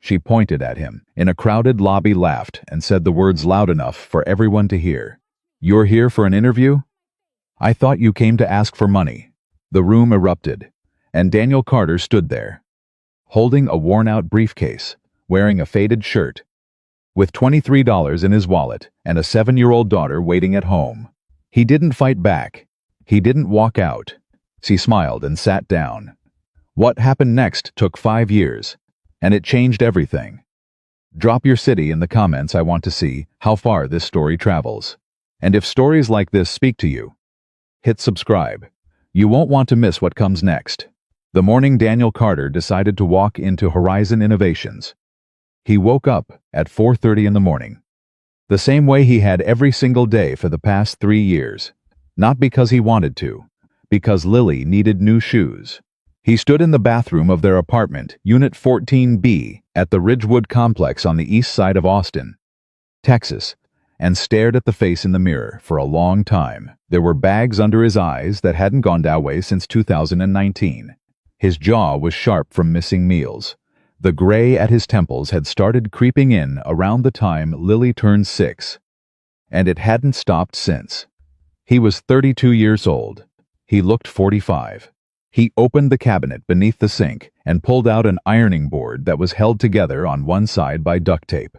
She pointed at him in a crowded lobby, laughed, and said the words loud enough for everyone to hear. "You're here for an interview? I thought you came to ask for money." The room erupted, and Daniel Carter stood there, holding a worn-out briefcase, wearing a faded shirt, with $23 in his wallet and a 7-year-old daughter waiting at home. He didn't fight back. He didn't walk out. She smiled and sat down. What happened next took 5 years, and it changed everything. Drop your city in the comments. I want to see how far this story travels. And if stories like this speak to you, hit subscribe. You won't want to miss what comes next. The morning Daniel Carter decided to walk into Horizon Innovations. He woke up at 4:30 in the morning, the same way he had every single day for the past 3 years. Not because he wanted to, because Lily needed new shoes. He stood in the bathroom of their apartment, Unit 14B, at the Ridgewood Complex on the east side of Austin, Texas, and stared at the face in the mirror for a long time. There were bags under his eyes that hadn't gone that way since 2019. His jaw was sharp from missing meals. The gray at his temples had started creeping in around the time Lily turned 6, and it hadn't stopped since. He was 32 years old. He looked 45. He opened the cabinet beneath the sink and pulled out an ironing board that was held together on one side by duct tape.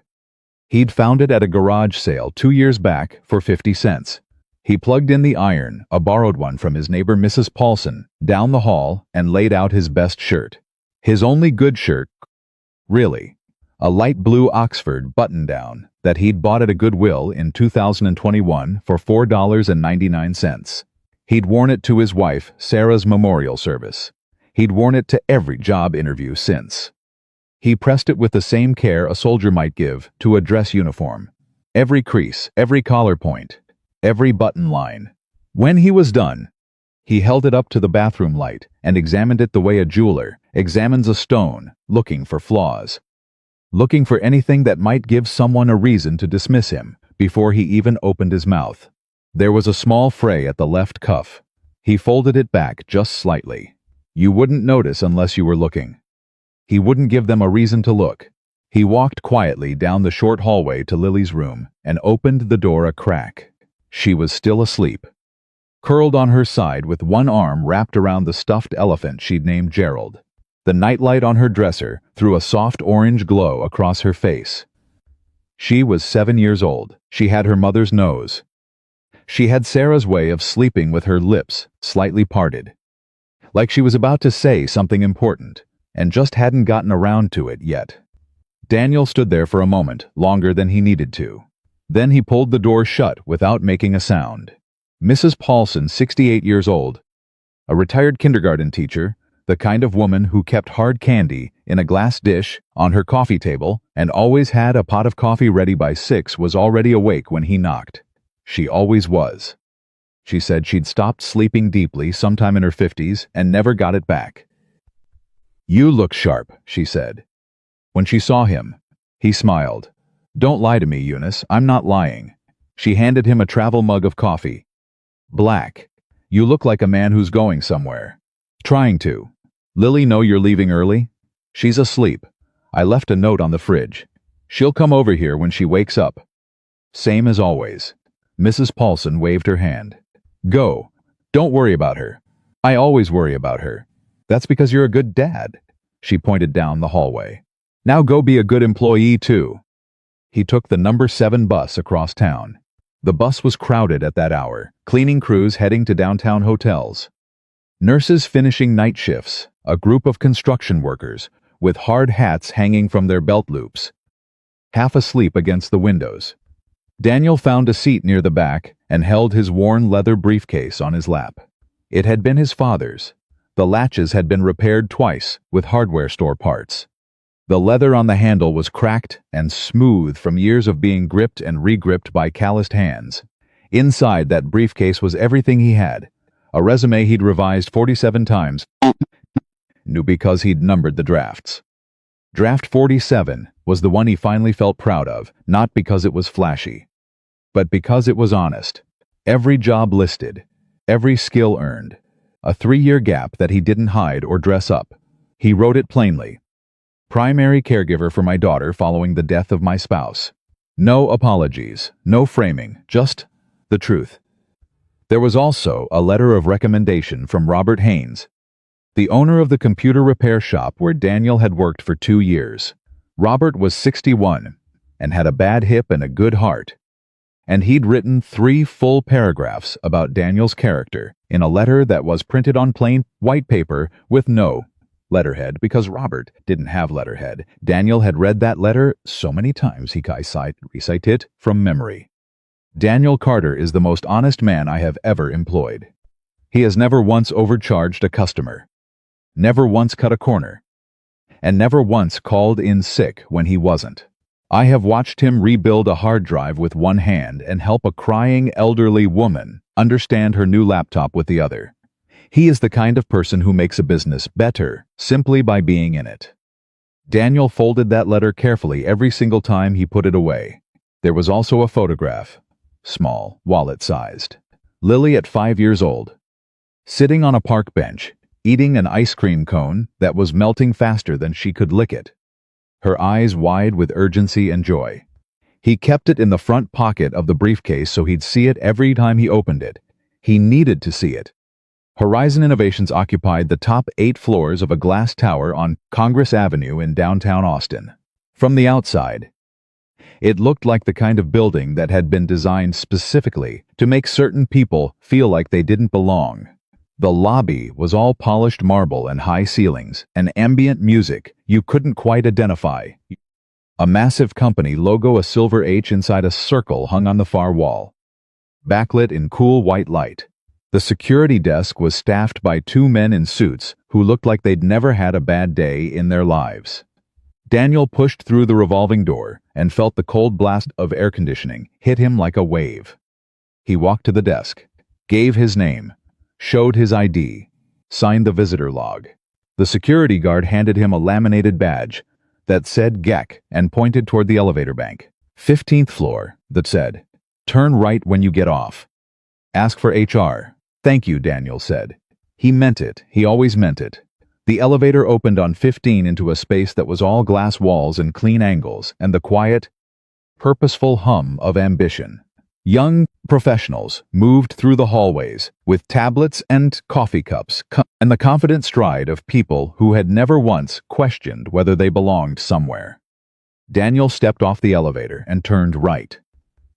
He'd found it at a garage sale 2 years back for 50 cents. He plugged in the iron, a borrowed one from his neighbor Mrs. Paulson, down the hall and laid out his best shirt. His only good shirt, really. A light blue Oxford button-down that he'd bought at a Goodwill in 2021 for $4.99. He'd worn it to his wife, Sarah's memorial service. He'd worn it to every job interview since. He pressed it with the same care a soldier might give to a dress uniform. Every crease, every collar point, every button line. When he was done, he held it up to the bathroom light and examined it the way a jeweler examines a stone, looking for flaws. Looking for anything that might give someone a reason to dismiss him before he even opened his mouth. There was a small fray at the left cuff. He folded it back just slightly. You wouldn't notice unless you were looking. He wouldn't give them a reason to look. He walked quietly down the short hallway to Lily's room and opened the door a crack. She was still asleep, curled on her side with one arm wrapped around the stuffed elephant she'd named Gerald. The nightlight on her dresser threw a soft orange glow across her face. She was 7 years old. She had her mother's nose. She had Sarah's way of sleeping with her lips slightly parted, like she was about to say something important, and just hadn't gotten around to it yet. Daniel stood there for a moment, longer than he needed to. Then he pulled the door shut without making a sound. Mrs. Paulson, 68 years old, a retired kindergarten teacher, the kind of woman who kept hard candy in a glass dish on her coffee table and always had a pot of coffee ready by 6, was already awake when he knocked. She always was. She said she'd stopped sleeping deeply sometime in her 50s and never got it back. "You look sharp," she said. When she saw him, he smiled. "Don't lie to me, Eunice. I'm not lying." She handed him a travel mug of coffee. "Black. You look like a man who's going somewhere." "Trying to. Lily know you're leaving early?" "She's asleep. I left a note on the fridge. She'll come over here when she wakes up." "Same as always." Mrs. Paulson waved her hand. "Go. Don't worry about her. I always worry about her." "That's because you're a good dad." She pointed down the hallway. "Now go be a good employee too." He took the number 7 bus across town. The bus was crowded at that hour, cleaning crews heading to downtown hotels, nurses finishing night shifts, a group of construction workers with hard hats hanging from their belt loops, half asleep against the windows. Daniel found a seat near the back and held his worn leather briefcase on his lap. It had been his father's. The latches had been repaired twice with hardware store parts. The leather on the handle was cracked and smooth from years of being gripped and re-gripped by calloused hands. Inside that briefcase was everything he had. A resume he'd revised 47 times, knew because he'd numbered the drafts. Draft 47 was the one he finally felt proud of, not because it was flashy, but because it was honest. Every job listed, every skill earned, a 3-year gap that he didn't hide or dress up. He wrote it plainly. Primary caregiver for my daughter following the death of my spouse. No apologies, no framing, just the truth. There was also a letter of recommendation from Robert Haynes, the owner of the computer repair shop where Daniel had worked for 2 years. Robert was 61 and had a bad hip and a good heart. And he'd written 3 full paragraphs about Daniel's character in a letter that was printed on plain white paper with no letterhead because Robert didn't have letterhead. Daniel had read that letter so many times he could recite it from memory. Daniel Carter is the most honest man I have ever employed. He has never once overcharged a customer, never once cut a corner, and never once called in sick when he wasn't. I have watched him rebuild a hard drive with one hand and help a crying elderly woman understand her new laptop with the other. He is the kind of person who makes a business better simply by being in it. Daniel folded that letter carefully every single time he put it away. There was also a photograph, small, wallet-sized. Lily at 5 years old, sitting on a park bench, eating an ice cream cone that was melting faster than she could lick it, her eyes wide with urgency and joy. He kept it in the front pocket of the briefcase so he'd see it every time he opened it. He needed to see it. Horizon Innovations occupied the top 8 floors of a glass tower on Congress Avenue in downtown Austin. From the outside, it looked like the kind of building that had been designed specifically to make certain people feel like they didn't belong. The lobby was all polished marble and high ceilings, and ambient music you couldn't quite identify. A massive company logo, a silver H inside a circle, hung on the far wall, backlit in cool white light. The security desk was staffed by 2 men in suits who looked like they'd never had a bad day in their lives. Daniel pushed through the revolving door and felt the cold blast of air conditioning hit him like a wave. He walked to the desk, gave his name, showed his ID, signed the visitor log. The security guard handed him a laminated badge that said GEC and pointed toward the elevator bank. 15th floor, that said, "Turn right when you get off. Ask for HR." "Thank you," Daniel said. He meant it. He always meant it. The elevator opened on 15 into a space that was all glass walls and clean angles and the quiet, purposeful hum of ambition. Young professionals moved through the hallways with tablets and coffee cups and the confident stride of people who had never once questioned whether they belonged somewhere. Daniel stepped off the elevator and turned right.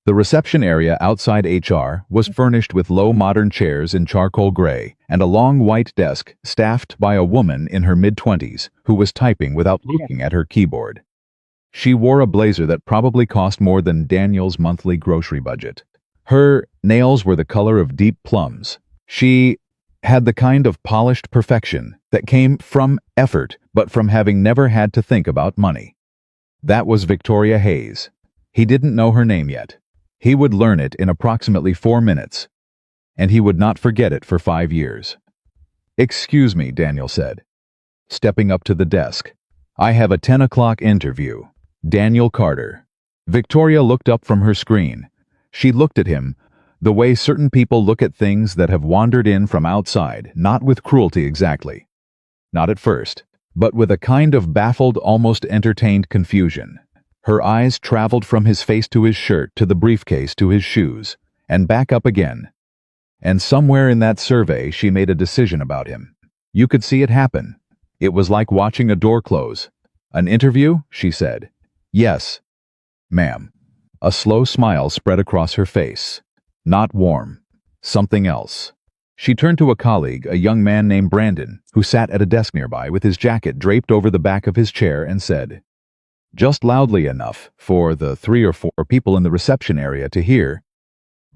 The reception area outside HR was furnished with low modern chairs in charcoal gray and a long white desk staffed by a woman in her mid-20s who was typing without looking at her keyboard. She wore a blazer that probably cost more than Daniel's monthly grocery budget. Her nails were the color of deep plums. She had the kind of polished perfection that came from effort, but from having never had to think about money. That was Victoria Hayes. He didn't know her name yet. He would learn it in approximately 4 minutes, and he would not forget it for 5 years. "Excuse me," Daniel said, stepping up to the desk. "I have a 10 o'clock interview." Daniel Carter. Victoria looked up from her screen. She looked at him the way certain people look at things that have wandered in from outside, not with cruelty exactly. Not at first, but with a kind of baffled, almost entertained confusion. Her eyes traveled from his face to his shirt to the briefcase to his shoes, and back up again. And somewhere in that survey she made a decision about him. You could see it happen. It was like watching a door close. "An interview?" she said. "Yes, ma'am." A slow smile spread across her face. Not warm. Something else. She turned to a colleague, a young man named Brandon, who sat at a desk nearby with his jacket draped over the back of his chair, and said, just loudly enough for the 3 or 4 people in the reception area to hear,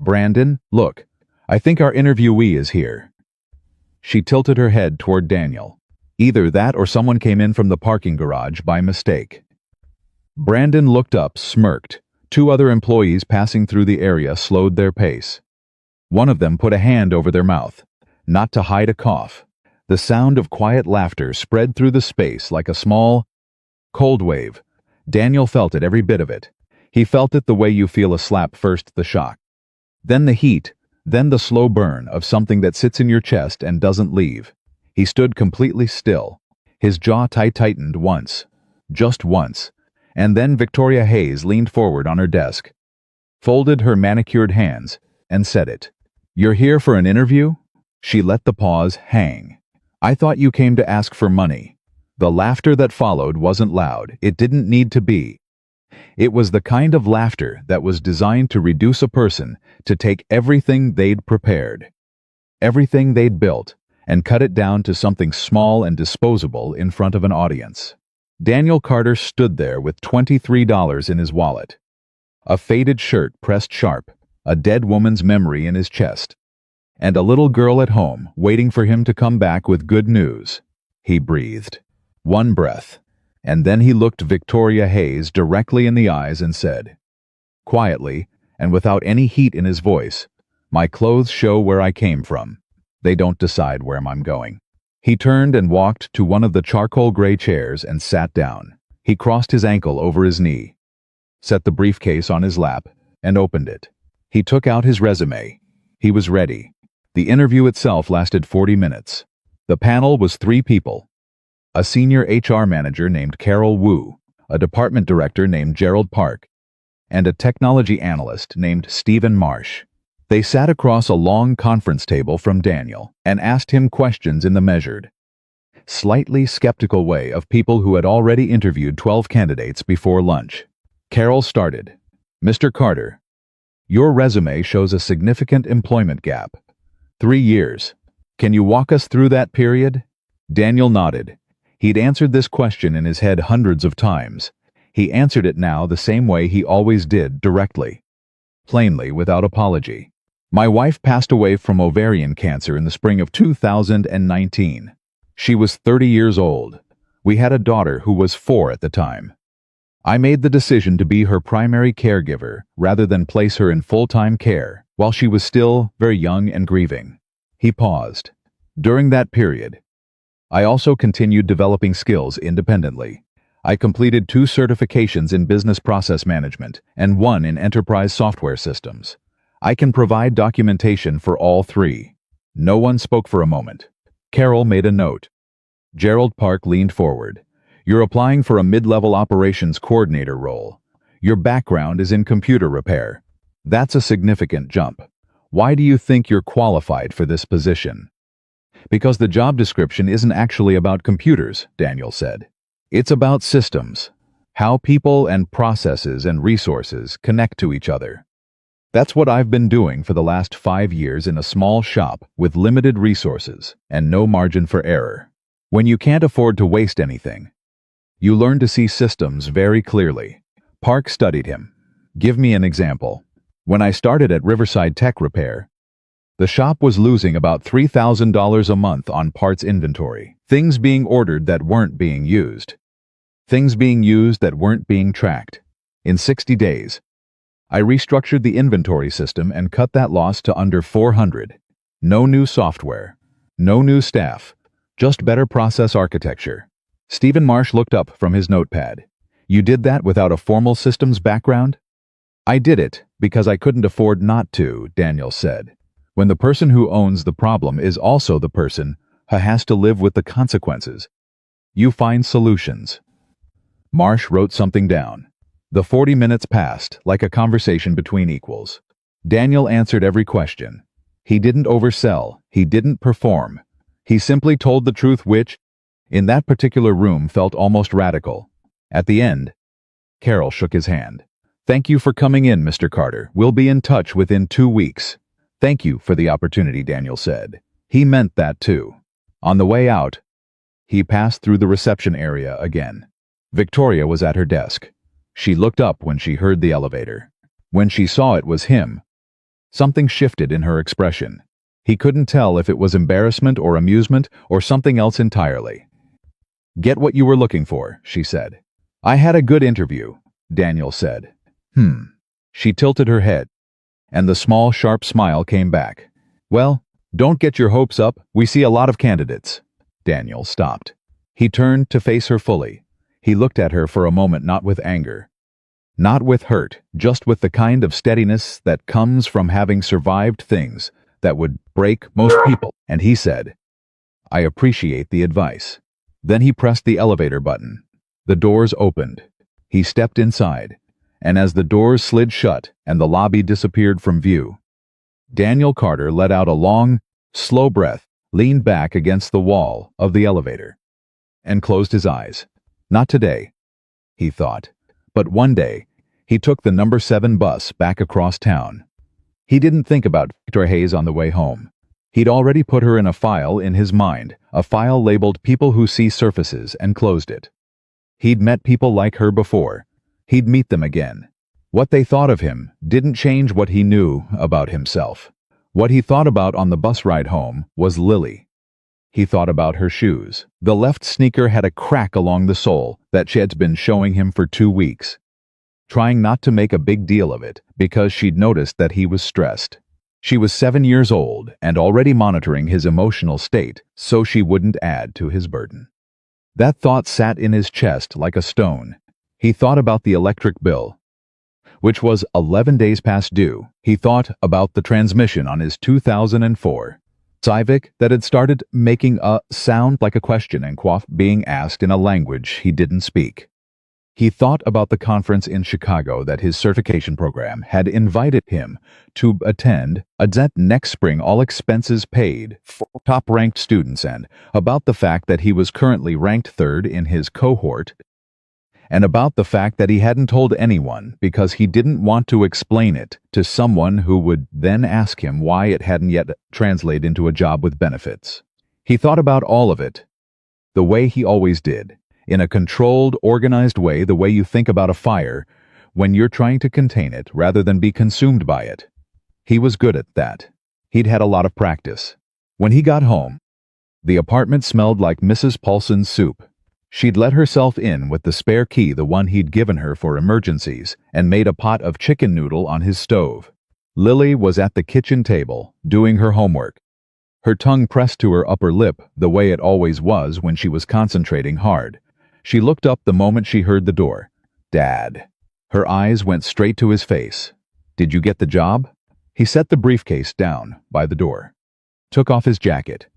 "Brandon, look, I think our interviewee is here." She tilted her head toward Daniel. Either that or someone came in from the parking garage by mistake. Brandon looked up, smirked. 2 other employees passing through the area slowed their pace. One of them put a hand over their mouth, not to hide a cough. The sound of quiet laughter spread through the space like a small, cold wave. Daniel felt it, every bit of it. He felt it the way you feel a slap, first the shock, then the heat, then the slow burn of something that sits in your chest and doesn't leave. He stood completely still, his jaw tightened once, just once. And then Victoria Hayes leaned forward on her desk, folded her manicured hands, and said it. "You're here for an interview?" She let the pause hang. "I thought you came to ask for money." The laughter that followed wasn't loud. It didn't need to be. It was the kind of laughter that was designed to reduce a person to take everything they'd prepared, everything they'd built, and cut it down to something small and disposable in front of an audience. Daniel Carter stood there with $23 in his wallet, a faded shirt pressed sharp, a dead woman's memory in his chest, and a little girl at home waiting for him to come back with good news. He breathed. One breath, and then he looked Victoria Hayes directly in the eyes and said, quietly, and without any heat in his voice, "My clothes show where I came from. They don't decide where I'm going." He turned and walked to one of the charcoal gray chairs and sat down. He crossed his ankle over his knee, set the briefcase on his lap, and opened it. He took out his resume. He was ready. The interview itself lasted 40 minutes. The panel was 3 people. A senior HR manager named Carol Wu, a department director named Gerald Park, and a technology analyst named Stephen Marsh. They sat across a long conference table from Daniel and asked him questions in the measured, slightly skeptical way of people who had already interviewed 12 candidates before lunch. Carol started. "Mr. Carter, your resume shows a significant employment gap. 3 years. Can you walk us through that period?" Daniel nodded. He'd answered this question in his head hundreds of times. He answered it now the same way he always did, directly, plainly, without apology. "My wife passed away from ovarian cancer in the spring of 2019. She was 30 years old. We had a daughter who was 4 at the time. I made the decision to be her primary caregiver rather than place her in full-time care while she was still very young and grieving." He paused. "During that period, I also continued developing skills independently. I completed 2 certifications in business process management and 1 in enterprise software systems. I can provide documentation for all 3. No one spoke for a moment. Carol made a note. Gerald Park leaned forward. "You're applying for a mid-level operations coordinator role. Your background is in computer repair. That's a significant jump. Why do you think you're qualified for this position?" "Because the job description isn't actually about computers," Daniel said. "It's about systems, how people and processes and resources connect to each other. That's what I've been doing for the last 5 years in a small shop with limited resources and no margin for error. When you can't afford to waste anything, you learn to see systems very clearly." Park studied him. "Give me an example." "When I started at Riverside Tech Repair, the shop was losing about $3,000 a month on parts inventory, things being ordered that weren't being used, things being used that weren't being tracked. In 60 days, I restructured the inventory system and cut that loss to under 400. No new software, no new staff, just better process architecture." Stephen Marsh looked up from his notepad. "You did that without a formal systems background?" "I did it because I couldn't afford not to," Daniel said. "When the person who owns the problem is also the person who has to live with the consequences, you find solutions." Marsh wrote something down. The 40 minutes passed like a conversation between equals. Daniel answered every question. He didn't oversell. He didn't perform. He simply told the truth, which, in that particular room, felt almost radical. At the end, Carol shook his hand. "Thank you for coming in, Mr. Carter. We'll be in touch within 2 weeks." "Thank you for the opportunity," Daniel said. He meant that too. On the way out, he passed through the reception area again. Victoria was at her desk. She looked up when she heard the elevator. When she saw it was him, something shifted in her expression. He couldn't tell if it was embarrassment or amusement or something else entirely. "Get what you were looking for," she said. "I had a good interview," Daniel said. She tilted her head, and the small, sharp smile came back. "Well, don't get your hopes up. We see a lot of candidates." Daniel stopped. He turned to face her fully. He looked at her for a moment, not with anger, not with hurt, just with the kind of steadiness that comes from having survived things that would break most people, and he said, "I appreciate the advice." Then he pressed the elevator button. The doors opened. He stepped inside, and as the doors slid shut and the lobby disappeared from view, Daniel Carter let out a long, slow breath, leaned back against the wall of the elevator, and closed his eyes. Not today, he thought, but one day. He took the number 7 bus back across town. He didn't think about Victor Hayes on the way home. He'd already put her in a file in his mind, a file labeled People Who See Surfaces, and closed it. He'd met people like her before. He'd meet them again. What they thought of him didn't change what he knew about himself. What he thought about on the bus ride home was Lily. He thought about her shoes. The left sneaker had a crack along the sole that she'd been showing him for 2 weeks, trying not to make a big deal of it because she'd noticed that he was stressed. She was 7 years old and already monitoring his emotional state so she wouldn't add to his burden. That thought sat in his chest like a stone. He thought about the electric bill, which was 11 days past due. He thought about the transmission on his 2004 Civic that had started making a sound like a question and being asked in a language he didn't speak. He thought about the conference in Chicago that his certification program had invited him to attend next spring, all expenses paid, for top-ranked students, and about the fact that he was currently ranked 3rd in his cohort, and about the fact that he hadn't told anyone because he didn't want to explain it to someone who would then ask him why it hadn't yet translated into a job with benefits. He thought about all of it, the way he always did. In a controlled, organized way, the way you think about a fire when you're trying to contain it rather than be consumed by it. He was good at that. He'd had a lot of practice. When he got home, the apartment smelled like Mrs. Paulson's soup. She'd let herself in with the spare key, the one he'd given her for emergencies, and made a pot of chicken noodle on his stove. Lily was at the kitchen table, doing her homework, her tongue pressed to her upper lip the way it always was when she was concentrating hard. She looked up the moment she heard the door. Dad. Her eyes went straight to his face. Did you get the job? He set the briefcase down by the door, took off his jacket,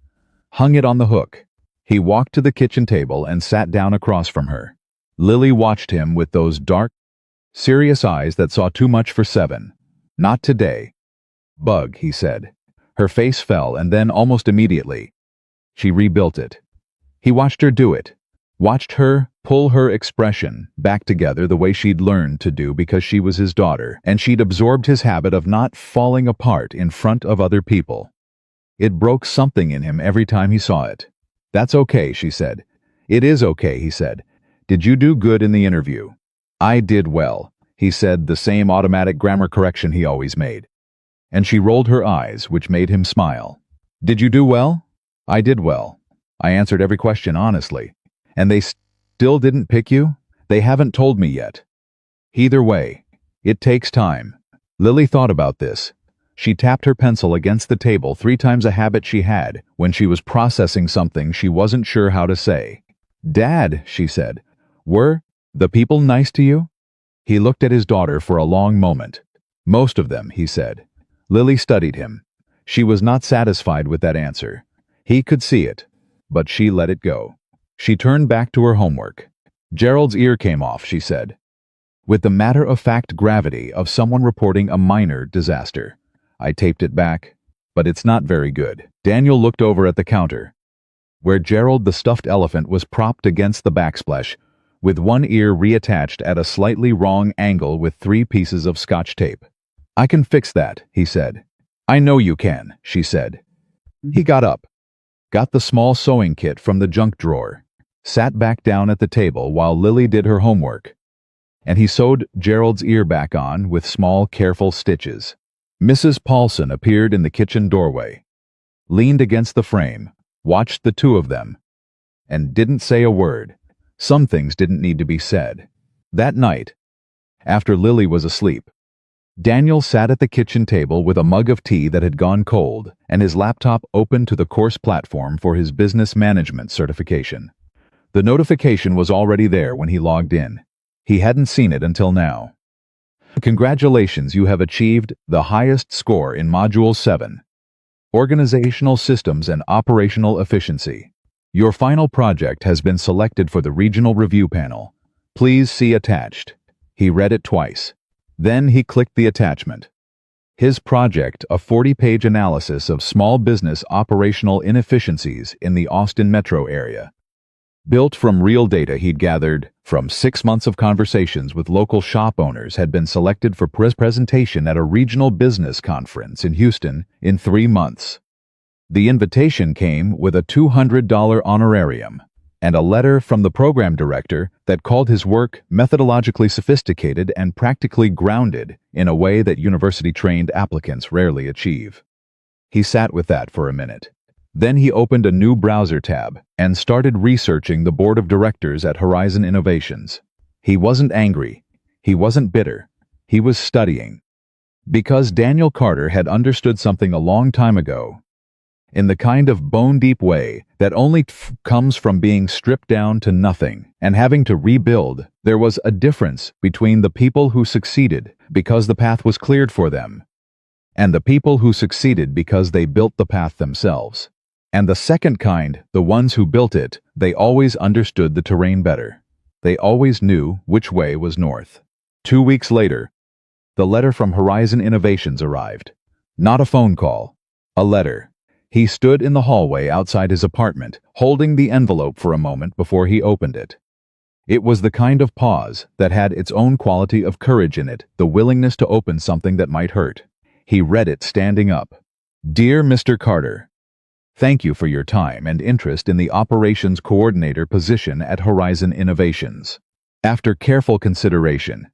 hung it on the hook. He walked to the kitchen table and sat down across from her. Lily watched him with those dark, serious eyes that saw too much for 7. Not today. Bug, he said. Her face fell, and then almost immediately, she rebuilt it. He watched her do it. Watched her pull her expression back together the way she'd learned to do because she was his daughter, and she'd absorbed his habit of not falling apart in front of other people. It broke something in him every time he saw it. That's okay, she said. It is okay, he said. Did you do good in the interview? I did well, he said, the same automatic grammar correction he always made. And she rolled her eyes, which made him smile. Did you do well? I did well. I answered every question honestly. And they still didn't pick you? They haven't told me yet. Either way, it takes time. Lily thought about this. She tapped her pencil against the table 3 times, a habit she had when she was processing something she wasn't sure how to say. Dad, she said, were the people nice to you? He looked at his daughter for a long moment. Most of them, he said. Lily studied him. She was not satisfied with that answer. He could see it, but she let it go. She turned back to her homework. Gerald's ear came off, she said, with the matter-of-fact gravity of someone reporting a minor disaster. I taped it back, but it's not very good. Daniel looked over at the counter, where Gerald the stuffed elephant was propped against the backsplash, with one ear reattached at a slightly wrong angle with 3 pieces of Scotch tape. I can fix that, he said. I know you can, she said. He got up, got the small sewing kit from the junk drawer, sat back down at the table while Lily did her homework, and he sewed Gerald's ear back on with small, careful stitches. Mrs. Paulson appeared in the kitchen doorway, leaned against the frame, watched the 2 of them, and didn't say a word. Some things didn't need to be said. That night, after Lily was asleep, Daniel sat at the kitchen table with a mug of tea that had gone cold and his laptop open to the course platform for his business management certification. The notification was already there when he logged in. He hadn't seen it until now. Congratulations, you have achieved the highest score in Module 7, Organizational Systems and Operational Efficiency. Your final project has been selected for the Regional Review Panel. Please see attached. He read it twice. Then he clicked the attachment. His project, a 40-page analysis of small business operational inefficiencies in the Austin metro area. Built from real data he'd gathered from 6 months of conversations with local shop owners, had been selected for presentation at a regional business conference in Houston in 3 months. The invitation came with a $200 honorarium and a letter from the program director that called his work methodologically sophisticated and practically grounded in a way that university-trained applicants rarely achieve. He sat with that for a minute. Then he opened a new browser tab and started researching the board of directors at Horizon Innovations. He wasn't angry. He wasn't bitter. He was studying. Because Daniel Carter had understood something a long time ago, in the kind of bone-deep way that only comes from being stripped down to nothing and having to rebuild. There was a difference between the people who succeeded because the path was cleared for them, and the people who succeeded because they built the path themselves. And the second kind, the ones who built it, they always understood the terrain better. They always knew which way was north. 2 weeks later, the letter from Horizon Innovations arrived. Not a phone call, a letter. He stood in the hallway outside his apartment, holding the envelope for a moment before he opened it. It was the kind of pause that had its own quality of courage in it, the willingness to open something that might hurt. He read it standing up. Dear Mr. Carter, thank you for your time and interest in the operations coordinator position at Horizon Innovations. After careful consideration,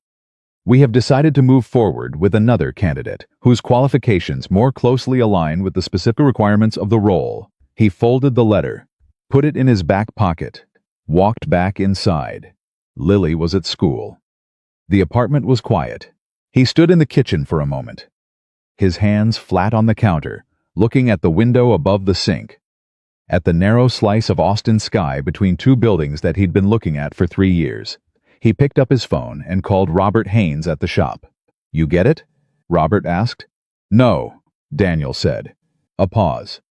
we have decided to move forward with another candidate whose qualifications more closely align with the specific requirements of the role. He folded the letter, put it in his back pocket, walked back inside. Lily was at school. The apartment was quiet. He stood in the kitchen for a moment, his hands flat on the counter, looking at the window above the sink, at the narrow slice of Austin sky between 2 buildings that he'd been looking at for 3 years. He picked up his phone and called Robert Haynes at the shop. You get it? Robert asked. No, Daniel said. A pause.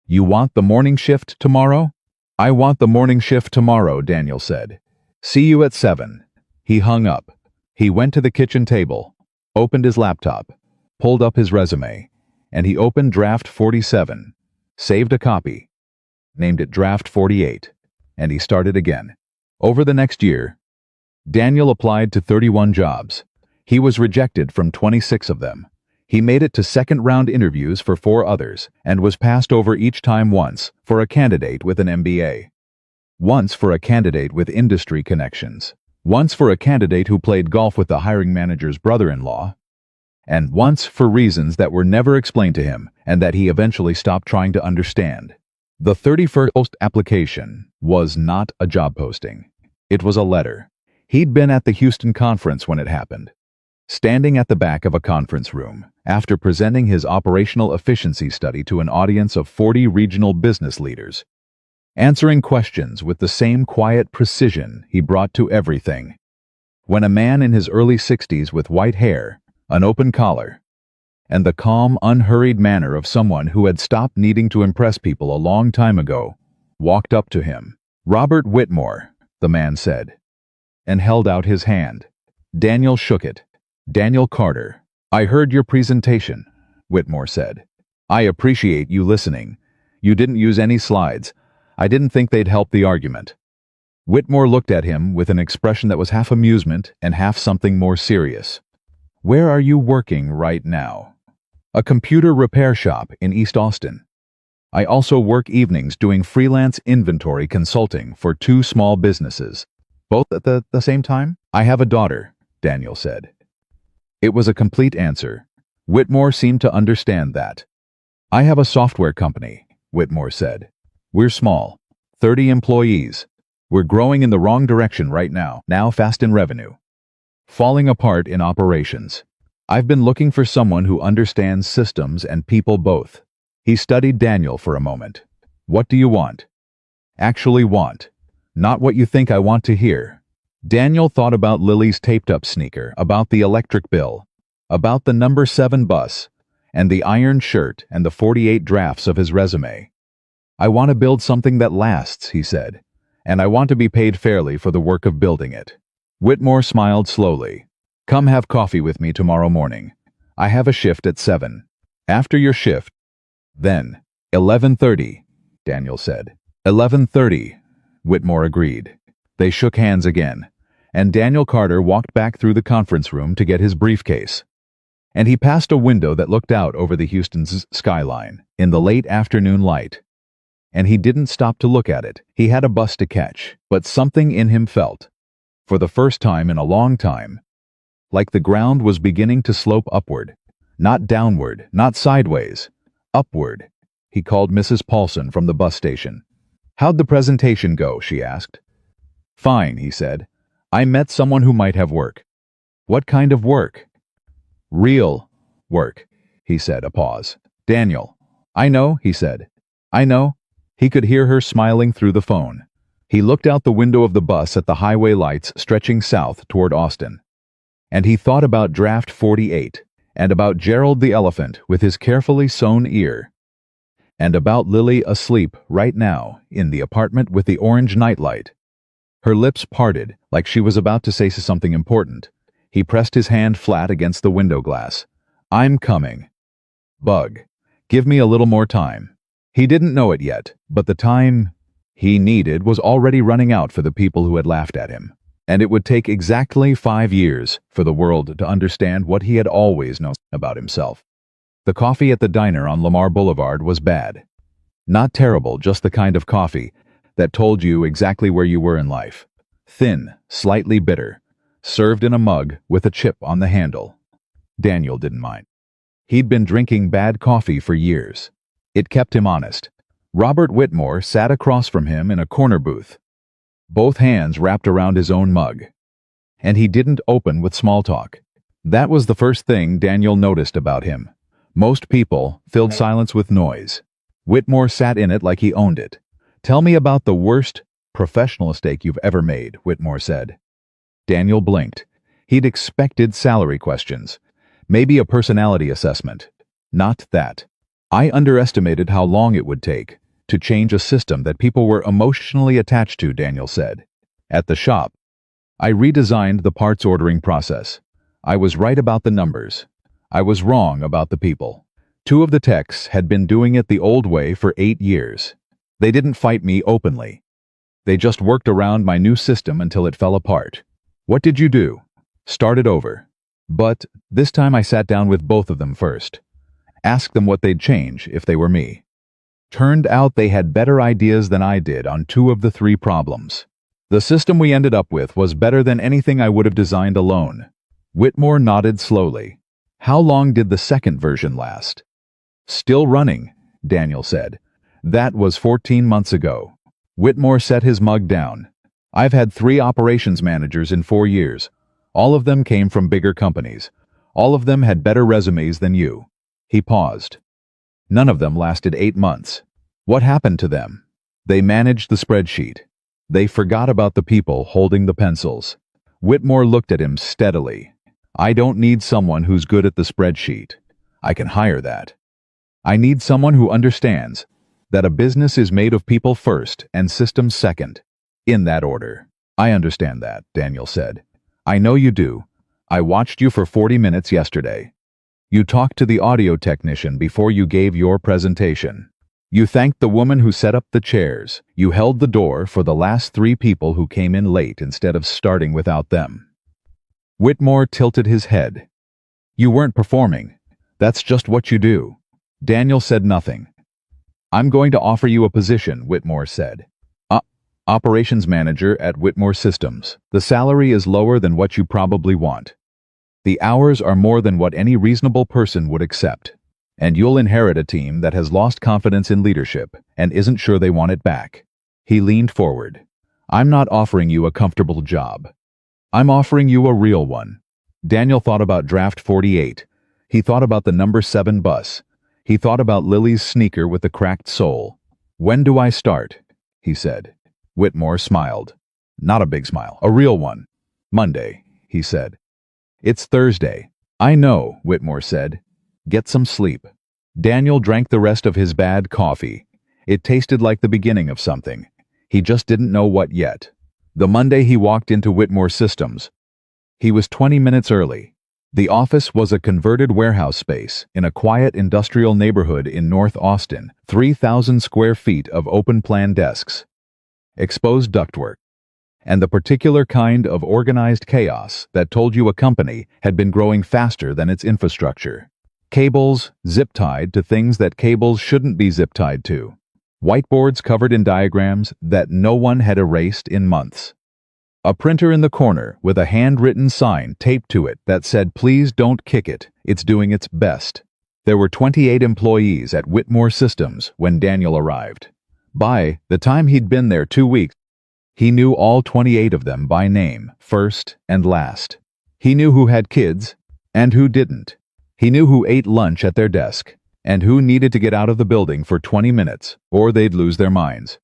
You want the morning shift tomorrow? I want the morning shift tomorrow, Daniel said. See you at 7. He hung up. He went to the kitchen table, opened his laptop, pulled up his resume, and he opened Draft 47, saved a copy, named it Draft 48, and he started again. Over the next year, Daniel applied to 31 jobs. He was rejected from 26 of them. He made it to second-round interviews for 4 others and was passed over each time, once for a candidate with an MBA, once for a candidate with industry connections, once for a candidate who played golf with the hiring manager's brother-in-law, and once for reasons that were never explained to him and that he eventually stopped trying to understand. The 31st application was not a job posting. It was a letter. He'd been at the Houston conference when it happened, standing at the back of a conference room after presenting his operational efficiency study to an audience of 40 regional business leaders, answering questions with the same quiet precision he brought to everything. When a man in his early 60s with white hair, an open collar, and the calm, unhurried manner of someone who had stopped needing to impress people a long time ago, walked up to him. Robert Whitmore, the man said, and held out his hand. Daniel shook it. Daniel Carter. I heard your presentation, Whitmore said. I appreciate you listening. You didn't use any slides. I didn't think they'd help the argument. Whitmore looked at him with an expression that was half amusement and half something more serious. Where are you working right now? A computer repair shop in East Austin. I also work evenings doing freelance inventory consulting for 2 small businesses. Both at the same time? I have a daughter, Daniel said. It was a complete answer. Whitmore seemed to understand that. I have a software company, Whitmore said. We're small, 30 employees. We're growing in the wrong direction right now fast in revenue, falling apart in operations. I've been looking for someone who understands systems and people both. He studied Daniel for a moment. What do you want? Actually want. Not what you think I want to hear. Daniel thought about Lily's taped-up sneaker, about the electric bill, about the number 7 bus, and the iron shirt and the 48 drafts of his resume. I want to build something that lasts, he said, and I want to be paid fairly for the work of building it. Whitmore smiled slowly. Come have coffee with me tomorrow morning. I have a shift at 7. After your shift, then. 11:30, Daniel said. 11:30, Whitmore agreed. They shook hands again, and Daniel Carter walked back through the conference room to get his briefcase. And he passed a window that looked out over the Houston's skyline in the late afternoon light. And he didn't stop to look at it. He had a bus to catch, but something in him felt, for the first time in a long time, like the ground was beginning to slope upward. Not downward, not sideways. Upward. He called Mrs. Paulson from the bus station. How'd the presentation go? She asked. Fine, he said. I met someone who might have work. What kind of work? Real work, he said, a pause. Daniel. I know, he said. I know. He could hear her smiling through the phone. He looked out the window of the bus at the highway lights stretching south toward Austin. And he thought about Draft 48, and about Gerald the elephant with his carefully sewn ear, and about Lily asleep right now in the apartment with the orange nightlight. Her lips parted like she was about to say something important. He pressed his hand flat against the window glass. I'm coming. Bug. Give me a little more time. He didn't know it yet, but the time he needed was already running out for the people who had laughed at him. And it would take exactly 5 years for the world to understand what he had always known about himself. The coffee at the diner on Lamar Boulevard was bad. Not terrible, just the kind of coffee that told you exactly where you were in life. Thin, slightly bitter, served in a mug with a chip on the handle. Daniel didn't mind. He'd been drinking bad coffee for years. It kept him honest. Robert Whitmore sat across from him in a corner booth, both hands wrapped around his own mug. And he didn't open with small talk. That was the first thing Daniel noticed about him. Most people filled silence with noise. Whitmore sat in it like he owned it. Tell me about the worst professional mistake you've ever made, Whitmore said. Daniel blinked. He'd expected salary questions. Maybe a personality assessment. Not that. I underestimated how long it would take to change a system that people were emotionally attached to, Daniel said. At the shop, I redesigned the parts ordering process. I was right about the numbers. I was wrong about the people. 2 of the techs had been doing it the old way for 8 years. They didn't fight me openly. They just worked around my new system until it fell apart. What did you do? Started over. But this time I sat down with both of them first. Asked them what they'd change if they were me. Turned out they had better ideas than I did on 2 of the 3 problems. The system we ended up with was better than anything I would have designed alone. Whitmore nodded slowly. How long did the second version last? Still running, Daniel said. That was 14 months ago. Whitmore set his mug down. I've had 3 operations managers in 4 years. All of them came from bigger companies. All of them had better resumes than you. He paused. None of them lasted 8 months. What happened to them? They managed the spreadsheet. They forgot about the people holding the pencils. Whitmore looked at him steadily. I don't need someone who's good at the spreadsheet. I can hire that. I need someone who understands that a business is made of people first and systems second. In that order. I understand that, Daniel said. I know you do. I watched you for 40 minutes yesterday. You talked to the audio technician before you gave your presentation. You thanked the woman who set up the chairs. You held the door for the last 3 people who came in late instead of starting without them. Whitmore tilted his head. You weren't performing. That's just what you do. Daniel said nothing. I'm going to offer you a position, Whitmore said. Operations manager at Whitmore Systems. The salary is lower than what you probably want. The hours are more than what any reasonable person would accept. And you'll inherit a team that has lost confidence in leadership and isn't sure they want it back. He leaned forward. I'm not offering you a comfortable job. I'm offering you a real one. Daniel thought about Draft 48. He thought about the number 7 bus. He thought about Lily's sneaker with the cracked sole. When do I start? He said. Whitmore smiled. Not a big smile, a real one. Monday, he said. It's Thursday. I know, Whitmore said. Get some sleep. Daniel drank the rest of his bad coffee. It tasted like the beginning of something. He just didn't know what yet. The Monday he walked into Whitmore Systems, he was 20 minutes early. The office was a converted warehouse space in a quiet industrial neighborhood in North Austin, 3,000 square feet of open-plan desks, exposed ductwork, and the particular kind of organized chaos that told you a company had been growing faster than its infrastructure. Cables zip-tied to things that cables shouldn't be zip-tied to. Whiteboards covered in diagrams that no one had erased in months. A printer in the corner with a handwritten sign taped to it that said, "Please don't kick it, it's doing its best." There were 28 employees at Whitmore Systems when Daniel arrived. By the time he'd been there 2 weeks, he knew all 28 of them by name, first and last. He knew who had kids and who didn't. He knew who ate lunch at their desk and who needed to get out of the building for 20 minutes or they'd lose their minds.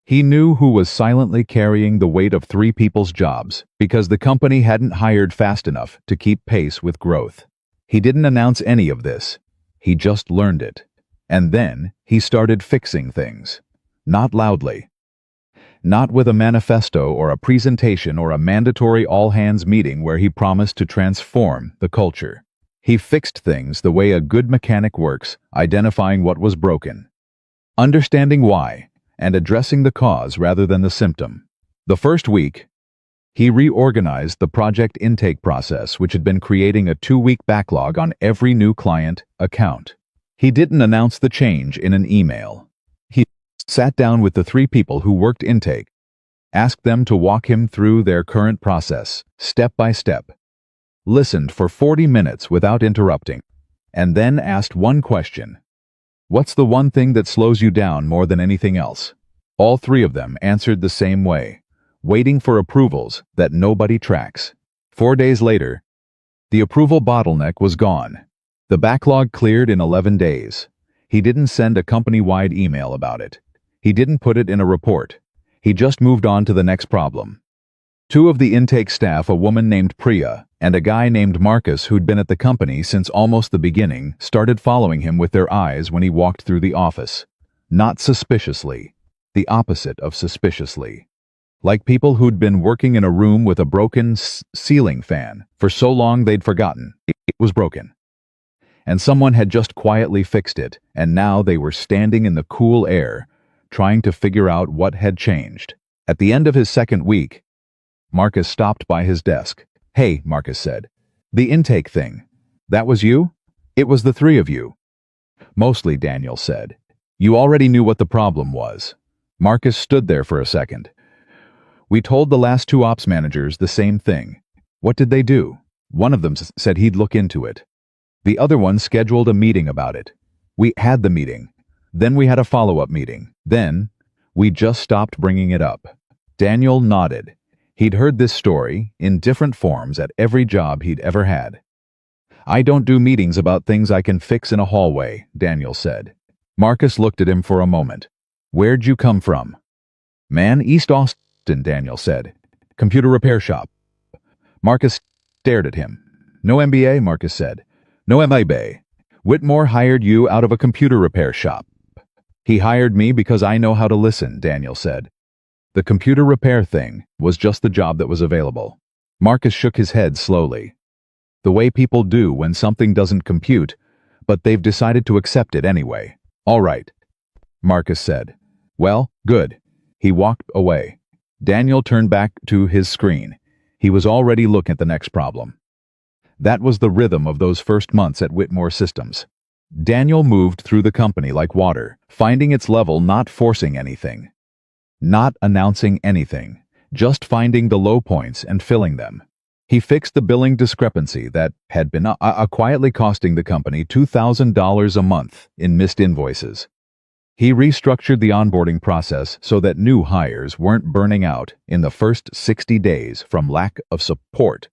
He knew who was silently carrying the weight of 3 people's jobs because the company hadn't hired fast enough to keep pace with growth. He didn't announce any of this. He just learned it. And then he started fixing things. Not loudly. Not with a manifesto or a presentation or a mandatory all-hands meeting where he promised to transform the culture. He fixed things the way a good mechanic works, identifying what was broken, understanding why, and addressing the cause rather than the symptom. The first week, he reorganized the project intake process, which had been creating a 2-week backlog on every new client account. He didn't announce the change in an email. He sat down with the 3 people who worked intake, asked them to walk him through their current process, step by step, listened for 40 minutes without interrupting, and then asked one question. What's the one thing that slows you down more than anything else? All 3 of them answered the same way, waiting for approvals that nobody tracks. 4 days later, the approval bottleneck was gone. The backlog cleared in 11 days. He didn't send a company-wide email about it. He didn't put it in a report. He just moved on to the next problem. 2 of the intake staff, a woman named Priya and a guy named Marcus who'd been at the company since almost the beginning, started following him with their eyes when he walked through the office. Not suspiciously. The opposite of suspiciously. Like people who'd been working in a room with a broken ceiling fan for so long they'd forgotten it was broken. And someone had just quietly fixed it, and now they were standing in the cool air, trying to figure out what had changed. At the end of his second week, Marcus stopped by his desk. "Hey," Marcus said. "The intake thing. That was you?" "It was the 3 of you." "Mostly," Daniel said. "You already knew what the problem was." Marcus stood there for a second. "We told the last 2 ops managers the same thing." "What did they do?" "One of them said he'd look into it. The other one scheduled a meeting about it. We had the meeting. Then we had a follow-up meeting. Then we just stopped bringing it up." Daniel nodded. He'd heard this story in different forms at every job he'd ever had. "I don't do meetings about things I can fix in a hallway," Daniel said. Marcus looked at him for a moment. "Where'd you come from?" "Man, East Austin," Daniel said. "Computer repair shop." Marcus stared at him. "No MBA," Marcus said. "No MBA. Whitmore hired you out of a computer repair shop." "He hired me because I know how to listen," Daniel said. The computer repair thing was just the job that was available. Marcus shook his head slowly. "The way people do when something doesn't compute, but they've decided to accept it anyway." "All right," Marcus said. "Well, good." He walked away. Daniel turned back to his screen. He was already looking at the next problem. That was the rhythm of those first months at Whitmore Systems. Daniel moved through the company like water, finding its level, not forcing anything. Not announcing anything, just finding the low points and filling them. He fixed the billing discrepancy that had been quietly costing the company $2,000 a month in missed invoices. He restructured the onboarding process so that new hires weren't burning out in the first 60 days from lack of support.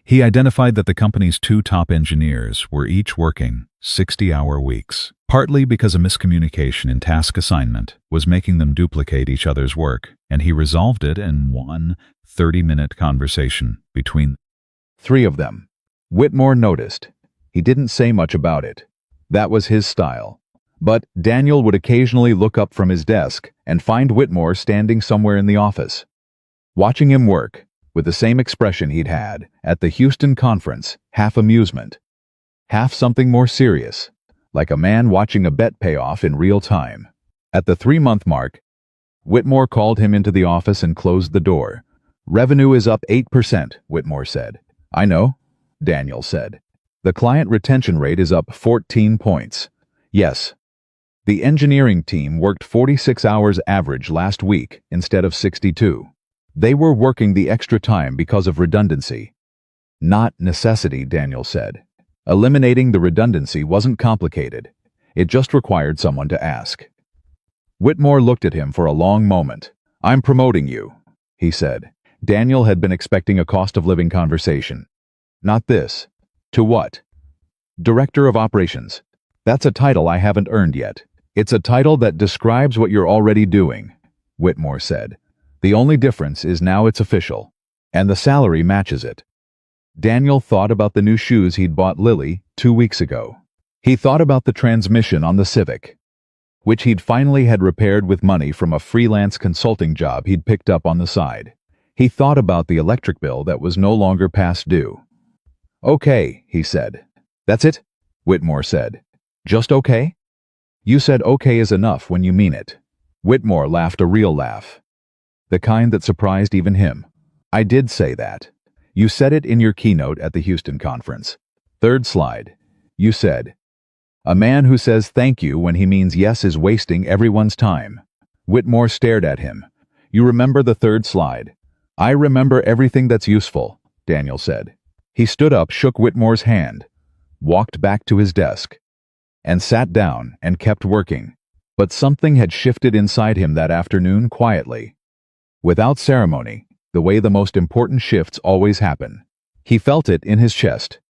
He identified that the company's 2 top engineers were each working 60-hour weeks, partly because a miscommunication in task assignment was making them duplicate each other's work, and he resolved it in one 30-minute conversation between 3 of them. Whitmore noticed. He didn't say much about it. That was his style. But Daniel would occasionally look up from his desk and find Whitmore standing somewhere in the office. watching him work, with the same expression he'd had at the Houston conference, half amusement, half something more serious, like a man watching a bet pay off in real time. At the 3-month mark, Whitmore called him into the office and closed the door. "Revenue is up 8%, Whitmore said. "I know," Daniel said. "The client retention rate is up 14 points. "Yes." The engineering team worked 46 hours average last week instead of 62. They were working the extra time because of redundancy. "Not necessity," Daniel said. Eliminating the redundancy wasn't complicated. It just required someone to ask. Whitmore looked at him for a long moment. "I'm promoting you," he said. Daniel had been expecting a cost of living conversation. "Not this." "To what?" "Director of Operations. That's a title I haven't earned yet." "It's a title that describes what you're already doing," Whitmore said. "The only difference is now it's official. And the salary matches it." Daniel thought about the new shoes he'd bought Lily 2 weeks ago. He thought about the transmission on the Civic, which he'd finally had repaired with money from a freelance consulting job he'd picked up on the side. He thought about the electric bill that was no longer past due. "Okay," he said. "That's it?" Whitmore said. "Just okay?" "You said okay is enough when you mean it." Whitmore laughed a real laugh, the kind that surprised even him. "I did say that. You said it in your keynote at the Houston conference. 3rd slide. You said, 'A man who says thank you when he means yes is wasting everyone's time.'" Whitmore stared at him. "You remember the 3rd slide?" "I remember everything that's useful," Daniel said. He stood up, shook Whitmore's hand, walked back to his desk, and sat down and kept working. But something had shifted inside him that afternoon quietly, without ceremony, the way the most important shifts always happen. He felt it in his chest,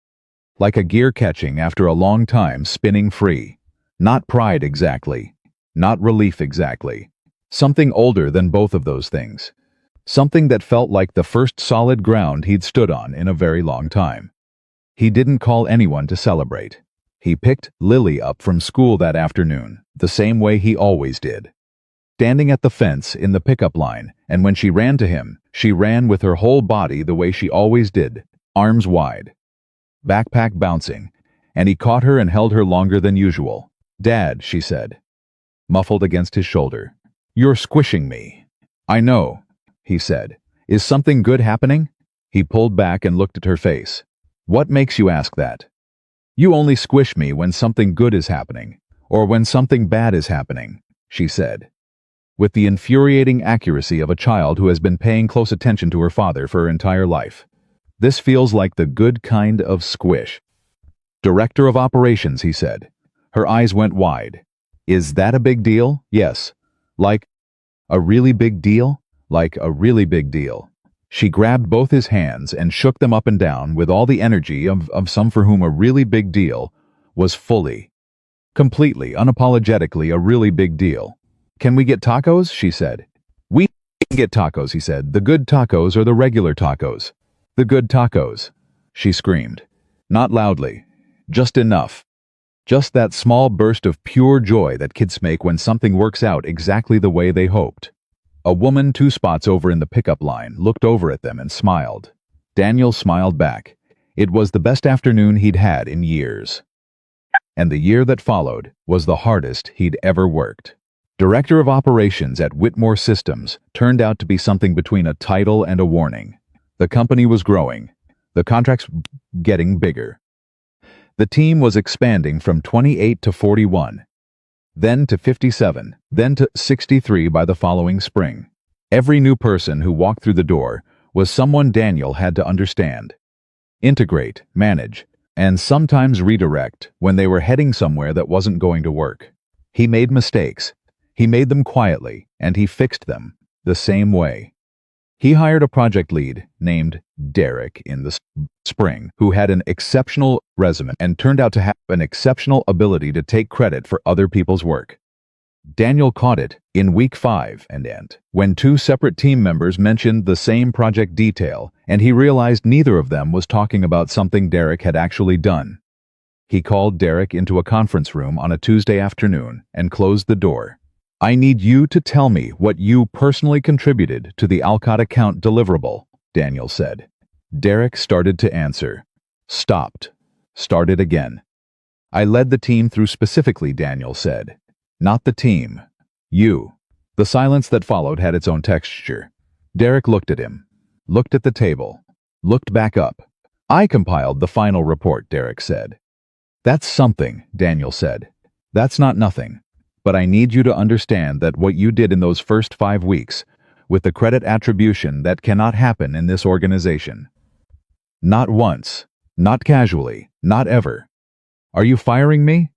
like a gear catching after a long time spinning free. Not pride exactly, not relief exactly. Something older than both of those things. Something that felt like the first solid ground he'd stood on in a very long time. He didn't call anyone to celebrate. He picked Lily up from school that afternoon, the same way he always did. Standing at the fence in the pickup line, and when she ran to him, she ran with her whole body the way she always did, arms wide, backpack bouncing, and he caught her and held her longer than usual. "Dad," she said, muffled against his shoulder. "You're squishing me." "I know," he said. "Is something good happening?" He pulled back and looked at her face. "What makes you ask that?" "You only squish me when something good is happening, or when something bad is happening," she said, with the infuriating accuracy of a child who has been paying close attention to her father for her entire life. "This feels like the good kind of squish." "Director of Operations," he said. Her eyes went wide. "Is that a big deal?" "Yes." "Like a really big deal?" "Like a really big deal." She grabbed both his hands and shook them up and down with all the energy of some for whom a really big deal was fully, completely, unapologetically a really big deal. "Can we get tacos?" she said. "We can get tacos," he said. "The good tacos or the regular tacos?" "The good tacos," she screamed. Not loudly, just enough. Just that small burst of pure joy that kids make when something works out exactly the way they hoped. A woman 2 spots over in the pickup line looked over at them and smiled. Daniel smiled back. It was the best afternoon he'd had in years. And the year that followed was the hardest he'd ever worked. Director of Operations at Whitmore Systems turned out to be something between a title and a warning. The company was growing. The contracts getting bigger. The team was expanding from 28 to 41, then to 57, then to 63 by the following spring. Every new person who walked through the door was someone Daniel had to understand, integrate, manage, and sometimes redirect when they were heading somewhere that wasn't going to work. He made mistakes. He made them quietly, and he fixed them the same way. He hired a project lead named Derek in the spring, who had an exceptional resume and turned out to have an exceptional ability to take credit for other people's work. Daniel caught it in week 5 and end, when 2 separate team members mentioned the same project detail, and he realized neither of them was talking about something Derek had actually done. He called Derek into a conference room on a Tuesday afternoon and closed the door. I need you to tell me what you personally contributed to the Alcott account deliverable, Daniel said. Derek started to answer. Stopped. Started again. I led the team through specifically, Daniel said. Not the team. You. The silence that followed had its own texture. Derek looked at him. Looked at the table. Looked back up. I compiled the final report, Derek said. That's something, Daniel said. That's not nothing. But I need you to understand that what you did in those first 5 weeks, with the credit attribution, that cannot happen in this organization. Not once. Not casually. Not ever. Are you firing me?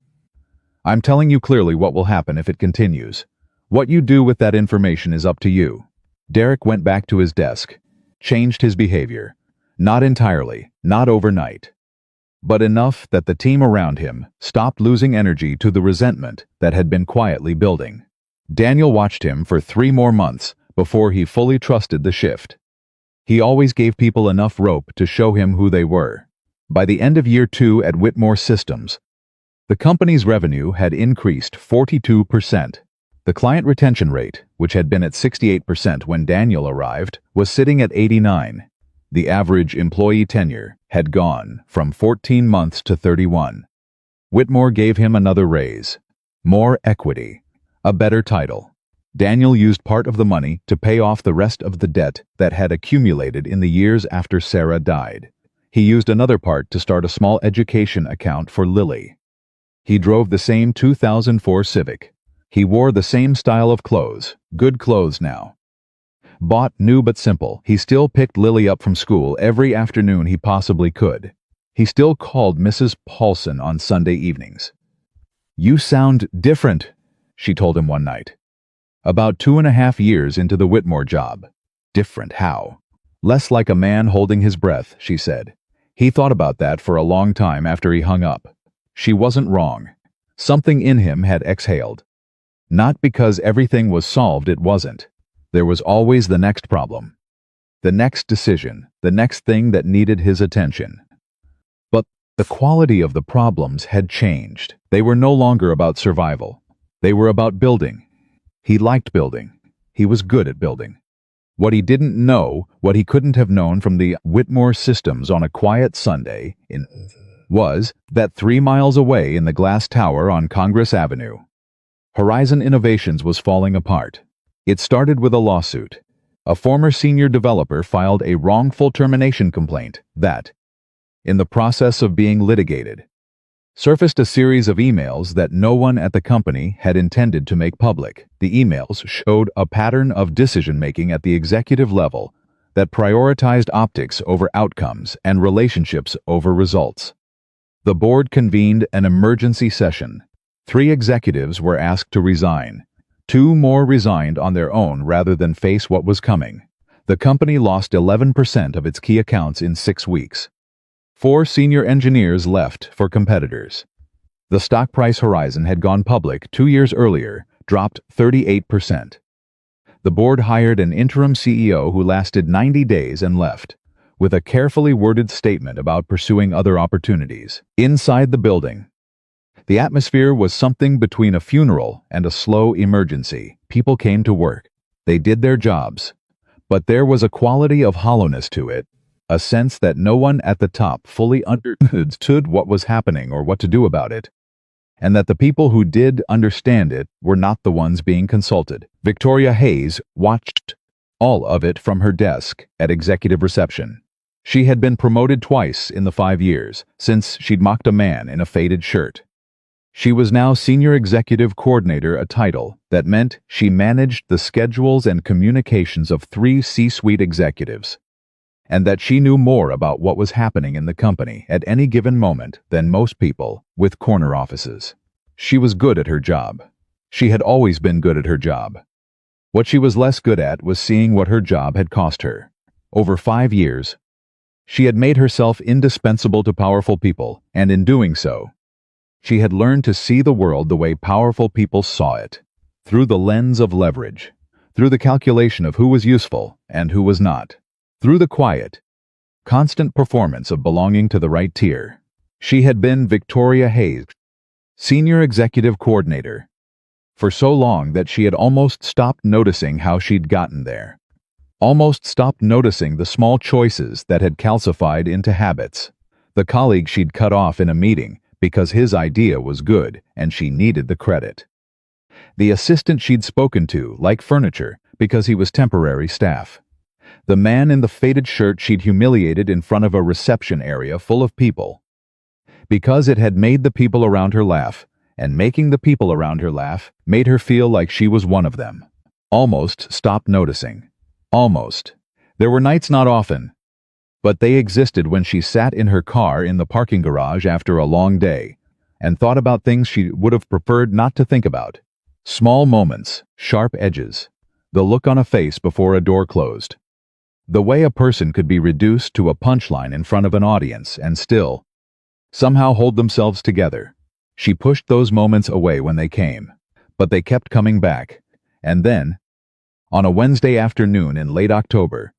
I'm telling you clearly what will happen if it continues. What you do with that information is up to you. Derek went back to his desk. Changed his behavior. Not entirely. Not overnight. But enough that the team around him stopped losing energy to the resentment that had been quietly building. Daniel watched him for 3 more months before he fully trusted the shift. He always gave people enough rope to show him who they were. By the end of year 2 at Whitmore Systems, the company's revenue had increased 42%. The client retention rate, which had been at 68% when Daniel arrived, was sitting at 89%. The average employee tenure had gone from 14 months to 31. Whitmore gave him another raise, more equity, a better title. Daniel used part of the money to pay off the rest of the debt that had accumulated in the years after Sarah died. He used another part to start a small education account for Lily. He drove the same 2004 Civic. He wore the same style of clothes, good clothes now. Bought new but simple, he still picked Lily up from school every afternoon he possibly could. He still called Mrs. Paulson on Sunday evenings. You sound different, she told him one night. About 2.5 years into the Whitmore job. Different how? Less like a man holding his breath, she said. He thought about that for a long time after he hung up. She wasn't wrong. Something in him had exhaled. Not because everything was solved, it wasn't. There was always the next problem. The next decision, the next thing that needed his attention. But the quality of the problems had changed. They were no longer about survival. They were about building. He liked building. He was good at building. What he didn't know, what he couldn't have known from the Whitmore Systems on a quiet Sunday, was that 3 miles away in the glass tower on Congress Avenue, Horizon Innovations was falling apart. It started with a lawsuit. A former senior developer filed a wrongful termination complaint that, in the process of being litigated, surfaced a series of emails that no one at the company had intended to make public. The emails showed a pattern of decision-making at the executive level that prioritized optics over outcomes and relationships over results. The board convened an emergency session. 3 executives were asked to resign. 2 more resigned on their own rather than face what was coming. The company lost 11% of its key accounts in 6 weeks. 4 senior engineers left for competitors. The stock price Horizon had gone public 2 years earlier, dropped 38%. The board hired an interim CEO who lasted 90 days and left, with a carefully worded statement about pursuing other opportunities. Inside the building, the atmosphere was something between a funeral and a slow emergency. People came to work. They did their jobs. But there was a quality of hollowness to it, a sense that no one at the top fully understood what was happening or what to do about it, and that the people who did understand it were not the ones being consulted. Victoria Hayes watched all of it from her desk at executive reception. She had been promoted twice in the 5 years since she'd mocked a man in a faded shirt. She was now Senior Executive Coordinator, a title that meant she managed the schedules and communications of 3 C-suite executives, and that she knew more about what was happening in the company at any given moment than most people with corner offices. She was good at her job. She had always been good at her job. What she was less good at was seeing what her job had cost her. Over 5 years, she had made herself indispensable to powerful people, and in doing so, she had learned to see the world the way powerful people saw it, through the lens of leverage, through the calculation of who was useful and who was not, through the quiet, constant performance of belonging to the right tier. She had been Victoria Hayes, Senior Executive Coordinator, For so long that she had almost stopped noticing how she'd gotten there. Almost stopped noticing the small choices that had calcified into habits. The colleague she'd cut off in a meeting because his idea was good and she needed the credit. The assistant she'd spoken to, like furniture, because he was temporary staff. The man in the faded shirt she'd humiliated in front of a reception area full of people. Because it had made the people around her laugh, and making the people around her laugh made her feel like she was one of them. Almost stopped noticing. Almost. There were nights, not often, but they existed when she sat in her car in the parking garage after a long day and thought about things she would have preferred not to think about. Small moments, sharp edges, the look on a face before a door closed. The way a person could be reduced to a punchline in front of an audience and still somehow hold themselves together. She pushed those moments away when they came, but they kept coming back. And then, on a Wednesday afternoon in late October,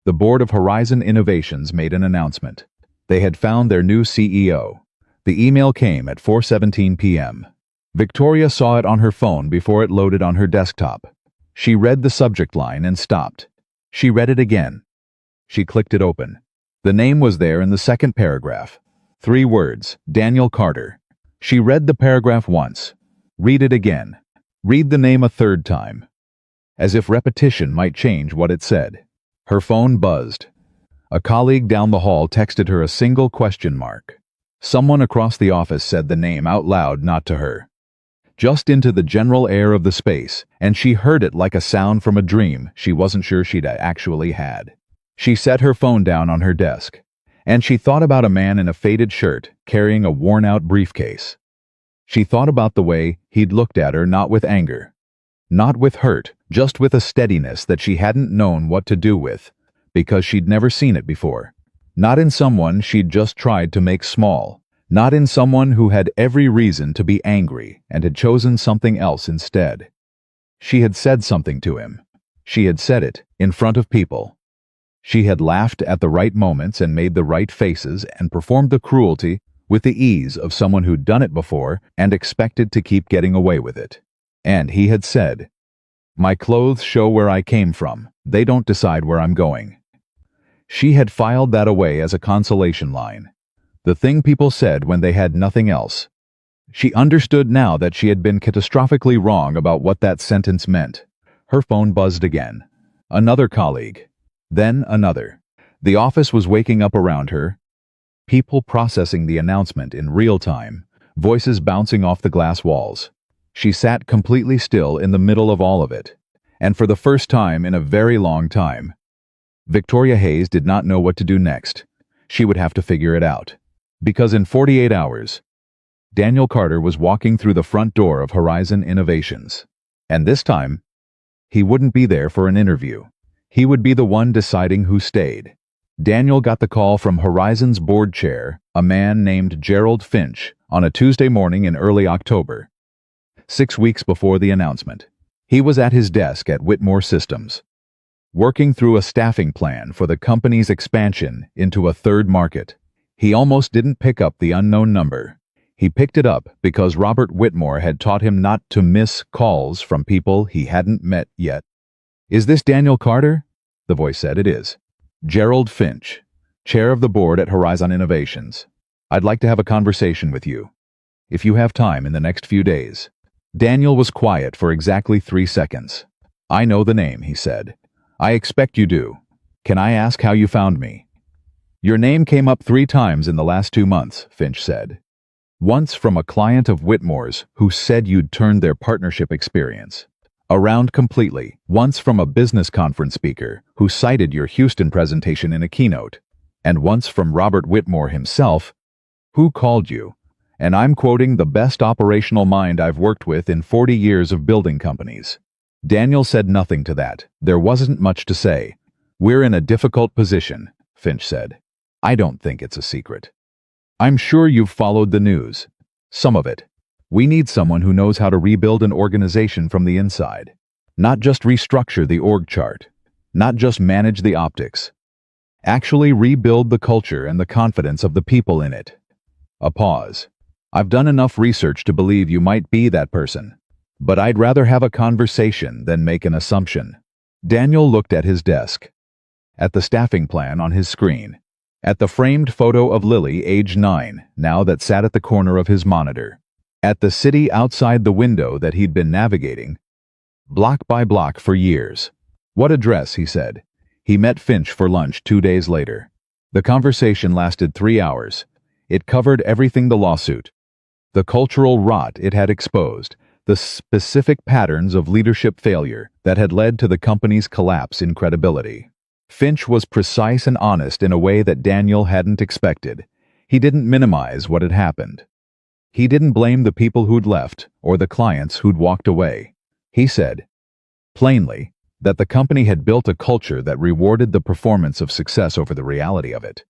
the board of Horizon Innovations made an announcement. They had found their new CEO. The email came at 4:17 p.m. Victoria saw it on her phone before it loaded on her desktop. She read the subject line and stopped. She read it again. She clicked it open. The name was there in the second paragraph. 3 words, Daniel Carter. She read the paragraph once. Read it again. Read the name a third time. As if repetition might change what it said. Her phone buzzed. A colleague down the hall texted her a single question mark. Someone across the office said the name out loud, not to her. Just into the general air of the space, and she heard it like a sound from a dream she wasn't sure she'd actually had. She set her phone down on her desk, and she thought about a man in a faded shirt carrying a worn-out briefcase. She thought about the way he'd looked at her, not with anger, not with hurt, just with a steadiness that she hadn't known what to do with, because she'd never seen it before. Not in someone she'd just tried to make small. Not in someone who had every reason to be angry and had chosen something else instead. She had said something to him. She had said it in front of people. She had laughed at the right moments and made the right faces and performed the cruelty with the ease of someone who'd done it before and expected to keep getting away with it. And he had said, "My clothes show where I came from. They don't decide where I'm going." She had filed that away as a consolation line. The thing people said when they had nothing else. She understood now that she had been catastrophically wrong about what that sentence meant. Her phone buzzed again. Another colleague. Then another. The office was waking up around her. People processing the announcement in real time. Voices bouncing off the glass walls. She sat completely still in the middle of all of it. And for the first time in a very long time, Victoria Hayes did not know what to do next. She would have to figure it out. Because in 48 hours, Daniel Carter was walking through the front door of Horizon Innovations. And this time, he wouldn't be there for an interview. He would be the one deciding who stayed. Daniel got the call from Horizon's board chair, a man named Gerald Finch, on a Tuesday morning in early October, 6 weeks before the announcement. He was at his desk at Whitmore Systems, working through a staffing plan for the company's expansion into a third market. He almost didn't pick up the unknown number. He picked it up because Robert Whitmore had taught him not to miss calls from people he hadn't met yet. "Is this Daniel Carter?" The voice said. "It is." "Gerald Finch, chair of the board at Horizon Innovations. I'd like to have a conversation with you, if you have time in the next few days." Daniel was quiet for exactly 3 seconds. "I know the name," he said. "I expect you do. Can I ask how you found me?" "Your name came up 3 times in the last 2 months, Finch said. "Once from a client of Whitmore's who said you'd turned their partnership experience around completely. Once from a business conference speaker who cited your Houston presentation in a keynote. And once from Robert Whitmore himself, who called you, and I'm quoting, the best operational mind I've worked with in 40 years of building companies." Daniel said nothing to that. There wasn't much to say. "We're in a difficult position," Finch said. "I don't think it's a secret. I'm sure you've followed the news. Some of it. We need someone who knows how to rebuild an organization from the inside. Not just restructure the org chart. Not just manage the optics. Actually rebuild the culture and the confidence of the people in it." A pause. "I've done enough research to believe you might be that person." But I'd rather have a conversation than make an assumption. Daniel looked at his desk, at the staffing plan on his screen, at the framed photo of Lily, age 9, now that sat at the corner of his monitor, at the city outside the window that he'd been navigating, block by block for years. What address, he said. He met Finch for lunch 2 days later. The conversation lasted 3 hours. It covered everything: the lawsuit, the cultural rot it had exposed, the specific patterns of leadership failure that had led to the company's collapse in credibility. Finch was precise and honest in a way that Daniel hadn't expected. He didn't minimize what had happened. He didn't blame the people who'd left or the clients who'd walked away. He said, plainly, that the company had built a culture that rewarded the performance of success over the reality of it,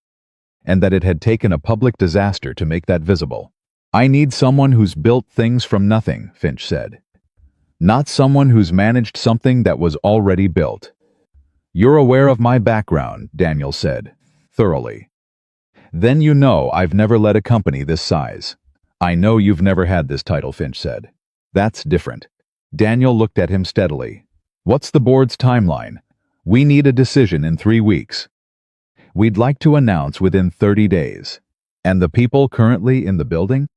and that it had taken a public disaster to make that visible. I need someone who's built things from nothing, Finch said. Not someone who's managed something that was already built. You're aware of my background, Daniel said, thoroughly. Then you know I've never led a company this size. I know you've never had this title, Finch said. That's different. Daniel looked at him steadily. What's the board's timeline? We need a decision in 3 weeks. We'd like to announce within 30 days. And the people currently in the building?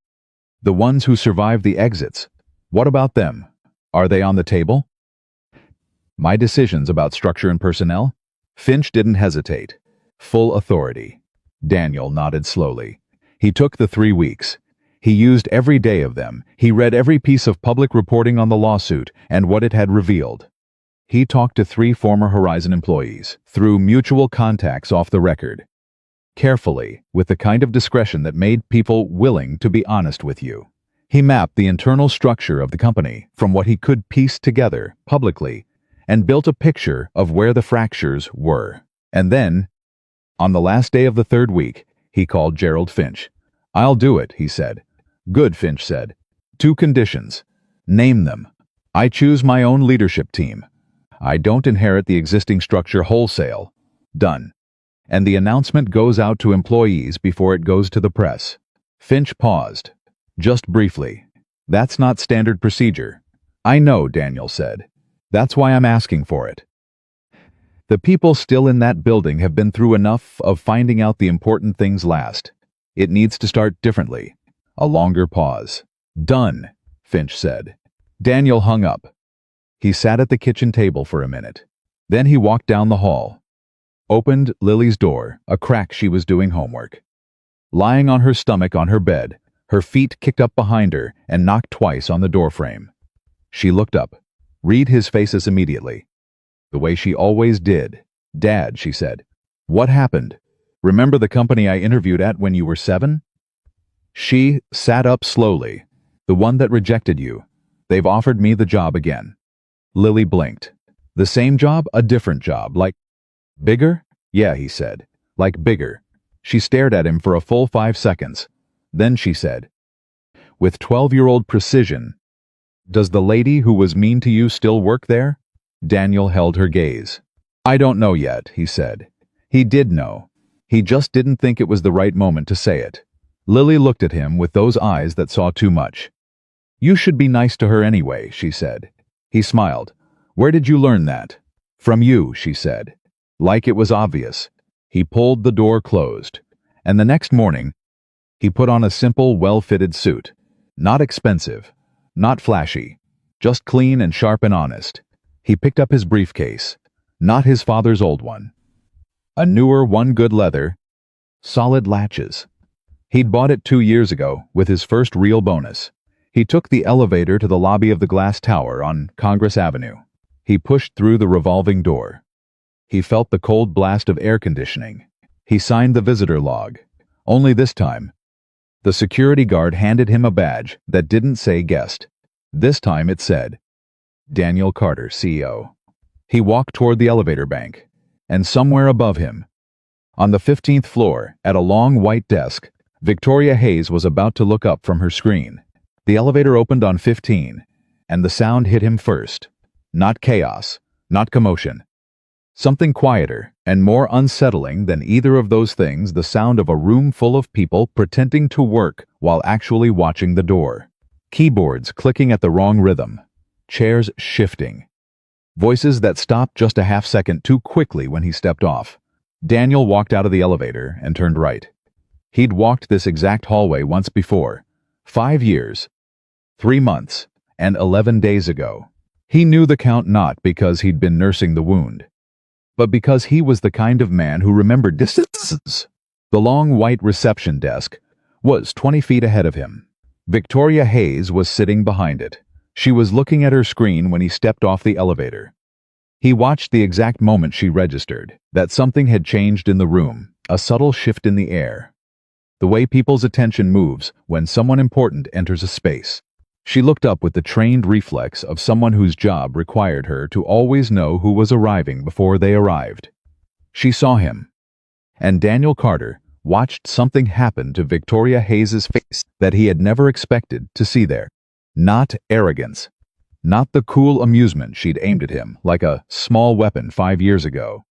The ones who survived the exits. What about them? Are they on the table? My decisions about structure and personnel? Finch didn't hesitate. Full authority. Daniel nodded slowly. He took the 3 weeks. He used every day of them. He read every piece of public reporting on the lawsuit and what it had revealed. He talked to 3 former Horizon employees, through mutual contacts off the record. Carefully, with the kind of discretion that made people willing to be honest with you. He mapped the internal structure of the company from what he could piece together publicly and built a picture of where the fractures were. And then, on the last day of the 3rd week, he called Gerald Finch. I'll do it, he said. Good, Finch said. 2 conditions. Name them. I choose my own leadership team. I don't inherit the existing structure wholesale. Done. And the announcement goes out to employees before it goes to the press. Finch paused. Just briefly. That's not standard procedure. I know, Daniel said. That's why I'm asking for it. The people still in that building have been through enough of finding out the important things last. It needs to start differently. A longer pause. Done, Finch said. Daniel hung up. He sat at the kitchen table for a minute. Then he walked down the hall. Opened Lily's door, a crack she was doing homework. Lying on her stomach on her bed, her feet kicked up behind her and knocked twice on the doorframe. She looked up. Read his faces immediately. The way she always did. Dad, she said. What happened? Remember the company I interviewed at when you were 7? She sat up slowly. The one that rejected you. They've offered me the job again. Lily blinked. The same job? A different job, like bigger? Yeah, he said. Like bigger. She stared at him for a full 5 seconds. Then she said, with 12-year-old precision, does the lady who was mean to you still work there? Daniel held her gaze. I don't know yet, he said. He did know. He just didn't think it was the right moment to say it. Lily looked at him with those eyes that saw too much. You should be nice to her anyway, she said. He smiled. Where did you learn that? From you, she said. Like it was obvious. He pulled the door closed. And the next morning, he put on a simple, well-fitted suit. Not expensive. Not flashy. Just clean and sharp and honest. He picked up his briefcase. Not his father's old one. A newer one, good leather. Solid latches. He'd bought it 2 years ago with his first real bonus. He took the elevator to the lobby of the glass tower on Congress Avenue. He pushed through the revolving door. He felt the cold blast of air conditioning. He signed the visitor log. Only this time, the security guard handed him a badge that didn't say guest. This time it said, Daniel Carter, CEO. He walked toward the elevator bank, and somewhere above him, on the 15th floor, at a long white desk, Victoria Hayes was about to look up from her screen. The elevator opened on 15, and the sound hit him first. Not chaos, not commotion. Something quieter and more unsettling than either of those things, the sound of a room full of people pretending to work while actually watching the door. Keyboards clicking at the wrong rhythm. chairs shifting. Voices that stopped just a half second too quickly when he stepped off. Daniel walked out of the elevator and turned right. He'd walked this exact hallway once before, 5 years, 3 months, and 11 days ago. He knew the count not because he'd been nursing the wound, but because he was the kind of man who remembered distances. The long white reception desk was 20 feet ahead of him. Victoria Hayes was sitting behind it. She was looking at her screen when he stepped off the elevator. He watched the exact moment she registered, that something had changed in the room, a subtle shift in the air. The way people's attention moves when someone important enters a space. She looked up with the trained reflex of someone whose job required her to always know who was arriving before they arrived. She saw him, and Daniel Carter watched something happen to Victoria Hayes's face that he had never expected to see there. Not arrogance, not the cool amusement she'd aimed at him like a small weapon 5 years ago.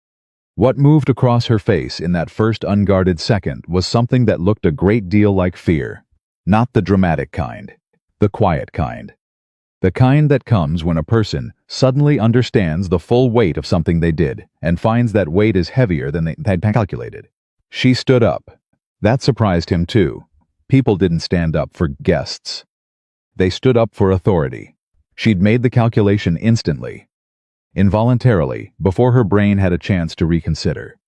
What moved across her face in that first unguarded second was something that looked a great deal like fear. Not the dramatic kind, the quiet kind. The kind that comes when a person suddenly understands the full weight of something they did and finds that weight is heavier than they had calculated. She stood up. That surprised him too. People didn't stand up for guests. They stood up for authority. She'd made the calculation instantly, involuntarily, before her brain had a chance to reconsider.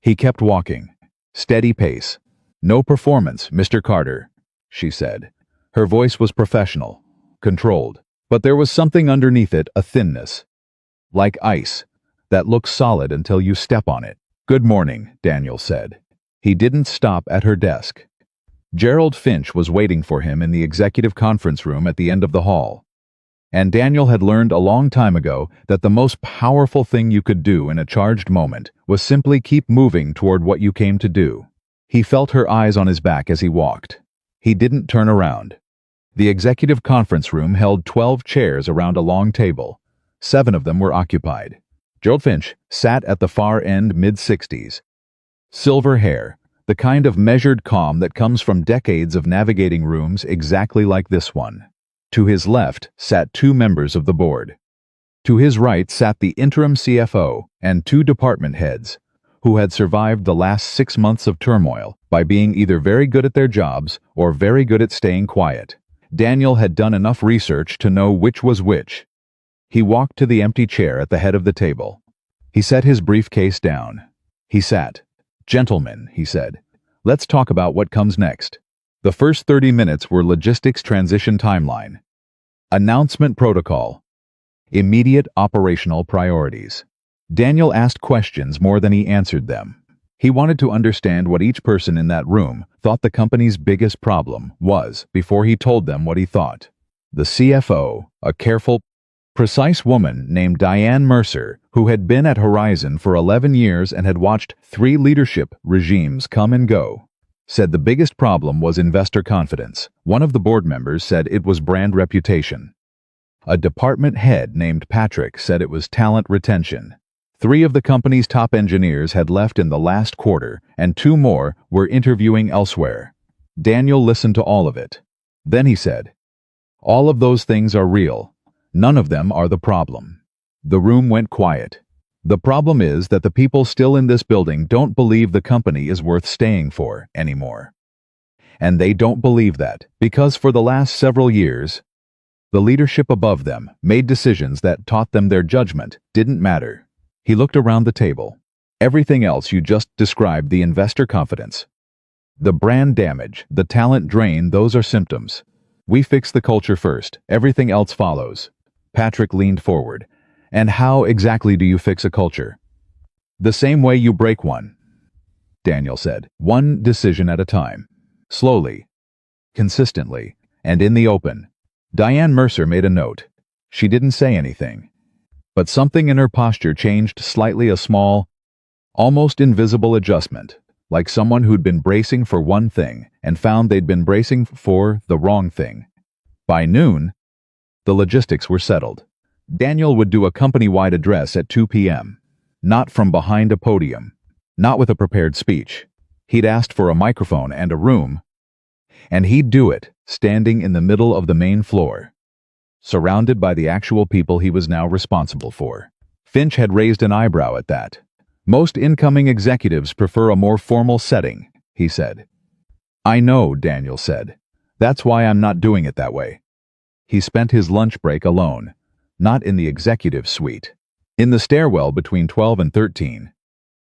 He kept walking. Steady pace. "No performance, Mr. Carter," she said. Her voice was professional, controlled, but there was something underneath it, a thinness, like ice, that looks solid until you step on it. "Good morning," Daniel said. He didn't stop at her desk. Gerald Finch was waiting for him in the executive conference room at the end of the hall. And Daniel had learned a long time ago that the most powerful thing you could do in a charged moment was simply keep moving toward what you came to do. He felt her eyes on his back as he walked. He didn't turn around. The executive conference room held 12 chairs around a long table. 7 of them were occupied. Gerald Finch sat at the far end, mid-60s. Silver hair, the kind of measured calm that comes from decades of navigating rooms exactly like this one. To his left sat 2 members of the board. To his right sat the interim CFO and 2 department heads, who had survived the last 6 months of turmoil by being either very good at their jobs or very good at staying quiet. Daniel had done enough research to know which was which. He walked to the empty chair at the head of the table. He set his briefcase down. He sat. "Gentlemen," he said, "let's talk about what comes next." The first 30 minutes were logistics transition timeline, announcement protocol, immediate operational priorities. Daniel asked questions more than he answered them. He wanted to understand what each person in that room thought the company's biggest problem was before he told them what he thought. The CFO, a careful, precise woman named Diane Mercer, who had been at Horizon for 11 years and had watched 3 leadership regimes come and go, said the biggest problem was investor confidence. One of the board members said it was brand reputation. A department head named Patrick said it was talent retention. 3 of the company's top engineers had left in the last quarter, and 2 more were interviewing elsewhere. Daniel listened to all of it. Then he said, "All of those things are real. None of them are the problem." The room went quiet. "The problem is that the people still in this building don't believe the company is worth staying for anymore. And they don't believe that because for the last several years, the leadership above them made decisions that taught them their judgment didn't matter." He looked around the table. "Everything else you just described, the investor confidence, the brand damage, the talent drain, those are symptoms. We fix the culture first. Everything else follows." Patrick leaned forward. "And how exactly do you fix a culture?" "The same way you break one," Daniel said. "One decision at a time. Slowly, consistently, and in the open." Diane Mercer made a note. She didn't say anything. But something in her posture changed slightly, a small, almost invisible adjustment, like someone who'd been bracing for one thing and found they'd been bracing for the wrong thing. By noon, the logistics were settled. Daniel would do a company-wide address at 2 p.m. Not from behind a podium, not with a prepared speech. He'd asked for a microphone and a room, and he'd do it standing in the middle of the main floor. surrounded by the actual people he was now responsible for. Finch had raised an eyebrow at that. Most incoming executives prefer a more formal setting, he said. I know, Daniel said. That's why I'm not doing it that way. He spent his lunch break alone, not in the executive suite, in the stairwell between 12 and 13.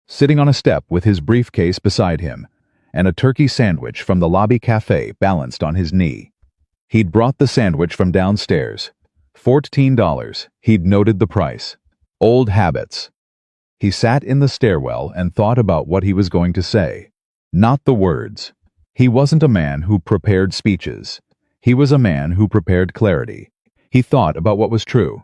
Sitting on a step with his briefcase beside him, and a turkey sandwich from the lobby cafe balanced on his knee. He'd brought the sandwich from downstairs. $14. He'd noted the price. Old habits. He sat in the stairwell and thought about what he was going to say. Not the words. He wasn't a man who prepared speeches. He was a man who prepared clarity. He thought about what was true.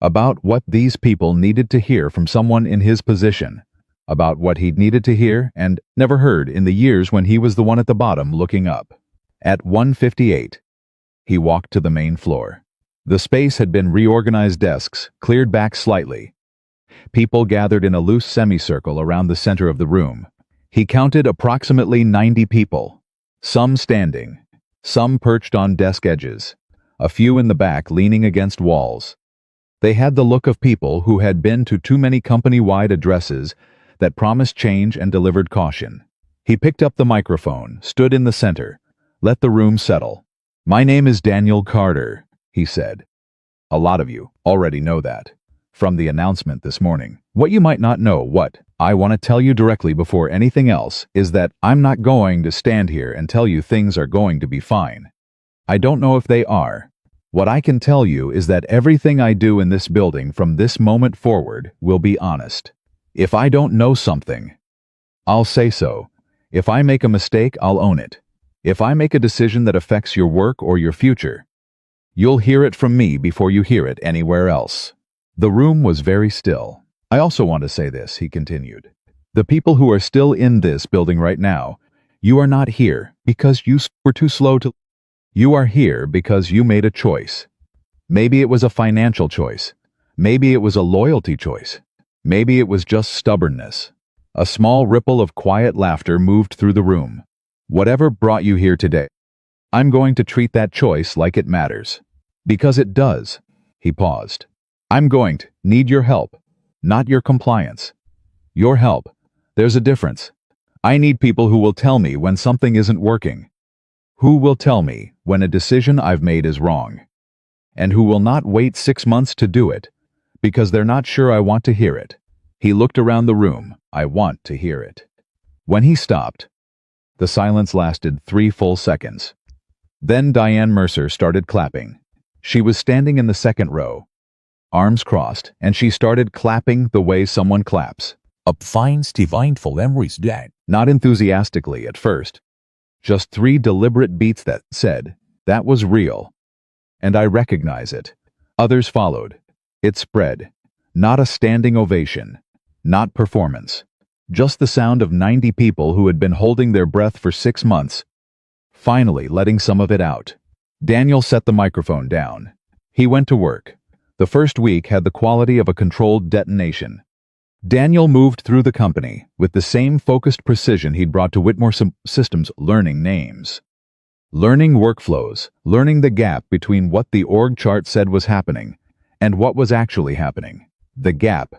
About what these people needed to hear from someone in his position. About what he'd needed to hear and never heard in the years when he was the one at the bottom looking up. At 1:58, he walked to the main floor. The space had been reorganized, desks cleared back slightly. People gathered in a loose semicircle around the center of the room. He counted approximately 90 people, some standing, some perched on desk edges, a few in the back leaning against walls. They had the look of people who had been to too many company-wide addresses that promised change and delivered caution. He picked up the microphone, stood in the center, let the room settle. My name is Daniel Carter, he said. A lot of you already know that from the announcement this morning. What you might not know, what I want to tell you directly before anything else, is that I'm not going to stand here and tell you things are going to be fine. I don't know if they are. What I can tell you is that everything I do in this building from this moment forward will be honest. If I don't know something, I'll say so. If I make a mistake, I'll own it. If I make a decision that affects your work or your future, you'll hear it from me before you hear it anywhere else. The room was very still. I also want to say this, he continued. The people who are still in this building right now, you are not here because you were too slow to... You are here because you made a choice. Maybe it was a financial choice. Maybe it was a loyalty choice. Maybe it was just stubbornness. A small ripple of quiet laughter moved through the room. Whatever brought you here today, I'm going to treat that choice like it matters. Because it does. He paused. I'm going to need your help, not your compliance. Your help. There's a difference. I need people who will tell me when something isn't working. Who will tell me when a decision I've made is wrong. And who will not wait 6 months to do it, because they're not sure I want to hear it. He looked around the room. I want to hear it. When he stopped, the silence lasted 3 full seconds. Then Diane Mercer started clapping. She was standing in the second row, arms crossed, and she started clapping the way someone claps. A fine divine for memories, Dad. Not enthusiastically at first. Just 3 deliberate beats that said, that was real. And I recognize it. Others followed. It spread. Not a standing ovation. Not performance. Just the sound of 90 people who had been holding their breath for 6 months, finally letting some of it out. Daniel set the microphone down. He went to work. The first week had the quality of a controlled detonation. Daniel moved through the company with the same focused precision he'd brought to Whitmore Systems, learning names, learning workflows, learning the gap between what the org chart said was happening and what was actually happening. The gap,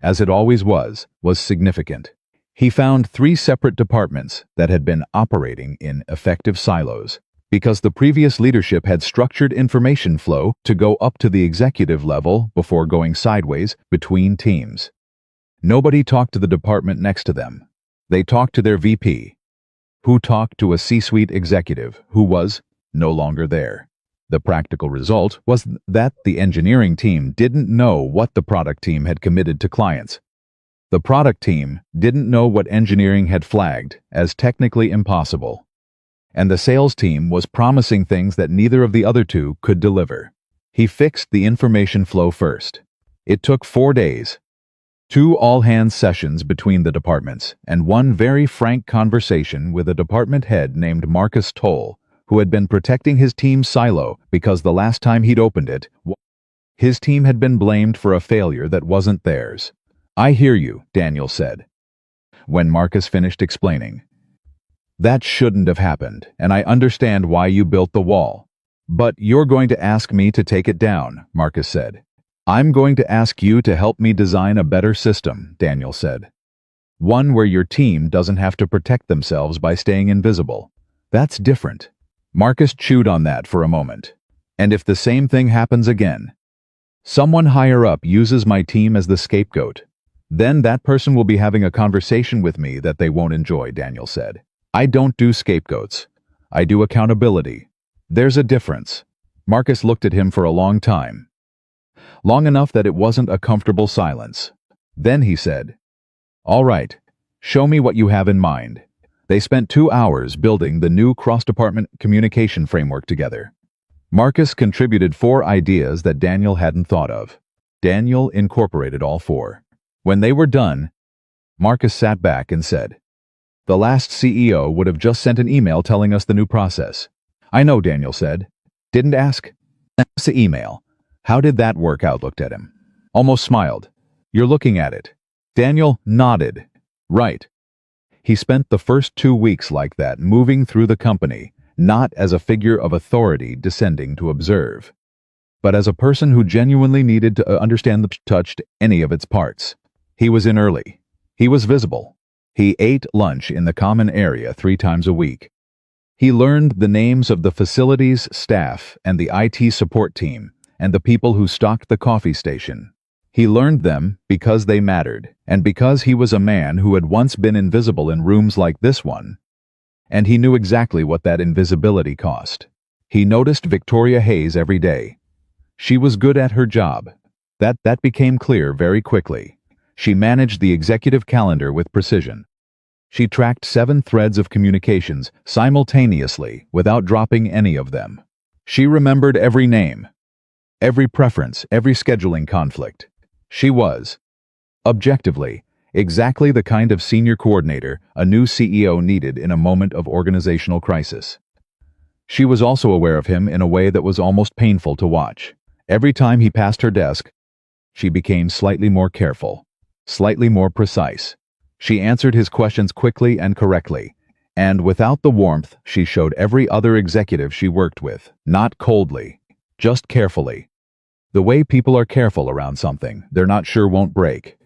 as it always was significant. He found 3 separate departments that had been operating in effective silos because the previous leadership had structured information flow to go up to the executive level before going sideways between teams. Nobody talked to the department next to them. They talked to their VP, who talked to a C-suite executive who was no longer there. The practical result was that the engineering team didn't know what the product team had committed to clients. The product team didn't know what engineering had flagged as technically impossible. And the sales team was promising things that neither of the other two could deliver. He fixed the information flow first. It took 4 days, 2 all-hands sessions between the departments, and 1 very frank conversation with a department head named Marcus Toll, who had been protecting his team's silo because the last time he'd opened it, his team had been blamed for a failure that wasn't theirs. I hear you, Daniel said, when Marcus finished explaining. That shouldn't have happened, and I understand why you built the wall. But you're going to ask me to take it down, Marcus said. I'm going to ask you to help me design a better system, Daniel said. One where your team doesn't have to protect themselves by staying invisible. That's different. Marcus chewed on that for a moment. And if the same thing happens again, someone higher up uses my team as the scapegoat, then that person will be having a conversation with me that they won't enjoy, Daniel said. I don't do scapegoats. I do accountability. There's a difference. Marcus looked at him for a long time. Long enough that it wasn't a comfortable silence. Then he said, "All right, show me what you have in mind." They spent 2 hours building the new cross-department communication framework together. Marcus contributed 4 ideas that Daniel hadn't thought of. Daniel incorporated all 4. When they were done, Marcus sat back and said, "The last CEO would have just sent an email telling us the new process." "I know," Daniel said. "Didn't ask?" "That's the email. How did that work out?" Looked at him. Almost smiled. "You're looking at it." Daniel nodded. "Right." He spent the first 2 weeks like that, moving through the company, not as a figure of authority descending to observe, but as a person who genuinely needed to understand the touched any of its parts. He was in early. He was visible. He ate lunch in the common area 3 times a week. He learned the names of the facilities staff and the IT support team and the people who stocked the coffee station. He learned them because they mattered, and because he was a man who had once been invisible in rooms like this one. And he knew exactly what that invisibility cost. He noticed Victoria Hayes every day. She was good at her job. That became clear very quickly. She managed the executive calendar with precision. She tracked 7 threads of communications simultaneously without dropping any of them. She remembered every name, every preference, every scheduling conflict. She was, objectively, exactly the kind of senior coordinator a new CEO needed in a moment of organizational crisis. She was also aware of him in a way that was almost painful to watch. Every time he passed her desk, she became slightly more careful, slightly more precise. She answered his questions quickly and correctly, and without the warmth she showed every other executive she worked with, not coldly, just carefully. The way people are careful around something they're not sure won't break.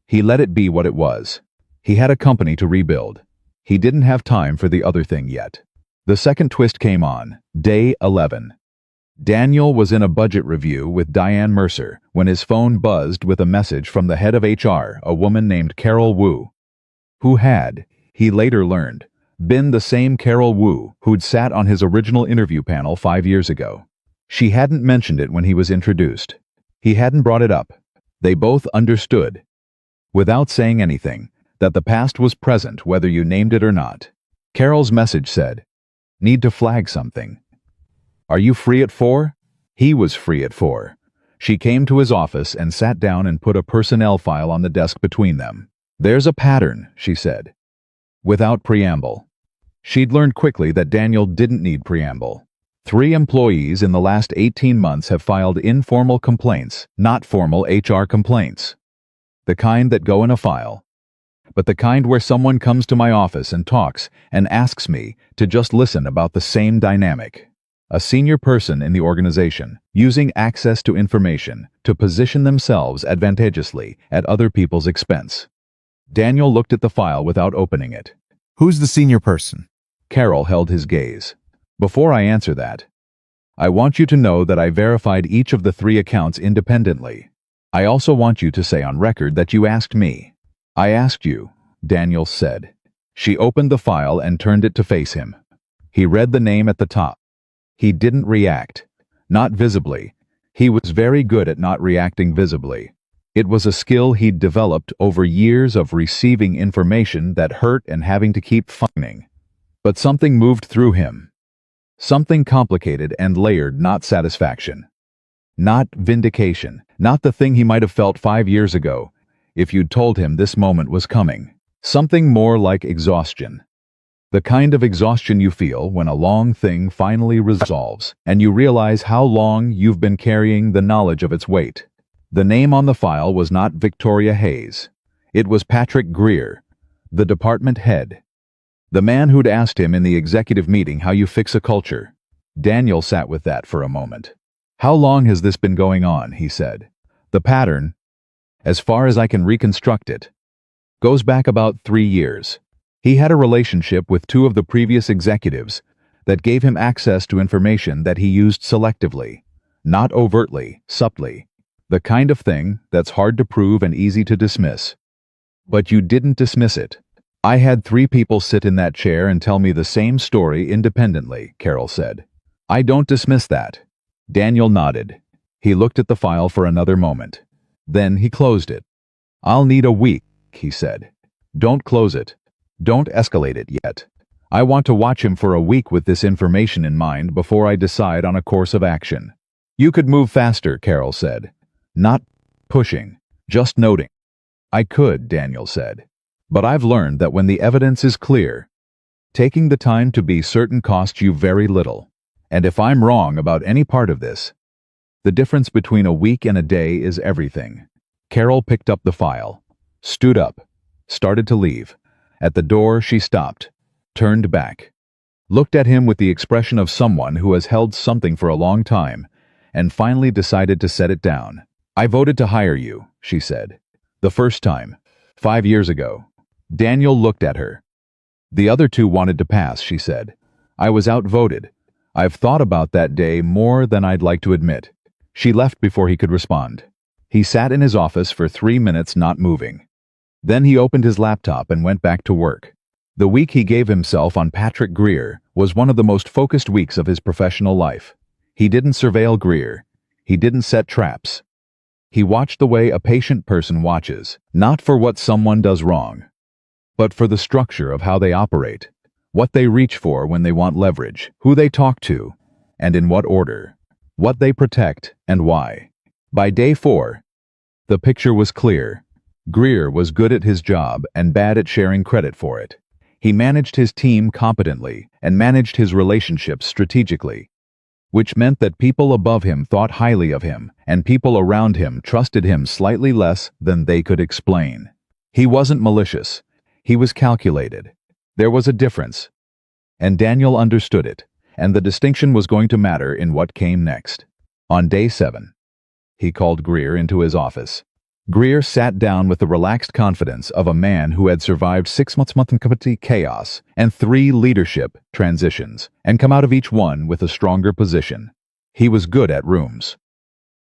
He let it be what it was. He had a company to rebuild. He didn't have time for the other thing yet. The second twist came on, day 11. Daniel was in a budget review with Diane Mercer when his phone buzzed with a message from the head of HR, a woman named Carol Wu, who had, he later learned, been the same Carol Wu who'd sat on his original interview panel 5 years ago. She hadn't mentioned it when he was introduced. He hadn't brought it up. They both understood, without saying anything, that the past was present whether you named it or not. Carol's message said, "Need to flag something. Are you free at 4? He was free at 4. She came to his office and sat down and put a personnel file on the desk between them. "There's a pattern," she said, without preamble. She'd learned quickly that Daniel didn't need preamble. 3 employees in the last 18 months have filed informal complaints, not formal HR complaints. The kind that go in a file, but the kind where someone comes to my office and talks and asks me to just listen about the same dynamic. A senior person in the organization, using access to information to position themselves advantageously at other people's expense. Daniel looked at the file without opening it. Who's the senior person? Carol held his gaze. "Before I answer that, I want you to know that I verified each of the 3 accounts independently. I also want you to say on record that you asked me." "I asked you," Daniel said. She opened the file and turned it to face him. He read the name at the top. He didn't react. Not visibly. He was very good at not reacting visibly. It was a skill he'd developed over years of receiving information that hurt and having to keep fighting. But something moved through him. Something complicated and layered, not satisfaction. Not vindication. Not the thing he might have felt 5 years ago, if you'd told him this moment was coming. Something more like exhaustion. The kind of exhaustion you feel when a long thing finally resolves, and you realize how long you've been carrying the knowledge of its weight. The name on the file was not Victoria Hayes. It was Patrick Greer, the department head. The man who'd asked him in the executive meeting how you fix a culture. Daniel sat with that for a moment. How long has this been going on, he said. The pattern, as far as I can reconstruct it, goes back about 3 years. He had a relationship with 2 of the previous executives that gave him access to information that he used selectively, not overtly, subtly. The kind of thing that's hard to prove and easy to dismiss. But you didn't dismiss it. I had 3 people sit in that chair and tell me the same story independently, Carol said. I don't dismiss that. Daniel nodded. He looked at the file for another moment. Then he closed it. I'll need a week, he said. Don't close it. Don't escalate it yet. I want to watch him for a week with this information in mind before I decide on a course of action. You could move faster, Carol said. Not pushing, just noting. I could, Daniel said. But I've learned that when the evidence is clear, taking the time to be certain costs you very little. And if I'm wrong about any part of this, the difference between a week and a day is everything. Carol picked up the file, stood up, started to leave. At the door, she stopped, turned back, looked at him with the expression of someone who has held something for a long time, and finally decided to set it down. I voted to hire you, she said. The first time, 5 years ago. Daniel looked at her. The other 2 wanted to pass, she said. I was outvoted. I've thought about that day more than I'd like to admit. She left before he could respond. He sat in his office for 3 minutes not moving. Then he opened his laptop and went back to work. The week he gave himself on Patrick Greer was one of the most focused weeks of his professional life. He didn't surveil Greer. He didn't set traps. He watched the way a patient person watches, not for what someone does wrong, but for the structure of how they operate, what they reach for when they want leverage, who they talk to, and in what order, what they protect and why. By day 4, the picture was clear. Greer was good at his job and bad at sharing credit for it. He managed his team competently and managed his relationships strategically, which meant that people above him thought highly of him and people around him trusted him slightly less than they could explain. He wasn't malicious. He was calculated. There was a difference, and Daniel understood it, and the distinction was going to matter in what came next. On day 7, he called Greer into his office. Greer sat down with the relaxed confidence of a man who had survived 6 months of company chaos and 3 leadership transitions, and come out of each one with a stronger position. He was good at rooms.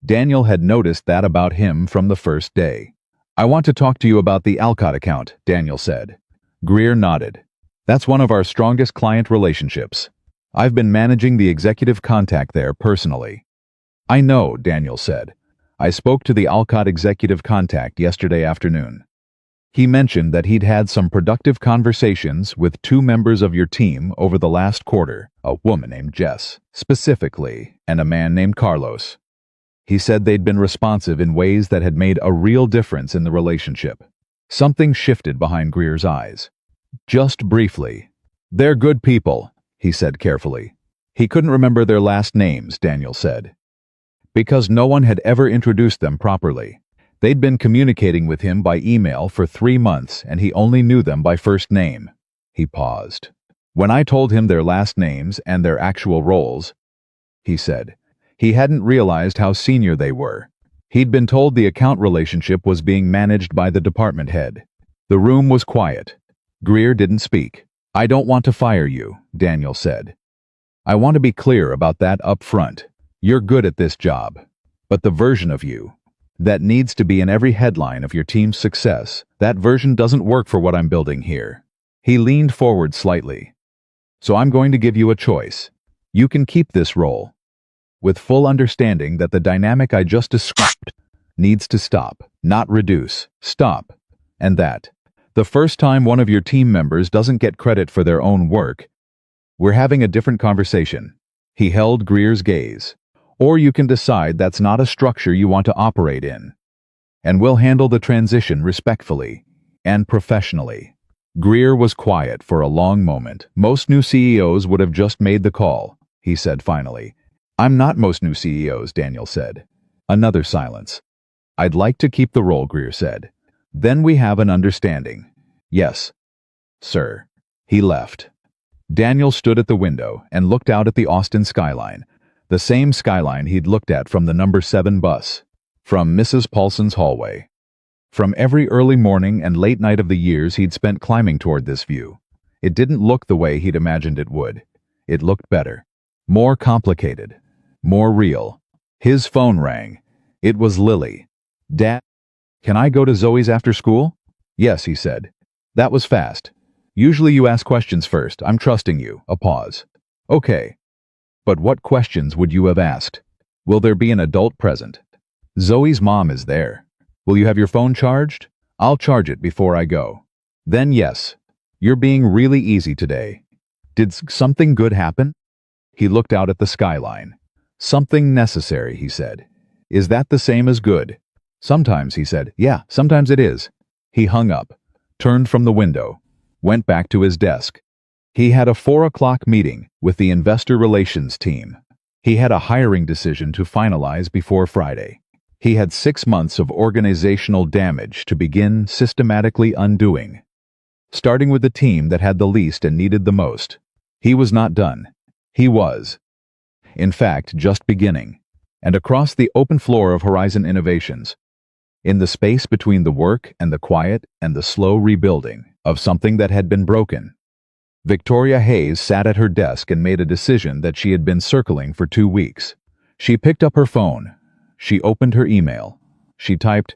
Daniel had noticed that about him from the first day. I want to talk to you about the Alcott account, Daniel said. Greer nodded. That's one of our strongest client relationships. I've been managing the executive contact there personally. I know, Daniel said. I spoke to the Alcott executive contact yesterday afternoon. He mentioned that he'd had some productive conversations with 2 members of your team over the last quarter, a woman named Jess, specifically, and a man named Carlos. He said they'd been responsive in ways that had made a real difference in the relationship. Something shifted behind Greer's eyes. Just briefly. They're good people, he said carefully. He couldn't remember their last names, Daniel said, because no one had ever introduced them properly. They'd been communicating with him by email for 3 months, and he only knew them by first name. He paused. When I told him their last names and their actual roles, he said, he hadn't realized how senior they were. He'd been told the account relationship was being managed by the department head. The room was quiet. Greer didn't speak. I don't want to fire you, Daniel said. I want to be clear about that up front. You're good at this job. But the version of you that needs to be in every headline of your team's success, that version doesn't work for what I'm building here. He leaned forward slightly. So I'm going to give you a choice. You can keep this role, with full understanding that the dynamic I just described needs to stop, not reduce. Stop. And that the first time one of your team members doesn't get credit for their own work, we're having a different conversation. He held Greer's gaze. Or you can decide that's not a structure you want to operate in. And we'll handle the transition respectfully and professionally. Greer was quiet for a long moment. Most new CEOs would have just made the call, he said finally. I'm not most new CEOs, Daniel said. Another silence. I'd like to keep the role, Greer said. Then we have an understanding. Yes, sir. He left. Daniel stood at the window and looked out at the Austin skyline, the same skyline he'd looked at from the number 7 bus, from Mrs. Paulson's hallway. From every early morning and late night of the years he'd spent climbing toward this view. It didn't look the way he'd imagined it would. It looked better. More complicated. More real. His phone rang. It was Lily. "Dad, can I go to Zoe's after school?" "Yes," he said. That was fast. "Usually you ask questions first. I'm trusting you." A pause. "Okay. But what questions would you have asked? Will there be an adult present?" "Zoe's mom is there." "Will you have your phone charged?" "I'll charge it before I go." "Then yes. You're being really easy today. Did something good happen?" He looked out at the skyline. "Something necessary," he said. "Is that the same as good?" "Sometimes," he said. "Yeah, sometimes it is." He hung up, turned from the window, went back to his desk. He had a 4 o'clock meeting with the investor relations team. He had a hiring decision to finalize before Friday. He had 6 months of organizational damage to begin systematically undoing, starting with the team that had the least and needed the most. He was not done. He was, in fact, just beginning. And across the open floor of Horizon Innovations, in the space between the work and the quiet and the slow rebuilding of something that had been broken, Victoria Hayes sat at her desk and made a decision that she had been circling for 2 weeks. She picked up her phone. She opened her email. She typed,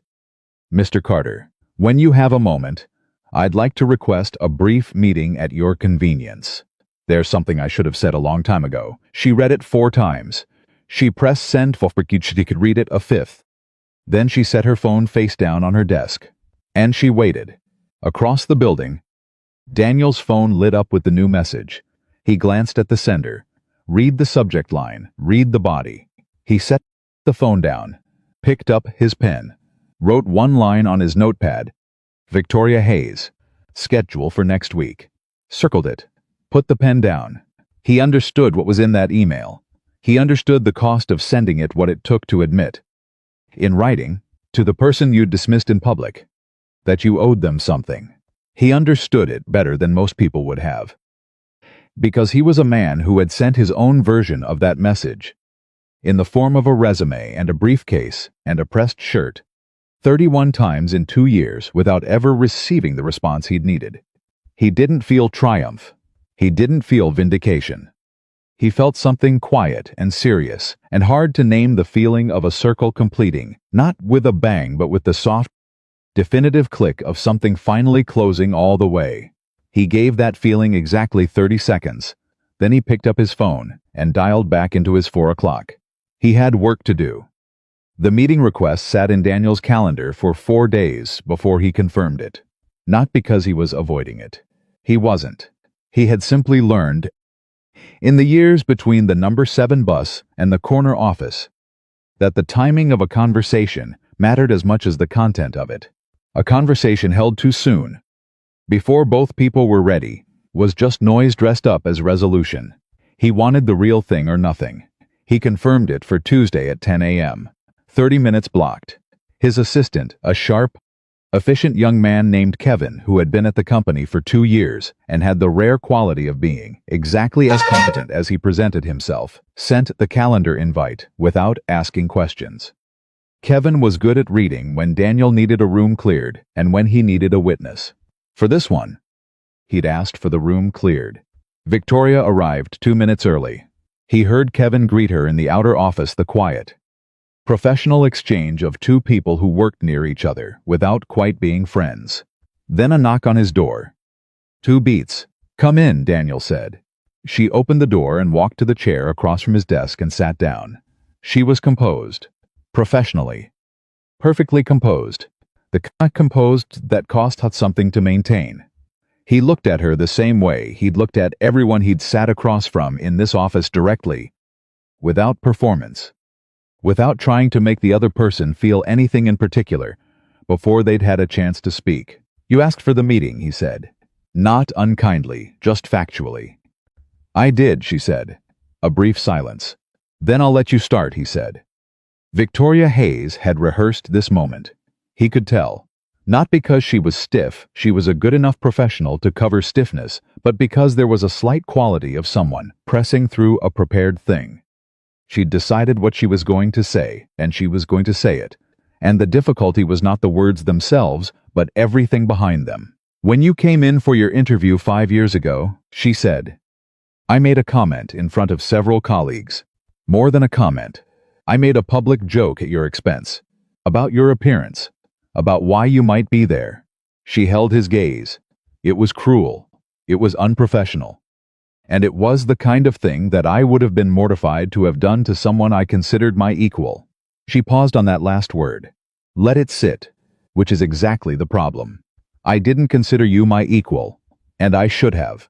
"Mr. Carter, when you have a moment, I'd like to request a brief meeting at your convenience." There's something I should have said a long time ago. She read it 4 times. She pressed send for she could read it a 5th. Then she set her phone face down on her desk. And she waited. Across the building, Daniel's phone lit up with the new message. He glanced at the sender. Read the subject line. Read the body. He set the phone down, picked up his pen, wrote one line on his notepad. "Victoria Hayes. Schedule for next week." Circled it. Put the pen down. He understood what was in that email. He understood the cost of sending it, what it took to admit, in writing, to the person you'd dismissed in public, that you owed them something. He understood it better than most people would have. Because he was a man who had sent his own version of that message, in the form of a resume and a briefcase and a pressed shirt, 31 times in 2 years without ever receiving the response he'd needed. He didn't feel triumph. He didn't feel vindication. He felt something quiet and serious and hard to name, the feeling of a circle completing, not with a bang but with the soft, definitive click of something finally closing all the way. He gave that feeling exactly 30 seconds. Then he picked up his phone and dialed back into his 4 o'clock. He had work to do. The meeting request sat in Daniel's calendar for 4 days before he confirmed it. Not because he was avoiding it. He wasn't. He had simply learned, in the years between the number 7 bus and the corner office, that the timing of a conversation mattered as much as the content of it. A conversation held too soon, before both people were ready, was just noise dressed up as resolution. He wanted the real thing or nothing. He confirmed it for Tuesday at 10 a.m. 30 minutes blocked. His assistant, a sharp, efficient young man named Kevin, who had been at the company for 2 years and had the rare quality of being exactly as competent as he presented himself, sent the calendar invite without asking questions. Kevin was good at reading when Daniel needed a room cleared and when he needed a witness. For this one, he'd asked for the room cleared. Victoria arrived 2 minutes early. He heard Kevin greet her in the outer office, the quiet, professional exchange of 2 people who worked near each other without quite being friends. Then a knock on his door. 2 beats. "Come in," Daniel said. She opened the door and walked to the chair across from his desk and sat down. She was composed. Professionally. Perfectly composed. The kind composed that cost something to maintain. He looked at her the same way he'd looked at everyone he'd sat across from in this office, directly, without performance. Without trying to make the other person feel anything in particular, before they'd had a chance to speak. "You asked for the meeting," he said. Not unkindly, just factually. "I did," she said. A brief silence. "Then I'll let you start," he said. Victoria Hayes had rehearsed this moment. He could tell. Not because she was stiff, she was a good enough professional to cover stiffness, but because there was a slight quality of someone pressing through a prepared thing. She'd decided what she was going to say, and she was going to say it. And the difficulty was not the words themselves, but everything behind them. "When you came in for your interview 5 years ago," she said, "I made a comment in front of several colleagues. More than a comment. I made a public joke at your expense. About your appearance. About why you might be there." She held his gaze. It was cruel. It was unprofessional. And it was the kind of thing that I would have been mortified to have done to someone I considered my equal. She paused on that last word. "Let it sit," which is exactly the problem. I didn't consider you my equal, and I should have.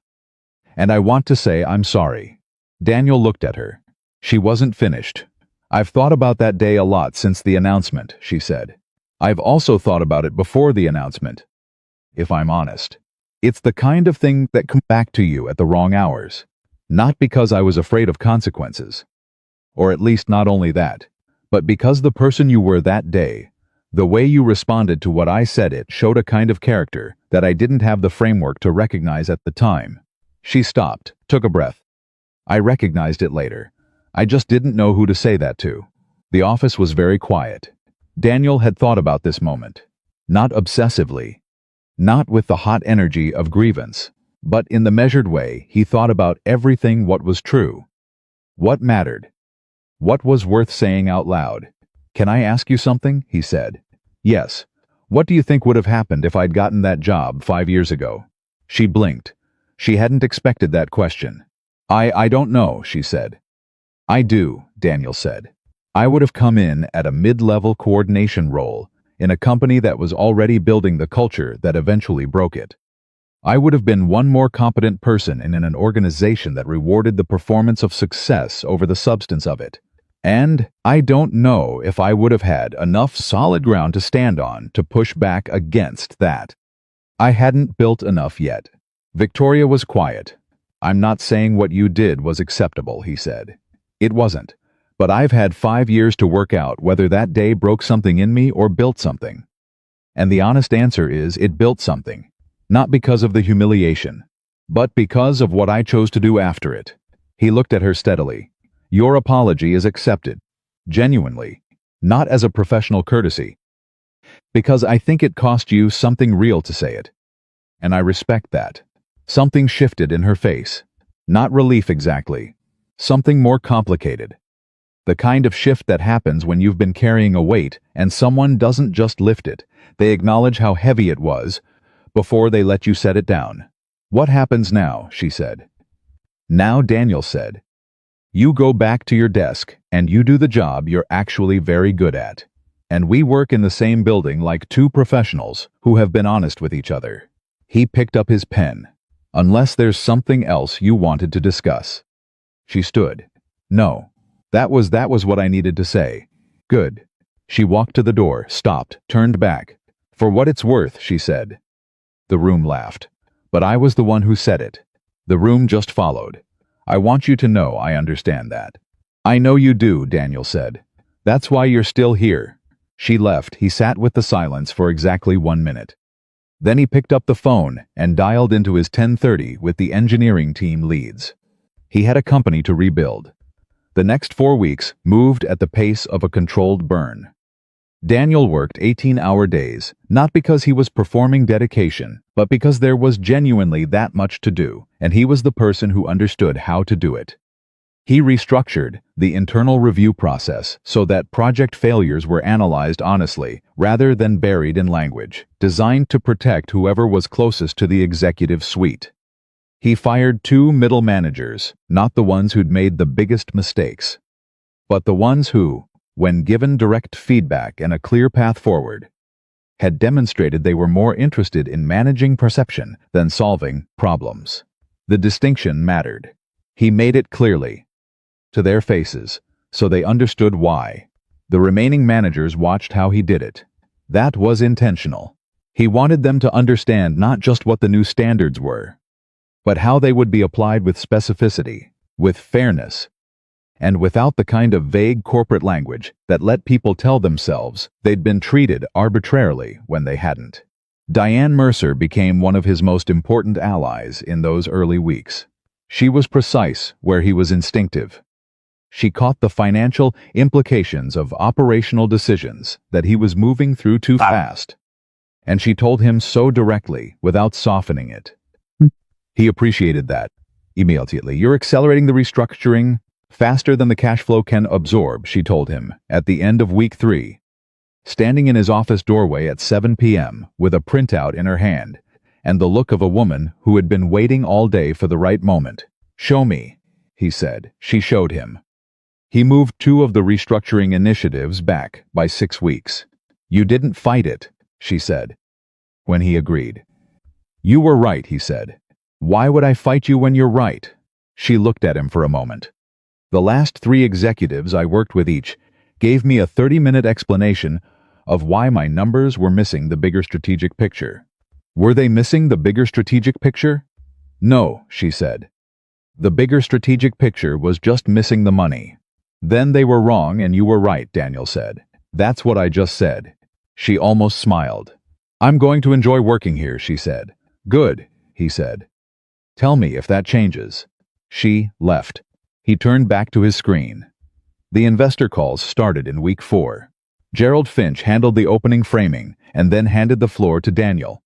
And I want to say I'm sorry. Daniel looked at her. She wasn't finished. "I've thought about that day a lot since the announcement," she said. "I've also thought about it before the announcement. If I'm honest, it's the kind of thing that comes back to you at the wrong hours. Not because I was afraid of consequences. Or at least not only that, but because the person you were that day, the way you responded to what I said, it showed a kind of character that I didn't have the framework to recognize at the time." She stopped, took a breath. "I recognized it later. I just didn't know who to say that to." The office was very quiet. Daniel had thought about this moment. Not obsessively. Not with the hot energy of grievance. But in the measured way, he thought about everything what was true. What mattered. What was worth saying out loud. "Can I ask you something?" he said. "Yes. What do you think would have happened if I'd gotten that job 5 years ago?" She blinked. She hadn't expected that question. I don't know," she said. "I do," Daniel said. "I would have come in at a mid-level coordination role in a company that was already building the culture that eventually broke it. I would have been one more competent person in an organization that rewarded the performance of success over the substance of it. And I don't know if I would have had enough solid ground to stand on to push back against that. I hadn't built enough yet." Victoria was quiet. "I'm not saying what you did was acceptable," he said. "It wasn't. But I've had 5 years to work out whether that day broke something in me or built something. And the honest answer is it built something. Not because of the humiliation, but because of what I chose to do after it." He looked at her steadily. "Your apology is accepted. Genuinely. Not as a professional courtesy. Because I think it cost you something real to say it. And I respect that." Something shifted in her face. Not relief exactly. Something more complicated. The kind of shift that happens when you've been carrying a weight and someone doesn't just lift it, they acknowledge how heavy it was before they let you set it down. "What happens now?" she said. "Now," Daniel said, "you go back to your desk and you do the job you're actually very good at. And we work in the same building like two professionals who have been honest with each other." He picked up his pen. "Unless there's something else you wanted to discuss." She stood. "No. That was what I needed to say." "Good." She walked to the door, stopped, turned back. "For what it's worth," she said. The room laughed. "But I was the one who said it." The room just followed. "I want you to know I understand that." "I know you do," Daniel said. "That's why you're still here." She left. He sat with the silence for exactly 1 minute. Then he picked up the phone and dialed into his 10:30 with the engineering team leads. He had a company to rebuild. The next 4 weeks moved at the pace of a controlled burn. Daniel worked 18-hour days, not because he was performing dedication, but because there was genuinely that much to do, and he was the person who understood how to do it. He restructured the internal review process so that project failures were analyzed honestly, rather than buried in language, designed to protect whoever was closest to the executive suite. He fired 2 middle managers, not the ones who'd made the biggest mistakes, but the ones who, when given direct feedback and a clear path forward, had demonstrated they were more interested in managing perception than solving problems. The distinction mattered. He made it clearly, to their faces, so they understood why. The remaining managers watched how he did it. That was intentional. He wanted them to understand not just what the new standards were, but how they would be applied with specificity, with fairness, and without the kind of vague corporate language that let people tell themselves they'd been treated arbitrarily when they hadn't. Diane Mercer became one of his most important allies in those early weeks. She was precise where he was instinctive. She caught the financial implications of operational decisions that he was moving through too fast. And she told him so directly, without softening it. He appreciated that. Immediately, "You're accelerating the restructuring faster than the cash flow can absorb," she told him at the end of week 3. Standing in his office doorway at 7 p.m. with a printout in her hand, and the look of a woman who had been waiting all day for the right moment. "Show me," he said. She showed him. He moved 2 of the restructuring initiatives back by 6 weeks. "You didn't fight it," she said. When he agreed. "You were right," he said. "Why would I fight you when you're right?" She looked at him for a moment. "The last 3 executives I worked with each gave me a 30-minute explanation of why my numbers were missing the bigger strategic picture." "Were they missing the bigger strategic picture?" "No," she said. "The bigger strategic picture was just missing the money." "Then they were wrong and you were right," Daniel said. "That's what I just said." She almost smiled. "I'm going to enjoy working here," she said. "Good," he said. "Tell me if that changes." She left. He turned back to his screen. The investor calls started in week 4. Gerald Finch handled the opening framing and then handed the floor to Daniel,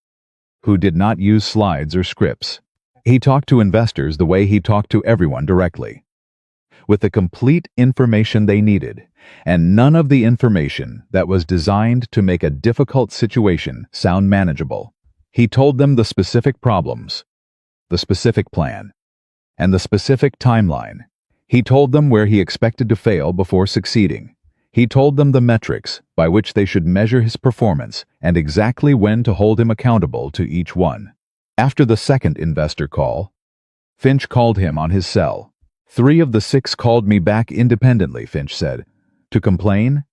who did not use slides or scripts. He talked to investors the way he talked to everyone directly, with the complete information they needed, and none of the information that was designed to make a difficult situation sound manageable. He told them the specific problems, the specific plan, and the specific timeline. He told them where he expected to fail before succeeding. He told them the metrics by which they should measure his performance and exactly when to hold him accountable to each one. After the second investor call, Finch called him on his cell. "3 of the 6 called me back independently," Finch said. "To complain?"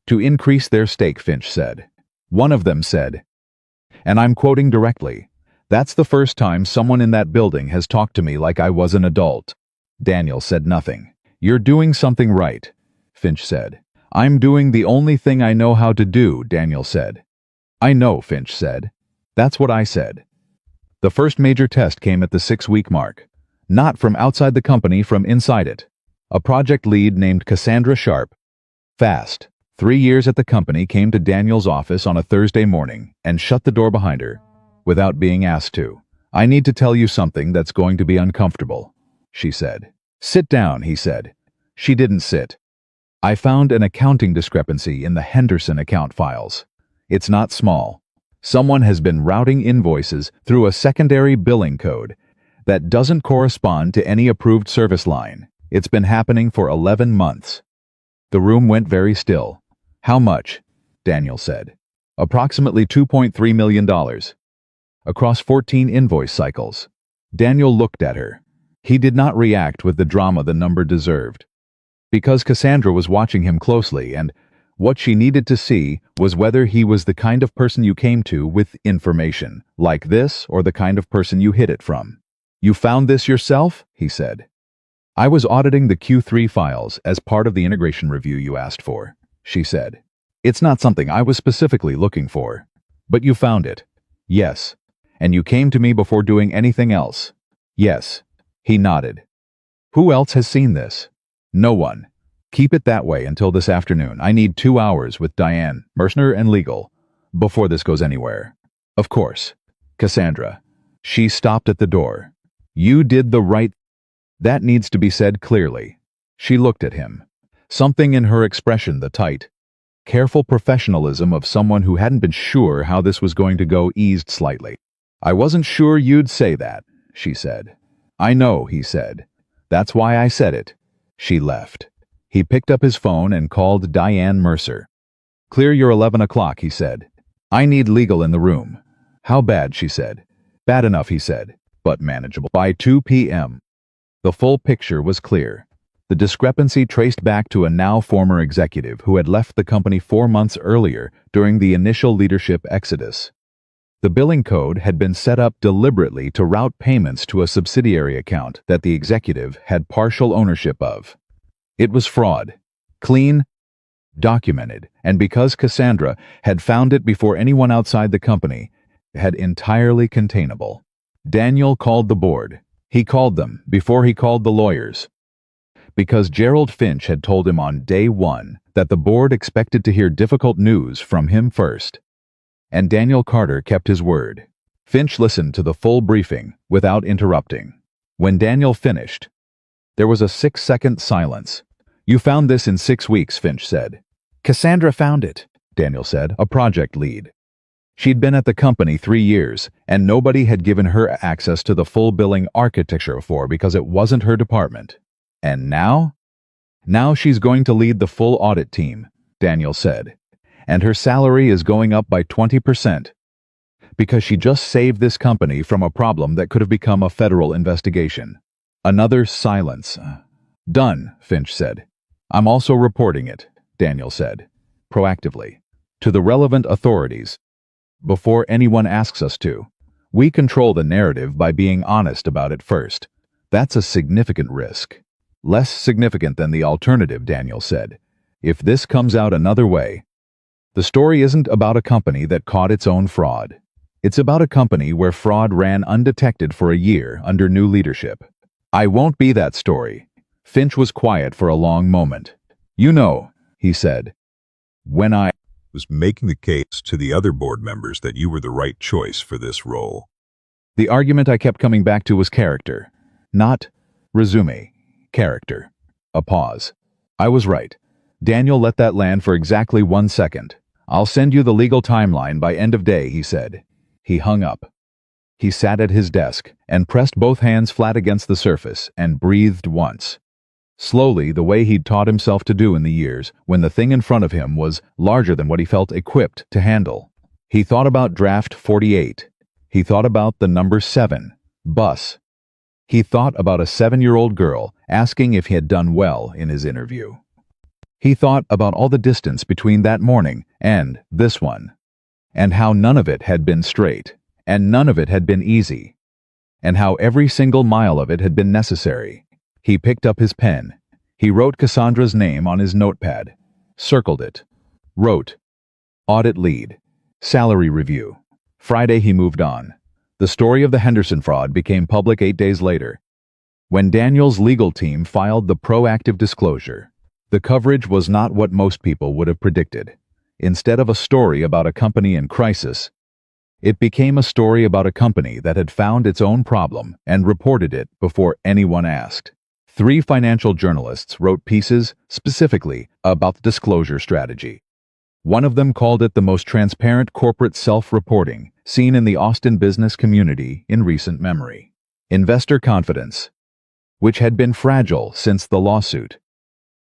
"To increase their stake," Finch said. One of them said, and I'm quoting directly, "That's the first time someone in that building has talked to me like I was an adult." Daniel said nothing. "You're doing something right," Finch said. "I'm doing the only thing I know how to do," Daniel said. "I know," Finch said. "That's what I said." The first major test came at the 6-week mark. Not from outside the company, from inside it. A project lead named Cassandra Sharp, fast, 3 years at the company, came to Daniel's office on a Thursday morning and shut the door behind her, without being asked to. "I need to tell you something that's going to be uncomfortable," she said. "Sit down," he said. She didn't sit. "I found an accounting discrepancy in the Henderson account files. It's not small. Someone has been routing invoices through a secondary billing code that doesn't correspond to any approved service line. It's been happening for 11 months. The room went very still. "How much?" Daniel said. "Approximately $2.3 million. Across 14 invoice cycles." Daniel looked at her. He did not react with the drama the number deserved. Because Cassandra was watching him closely, and what she needed to see was whether he was the kind of person you came to with information like this, or the kind of person you hid it from. "You found this yourself?" he said. "I was auditing the Q3 files as part of the integration review you asked for," she said. "It's not something I was specifically looking for. But you found it." "Yes." "And you came to me before doing anything else?" "Yes." He nodded. "Who else has seen this?" "No one. Keep it that way until this afternoon. I need 2 hours with Diane, Mercer, and legal before this goes anywhere." "Of course." "Cassandra." She stopped at the door. "You did the right. That needs to be said clearly." She looked at him. Something in her expression, the tight, careful professionalism of someone who hadn't been sure how this was going to go, eased slightly. "I wasn't sure you'd say that," she said. "I know," he said. "That's why I said it." She left. He picked up his phone and called Diane Mercer. "Clear your 11 o'clock, he said. "I need legal in the room." "How bad?" she said. "Bad enough," he said, "but manageable." By 2 p.m. The full picture was clear. The discrepancy traced back to a now former executive who had left the company 4 months earlier during the initial leadership exodus. The billing code had been set up deliberately to route payments to a subsidiary account that the executive had partial ownership of. It was fraud. Clean, documented, and because Cassandra had found it before anyone outside the company, had entirely containable. Daniel called the board. He called them before he called the lawyers. Because Gerald Finch had told him on day one that the board expected to hear difficult news from him first. And Daniel Carter kept his word. Finch listened to the full briefing without interrupting. When Daniel finished, there was a 6-second silence. "You found this in 6 weeks," Finch said. "Cassandra found it," Daniel said, a project lead. She'd been at the company 3 years, and nobody had given her access to the full billing architecture before because it wasn't her department. And now? Now she's going to lead the full audit team, Daniel said. And her salary is going up by 20%. Because she just saved this company from a problem that could have become a federal investigation. Another silence. "Done," Finch said. "I'm also reporting it," Daniel said, proactively, "to the relevant authorities. Before anyone asks us to. We control the narrative by being honest about it first. That's a significant risk. Less significant than the alternative," Daniel said. "If this comes out another way, the story isn't about a company that caught its own fraud. It's about a company where fraud ran undetected for a year under new leadership. I won't be that story." Finch was quiet for a long moment. "You know," he said, "when I was making the case to the other board members that you were the right choice for this role." The argument I kept coming back to was character. Not resume. Character. A pause. I was right. Daniel let that land for exactly 1 second. "I'll send you the legal timeline by end of day," he said. He hung up. He sat at his desk and pressed both hands flat against the surface and breathed once. Slowly, the way he'd taught himself to do in the years when the thing in front of him was larger than what he felt equipped to handle. He thought about Draft 48. He thought about the number 7, bus. He thought about a 7-year-old girl asking if he had done well in his interview. He thought about all the distance between that morning and this one, and how none of it had been straight, and none of it had been easy, and how every single mile of it had been necessary. He picked up his pen. He wrote Cassandra's name on his notepad, circled it, wrote, "Audit lead, salary review." Friday he moved on. The story of the Henderson fraud became public 8 days later. When Daniel's legal team filed the proactive disclosure, the coverage was not what most people would have predicted. Instead of a story about a company in crisis, it became a story about a company that had found its own problem and reported it before anyone asked. 3 financial journalists wrote pieces specifically about the disclosure strategy. One of them called it the most transparent corporate self-reporting seen in the Austin business community in recent memory. Investor confidence, which had been fragile since the lawsuit,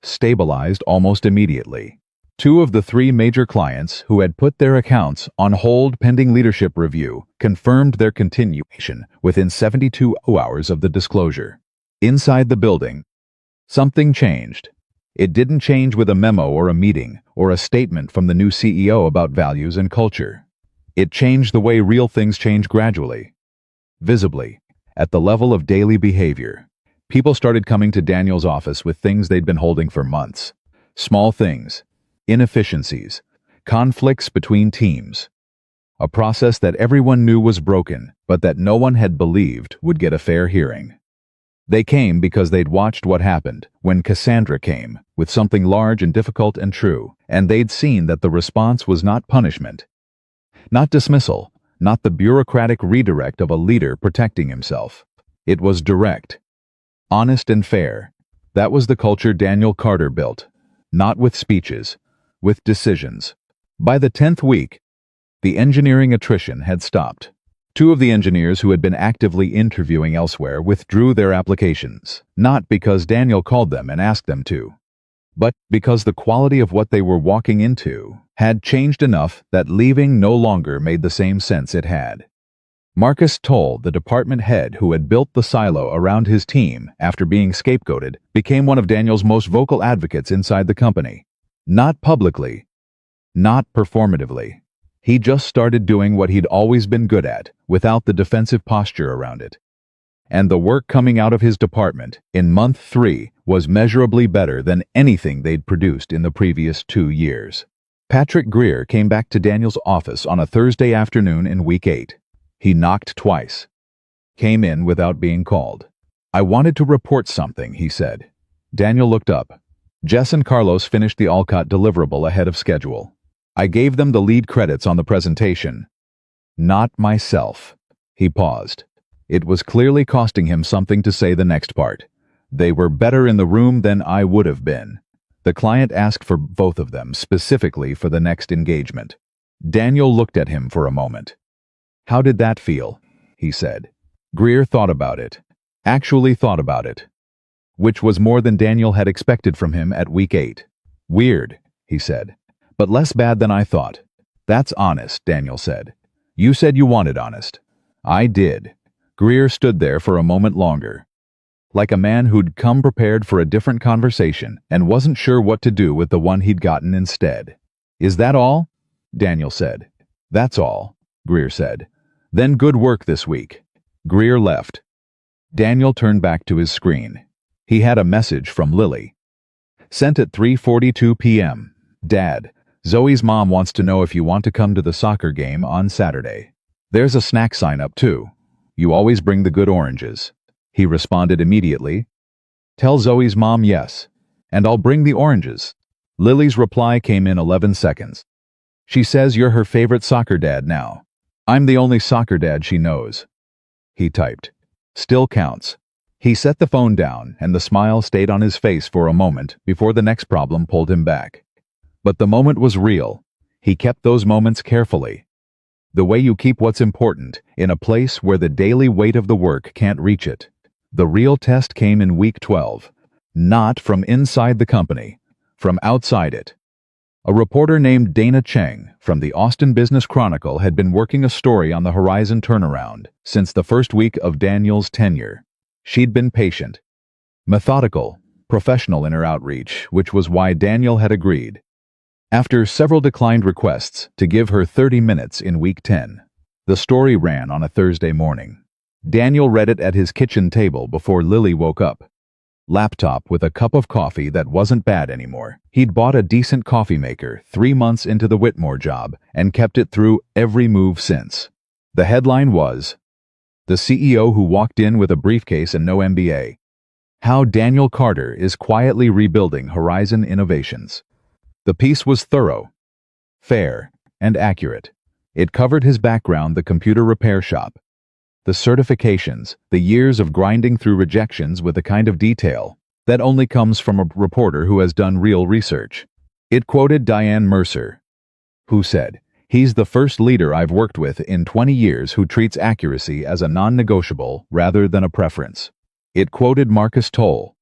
stabilized almost immediately. 2 of the 3 major clients who had put their accounts on hold pending leadership review confirmed their continuation within 72 hours of the disclosure. Inside the building, something changed. It didn't change with a memo or a meeting or a statement from the new CEO about values and culture. It changed the way real things change gradually, visibly, at the level of daily behavior. People started coming to Daniel's office with things they'd been holding for months. Small things, inefficiencies, conflicts between teams. A process that everyone knew was broken, but that no one had believed would get a fair hearing. They came because they'd watched what happened when Cassandra came with something large and difficult and true, and they'd seen that the response was not punishment, not dismissal, not the bureaucratic redirect of a leader protecting himself. It was direct, honest and fair. That was the culture Daniel Carter built, not with speeches, with decisions. By the 10th week, the engineering attrition had stopped. 2 of the engineers who had been actively interviewing elsewhere withdrew their applications, not because Daniel called them and asked them to, but because the quality of what they were walking into had changed enough that leaving no longer made the same sense it had. Marcus Toll, the department head who had built the silo around his team after being scapegoated, became one of Daniel's most vocal advocates inside the company. Not publicly, not performatively. He just started doing what he'd always been good at, without the defensive posture around it. And the work coming out of his department in month 3 was measurably better than anything they'd produced in the previous 2 years. Patrick Greer came back to Daniel's office on a Thursday afternoon in week 8. He knocked twice. Came in without being called. "I wanted to report something," he said. Daniel looked up. Jess and Carlos finished the Alcott deliverable ahead of schedule. "I gave them the lead credits on the presentation." "Not myself." He paused. It was clearly costing him something to say the next part. "They were better in the room than I would have been." The client asked for both of them specifically for the next engagement. Daniel looked at him for a moment. "How did that feel?" he said. Greer thought about it. Actually thought about it. Which was more than Daniel had expected from him at week 8. "Weird," he said. "But less bad than I thought." "That's honest," Daniel said. "You said you wanted honest." "I did." Greer stood there for a moment longer, like a man who'd come prepared for a different conversation and wasn't sure what to do with the one he'd gotten instead. "Is that all?" Daniel said. "That's all," Greer said. "Then good work this week." Greer left. Daniel turned back to his screen. He had a message from Lily. Sent at 3:42 p.m. "Dad, Zoe's mom wants to know if you want to come to the soccer game on Saturday. There's a snack sign up too. You always bring the good oranges." He responded immediately. "Tell Zoe's mom yes, and I'll bring the oranges." Lily's reply came in 11 seconds. "She says you're her favorite soccer dad now. I'm the only soccer dad she knows." He typed. "Still counts." He set the phone down, and the smile stayed on his face for a moment before the next problem pulled him back. But the moment was real. He kept those moments carefully. The way you keep what's important in a place where the daily weight of the work can't reach it. The real test came in week 12. Not from inside the company, from outside it. A reporter named Dana Cheng from the Austin Business Chronicle had been working a story on the Horizon turnaround since the first week of Daniel's tenure. She'd been patient, methodical, professional in her outreach, which was why Daniel had agreed. After several declined requests to give her 30 minutes in week 10, the story ran on a Thursday morning. Daniel read it at his kitchen table before Lily woke up. Laptop with a cup of coffee that wasn't bad anymore. He'd bought a decent coffee maker 3 months into the Whitmore job and kept it through every move since. The headline was, "The CEO who walked in with a briefcase and no MBA. How Daniel Carter is quietly rebuilding Horizon Innovations." The piece was thorough, fair, and accurate. It covered his background, the computer repair shop, the certifications, the years of grinding through rejections with a kind of detail that only comes from a reporter who has done real research. It quoted Diane Mercer, who said, "He's the first leader I've worked with in 20 years who treats accuracy as a non-negotiable rather than a preference." It quoted Marcus Toll,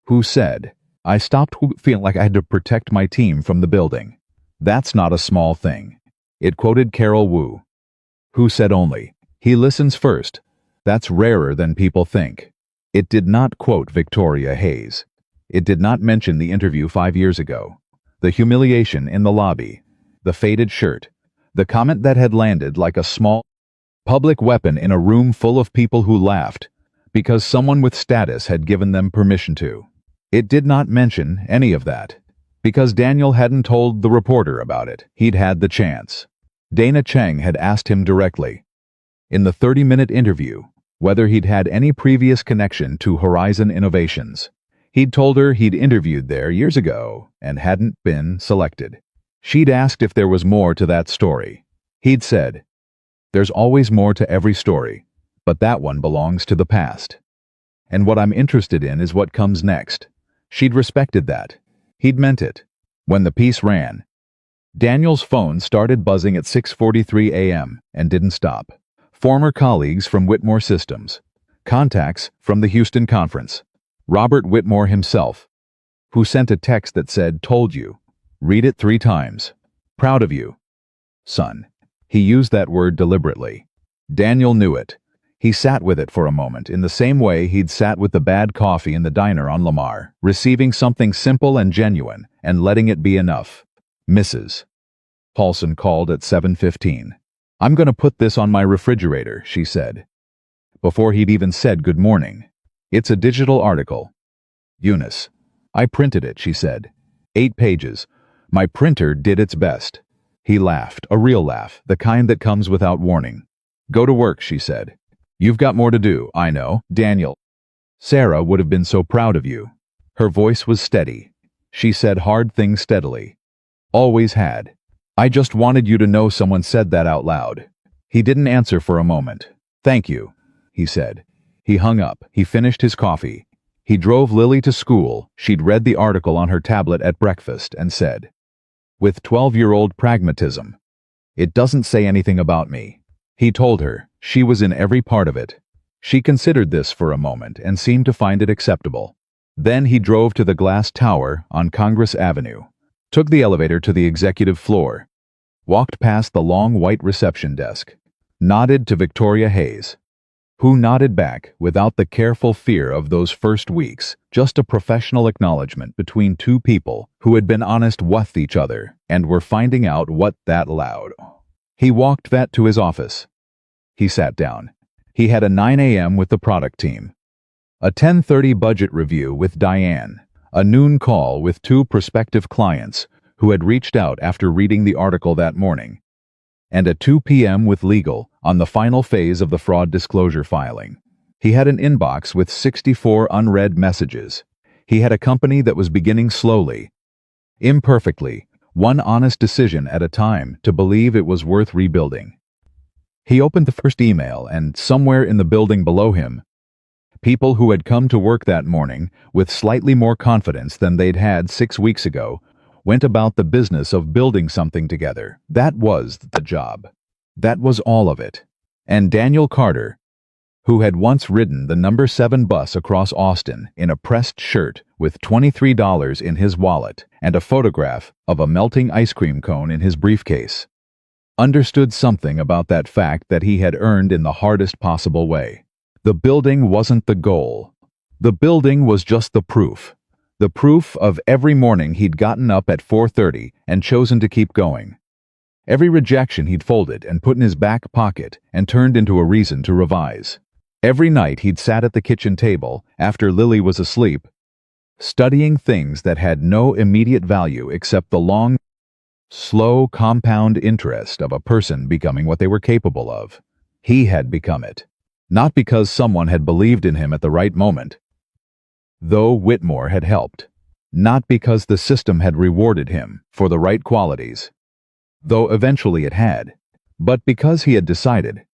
who said, "I stopped feeling like I had to protect my team from the building. That's not a small thing." It quoted Carol Wu, who said only, "He listens first. That's rarer than people think." It did not quote Victoria Hayes. It did not mention the interview 5 years ago, the humiliation in the lobby, the faded shirt, the comment that had landed like a small public weapon in a room full of people who laughed because someone with status had given them permission to. It did not mention any of that, because Daniel hadn't told the reporter about it. He'd had the chance. Dana Cheng had asked him directly, in the 30-minute interview, whether he'd had any previous connection to Horizon Innovations. He'd told her he'd interviewed there years ago and hadn't been selected. She'd asked if there was more to that story. He'd said, "There's always more to every story, but that one belongs to the past. And what I'm interested in is what comes next." She'd respected that. He'd meant it. When the piece ran, Daniel's phone started buzzing at 6:43 a.m. and didn't stop. Former colleagues from Whitmore Systems, contacts from the Houston conference, Robert Whitmore himself, who sent a text that said, "Told you. Read it 3 times. Proud of you, son." He used that word deliberately. Daniel knew it. He sat with it for a moment in the same way he'd sat with the bad coffee in the diner on Lamar, receiving something simple and genuine and letting it be enough. "Mrs. Paulson called at 7:15. "I'm going to put this on my refrigerator," she said, before he'd even said good morning. "It's a digital article." "Eunice. I printed it," she said. 8 pages. My printer did its best. He laughed, a real laugh, the kind that comes without warning. Go to work, she said. You've got more to do, I know, Daniel. Sarah would have been so proud of you. Her voice was steady. She said hard things steadily. Always had. I just wanted you to know someone said that out loud. He didn't answer for a moment. Thank you, he said. He hung up. He finished his coffee. He drove Lily to school. She'd read the article on her tablet at breakfast and said, with 12-year-old pragmatism, "It doesn't say anything about me." He told her. She was in every part of it. She considered this for a moment and seemed to find it acceptable. Then he drove to the glass tower on Congress Avenue, took the elevator to the executive floor, walked past the long white reception desk, nodded to Victoria Hayes, who nodded back without the careful fear of those first weeks, just a professional acknowledgement between two people who had been honest with each other and were finding out what that allowed. He walked that to his office. He sat down. He had a 9 a.m. with the product team, a 10:30 budget review with Diane, a noon call with two prospective clients who had reached out after reading the article that morning, and a 2 p.m. with legal on the final phase of the fraud disclosure filing. He had an inbox with 64 unread messages. He had a company that was beginning slowly, imperfectly, one honest decision at a time to believe it was worth rebuilding. He opened the first email, and somewhere in the building below him, people who had come to work that morning with slightly more confidence than they'd had 6 weeks ago went about the business of building something together. That was the job. That was all of it. And Daniel Carter, who had once ridden the number 7 bus across Austin in a pressed shirt with $23 in his wallet and a photograph of a melting ice cream cone in his briefcase, understood something about that fact that he had earned in the hardest possible way. The building wasn't the goal. The building was just the proof. The proof of every morning he'd gotten up at 4:30 and chosen to keep going. Every rejection he'd folded and put in his back pocket and turned into a reason to revise. Every night he'd sat at the kitchen table, after Lily was asleep, studying things that had no immediate value except the long, slow compound interest of a person becoming what they were capable of. He had become it. Not because someone had believed in him at the right moment, though Whitmore had helped. Not because the system had rewarded him for the right qualities, though eventually it had, but because he had decided,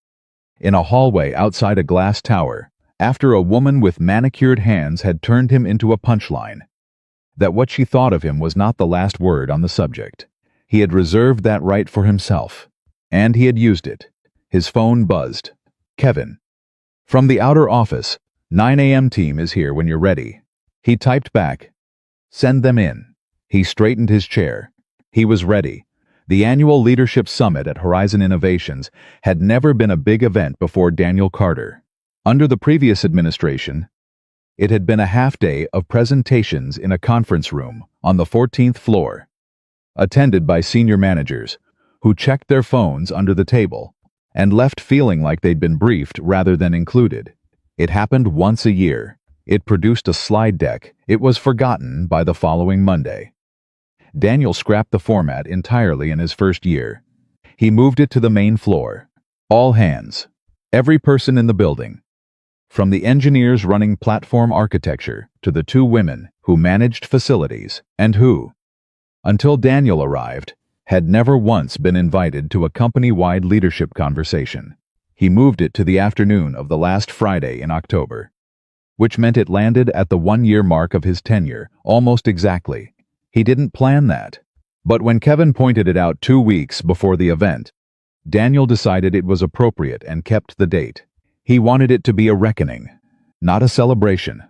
in a hallway outside a glass tower, after a woman with manicured hands had turned him into a punchline, that what she thought of him was not the last word on the subject. He had reserved that right for himself, and he had used it. His phone buzzed. Kevin. From the outer office, 9 a.m. team is here when you're ready. He typed back, send them in. He straightened his chair. He was ready. The annual Leadership Summit at Horizon Innovations had never been a big event before Daniel Carter. Under the previous administration, it had been a half-day of presentations in a conference room on the 14th floor, attended by senior managers who checked their phones under the table and left feeling like they'd been briefed rather than included. It happened once a year. It produced a slide deck. It was forgotten by the following Monday. Daniel scrapped the format entirely in his first year. He moved it to the main floor. All hands. Every person in the building. From the engineers running platform architecture to the 2 women who managed facilities and who, until Daniel arrived, had never once been invited to a company-wide leadership conversation. He moved it to the afternoon of the last Friday in October, which meant it landed at the 1-year mark of his tenure, almost exactly. He didn't plan that. But when Kevin pointed it out 2 weeks before the event, Daniel decided it was appropriate and kept the date. He wanted it to be a reckoning, not a celebration.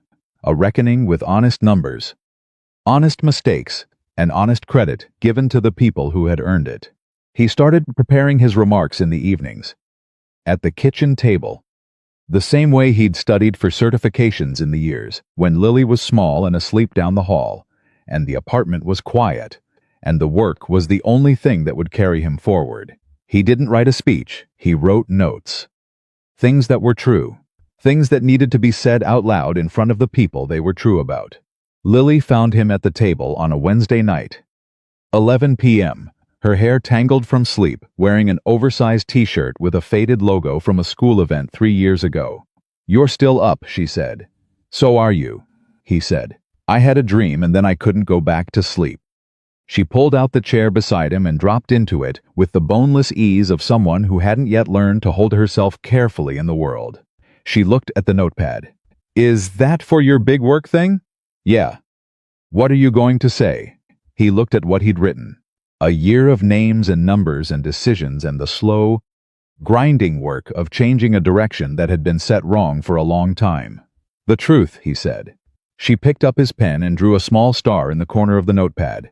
A reckoning with honest numbers, honest mistakes, and honest credit given to the people who had earned it. He started preparing his remarks in the evenings, at the kitchen table, the same way he'd studied for certifications in the years when Lily was small and asleep down the hall, and the apartment was quiet, and the work was the only thing that would carry him forward. He didn't write a speech, he wrote notes. Things that were true, things that needed to be said out loud in front of the people they were true about. Lily found him at the table on a Wednesday night, 11 p.m. Her hair tangled from sleep, wearing an oversized t-shirt with a faded logo from a school event 3 years ago. "You're still up," she said. "So are you," he said. "I had a dream and then I couldn't go back to sleep." She pulled out the chair beside him and dropped into it with the boneless ease of someone who hadn't yet learned to hold herself carefully in the world. She looked at the notepad. "Is that for your big work thing?" "Yeah." "What are you going to say?" He looked at what he'd written. A year of names and numbers and decisions and the slow, grinding work of changing a direction that had been set wrong for a long time. "The truth," he said. She picked up his pen and drew a small star in the corner of the notepad.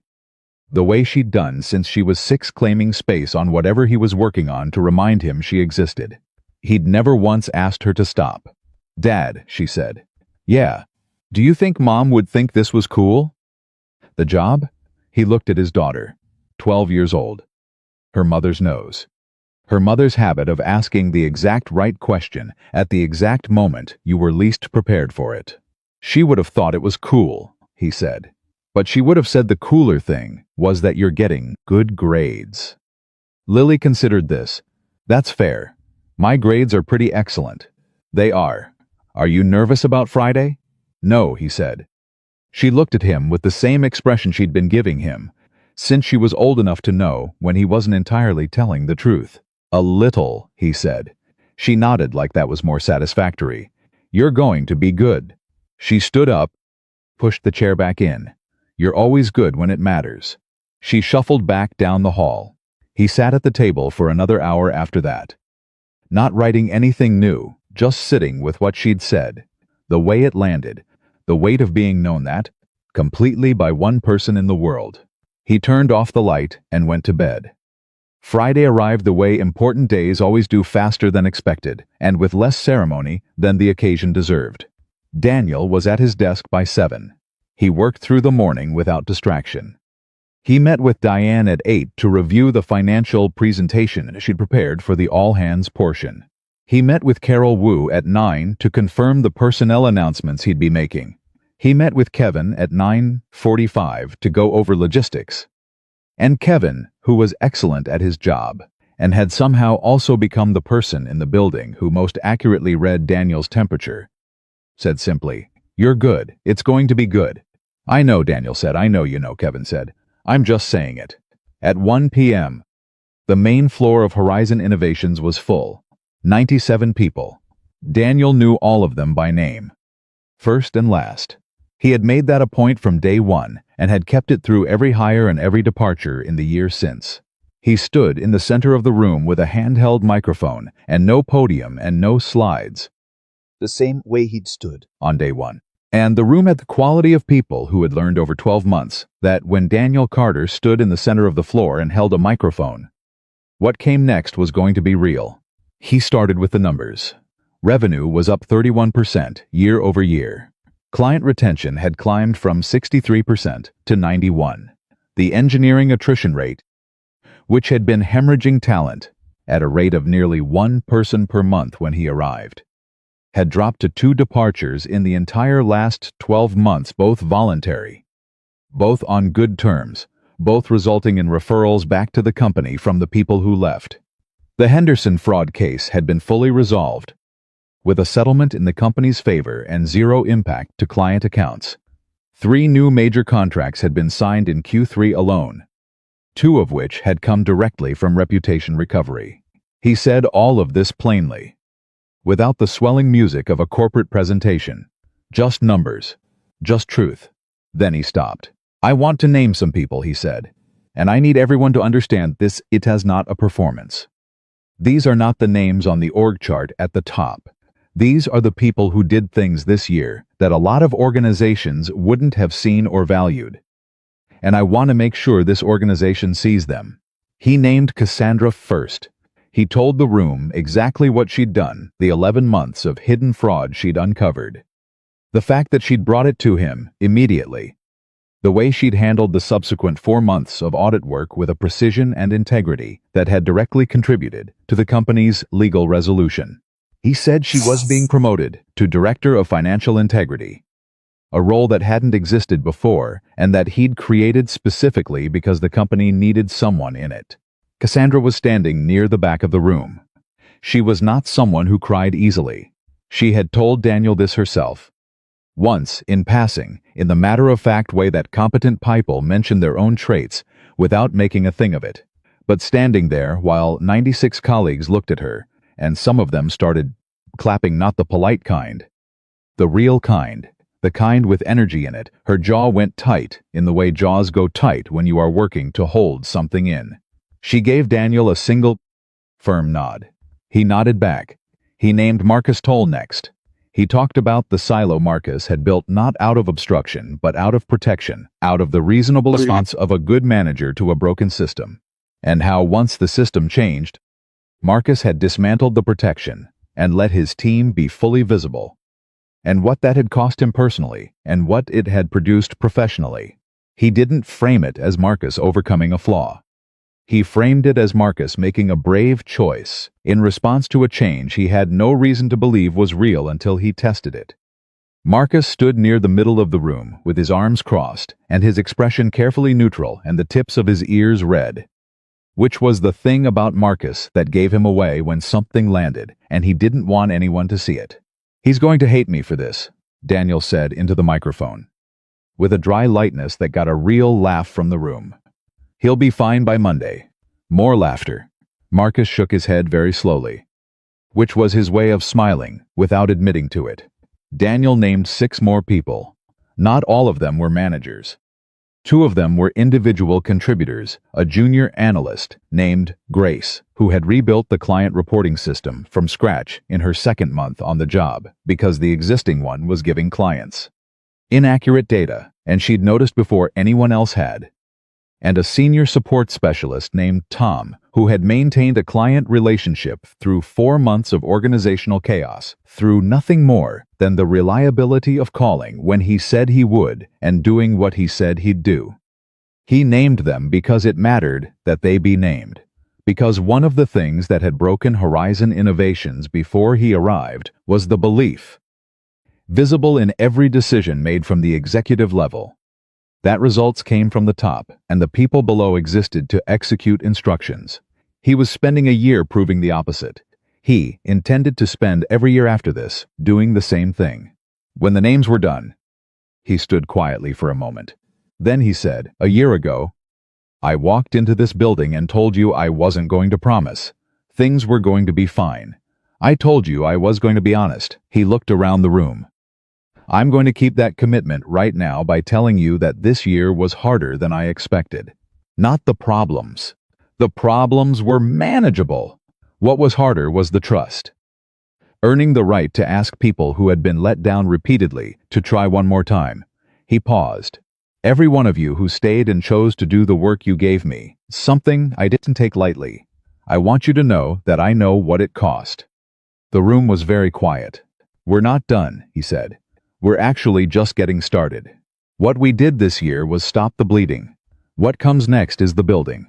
The way she'd done since she was 6, claiming space on whatever he was working on to remind him she existed. He'd never once asked her to stop. "Dad," she said. "Yeah. Do you think Mom would think this was cool?" "The job?" He looked at his daughter, 12 years old. Her mother's nose. Her mother's habit of asking the exact right question at the exact moment you were least prepared for it. She would have thought it was cool, he said. But she would have said the cooler thing was that you're getting good grades. Lily considered this. "That's fair. My grades are pretty excellent." "They are. Are you nervous about Friday?" "No," he said. She looked at him with the same expression she'd been giving him since she was old enough to know when he wasn't entirely telling the truth. "A little," he said. She nodded like that was more satisfactory. "You're going to be good." She stood up, pushed the chair back in. "You're always good when it matters." She shuffled back down the hall. He sat at the table for another hour after that. Not writing anything new, just sitting with what she'd said. The way it landed, the weight of being known that, completely by one person in the world. He turned off the light and went to bed. Friday arrived the way important days always do, faster than expected, and with less ceremony than the occasion deserved. Daniel was at his desk by 7. He worked through the morning without distraction. He met with Diane at 8 to review the financial presentation she'd prepared for the all-hands portion. He met with Carol Wu at 9 to confirm the personnel announcements he'd be making. He met with Kevin at 9:45 to go over logistics. And Kevin, who was excellent at his job, and had somehow also become the person in the building who most accurately read Daniel's temperature, said simply, "You're good. It's going to be good." "I know," Daniel said. "I know you know," Kevin said. "I'm just saying it." At 1 p.m., the main floor of Horizon Innovations was full. 97 people. Daniel knew all of them by name, first and last. He had made that a point from day one and had kept it through every hire and every departure in the year since. He stood in the center of the room with a handheld microphone and no podium and no slides. The same way he'd stood on day one. And the room had the quality of people who had learned over 12 months that when Daniel Carter stood in the center of the floor and held a microphone, what came next was going to be real. He started with the numbers. Revenue was up 31% year over year. Client retention had climbed from 63% to 91%. The engineering attrition rate, which had been hemorrhaging talent at a rate of nearly 1 person per month when he arrived, had dropped to 2 departures in the entire last 12 months, both voluntary, both on good terms, both resulting in referrals back to the company from the people who left. The Henderson fraud case had been fully resolved, with a settlement in the company's favor and zero impact to client accounts. 3 new major contracts had been signed in Q3 alone, 2 of which had come directly from reputation recovery. He said all of this plainly, without the swelling music of a corporate presentation. Just numbers. Just truth. Then he stopped. "I want to name some people," he said, "and I need everyone to understand this. It is not a performance. These are not the names on the org chart at the top. These are the people who did things this year that a lot of organizations wouldn't have seen or valued. And I want to make sure this organization sees them." He named Cassandra first. He told the room exactly what she'd done, the 11 months of hidden fraud she'd uncovered. The fact that she'd brought it to him immediately. The way she'd handled the subsequent 4 months of audit work with a precision and integrity that had directly contributed to the company's legal resolution. He said she was being promoted to Director of Financial Integrity. a role that hadn't existed before and that he'd created specifically because the company needed someone in it. Cassandra was standing near the back of the room. She was not someone who cried easily. She had told Daniel this herself. Once, in passing, in the matter-of-fact way that competent people mention their own traits without making a thing of it. But standing there while 96 colleagues looked at her, and some of them started clapping, not the polite kind, the real kind, the kind with energy in it, her jaw went tight in the way jaws go tight when you are working to hold something in. She gave Daniel a single, firm nod. He nodded back. He named Marcus Toll next. He talked about the silo Marcus had built not out of obstruction, but out of protection, out of the reasonable response of a good manager to a broken system. And how once the system changed, Marcus had dismantled the protection and let his team be fully visible. And what that had cost him personally, and what it had produced professionally. He didn't frame it as Marcus overcoming a flaw. He framed it as Marcus making a brave choice in response to a change he had no reason to believe was real until he tested it. Marcus stood near the middle of the room with his arms crossed and his expression carefully neutral and the tips of his ears red. Which was the thing about Marcus that gave him away when something landed and he didn't want anyone to see it. "He's going to hate me for this," Daniel said into the microphone, with a dry lightness that got a real laugh from the room. "He'll be fine by Monday." More laughter. Marcus shook his head very slowly, which was his way of smiling without admitting to it. Daniel named 6 more people. Not all of them were managers. 2 of them were individual contributors, a junior analyst named Grace, who had rebuilt the client reporting system from scratch in her 2nd month on the job because the existing one was giving clients inaccurate data, and she'd noticed before anyone else had. And a senior support specialist named Tom, who had maintained a client relationship through 4 months of organizational chaos, through nothing more than the reliability of calling when he said he would and doing what he said he'd do. He named them because it mattered that they be named, because one of the things that had broken Horizon Innovations before he arrived was the belief, visible in every decision made from the executive level, that results came from the top, and the people below existed to execute instructions. He was spending a year proving the opposite. He intended to spend every year after this doing the same thing. When the names were done, he stood quietly for a moment. Then he said, "A year ago, I walked into this building and told you I wasn't going to promise. Things were going to be fine. I told you I was going to be honest." He looked around the room. "I'm going to keep that commitment right now by telling you that this year was harder than I expected. Not the problems. The problems were manageable. What was harder was the trust. Earning the right to ask people who had been let down repeatedly to try one more time." He paused. "Every one of you who stayed and chose to do the work you gave me, something I didn't take lightly. I want you to know that I know what it cost." The room was very quiet. "We're not done," he said. "We're actually just getting started. What we did this year was stop the bleeding. What comes next is the building.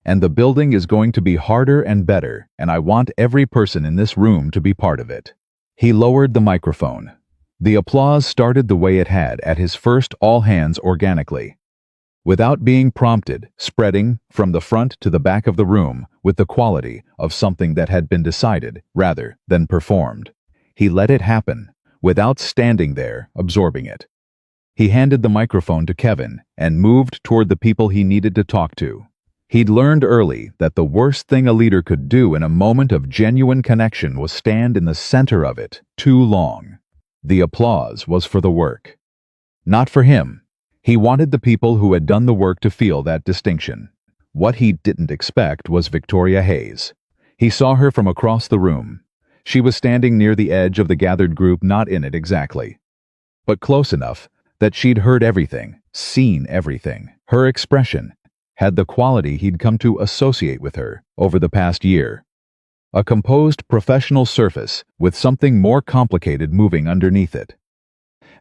And the building is going to be harder and better, and I want every person in this room to be part of it." He lowered the microphone. The applause started the way it had at his first all-hands organically, without being prompted, spreading from the front to the back of the room with the quality of something that had been decided rather than performed. He let it happen, without standing there, absorbing it. He handed the microphone to Kevin and moved toward the people he needed to talk to. He'd learned early that the worst thing a leader could do in a moment of genuine connection was stand in the center of it too long. The applause was for the work, not for him. He wanted the people who had done the work to feel that distinction. What he didn't expect was Victoria Hayes. He saw her from across the room. She was standing near the edge of the gathered group, not in it exactly, but close enough that she'd heard everything, seen everything. Her expression had the quality he'd come to associate with her over the past year. A composed professional surface with something more complicated moving underneath it.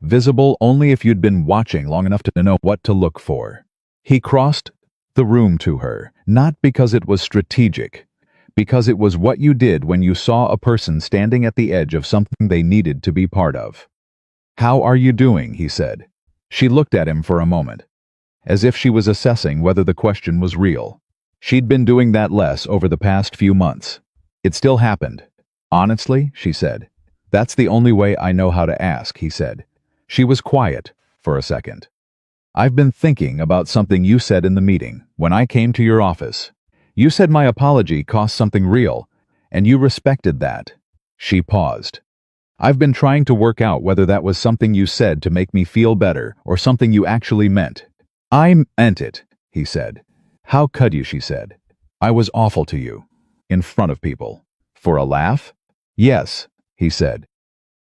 Visible only if you'd been watching long enough to know what to look for. He crossed the room to her, not because it was strategic, because it was what you did when you saw a person standing at the edge of something they needed to be part of. "How are you doing?" he said. She looked at him for a moment, as if she was assessing whether the question was real. She'd been doing that less over the past few months. It still happened. "Honestly," she said. "That's the only way I know how to ask," he said. She was quiet for a second. "I've been thinking about something you said in the meeting when I came to your office. You said my apology cost something real, and you respected that." She paused. "I've been trying to work out whether that was something you said to make me feel better or something you actually meant." "I meant it," he said. "How could you?" she said. "I was awful to you. In front of people. For a laugh?" "Yes," he said.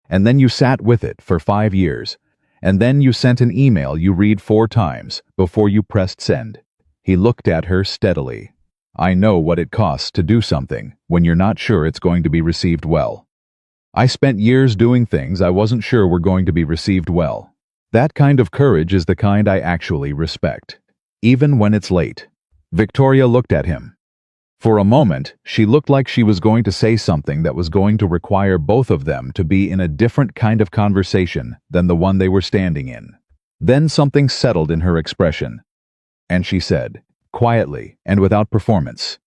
"And then you sat with it for 5 years. And then you sent an email you read 4 times before you pressed send." He looked at her steadily. "I know what it costs to do something when you're not sure it's going to be received well. I spent years doing things I wasn't sure were going to be received well. That kind of courage is the kind I actually respect. Even when it's late." Victoria looked at him. For a moment, she looked like she was going to say something that was going to require both of them to be in a different kind of conversation than the one they were standing in. Then something settled in her expression, and she said, quietly and without performance,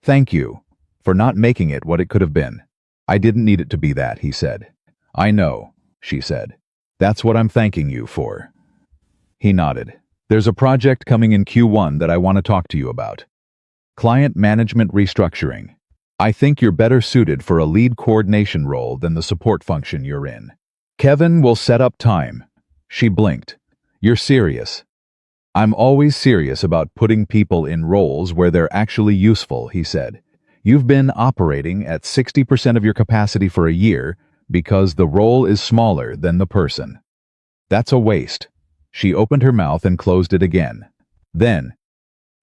"Thank you for not making it what it could have been." "I didn't need it to be that," he said. "I know," she said. "That's what I'm thanking you for." He nodded. "There's a project coming in Q1 that I want to talk to you about. Client management restructuring. I think you're better suited for a lead coordination role than the support function you're in. Kevin will set up time." She blinked. "You're serious?" "I'm always serious about putting people in roles where they're actually useful," he said. "You've been operating at 60% of your capacity for a year because the role is smaller than the person. That's a waste." She opened her mouth and closed it again. Then,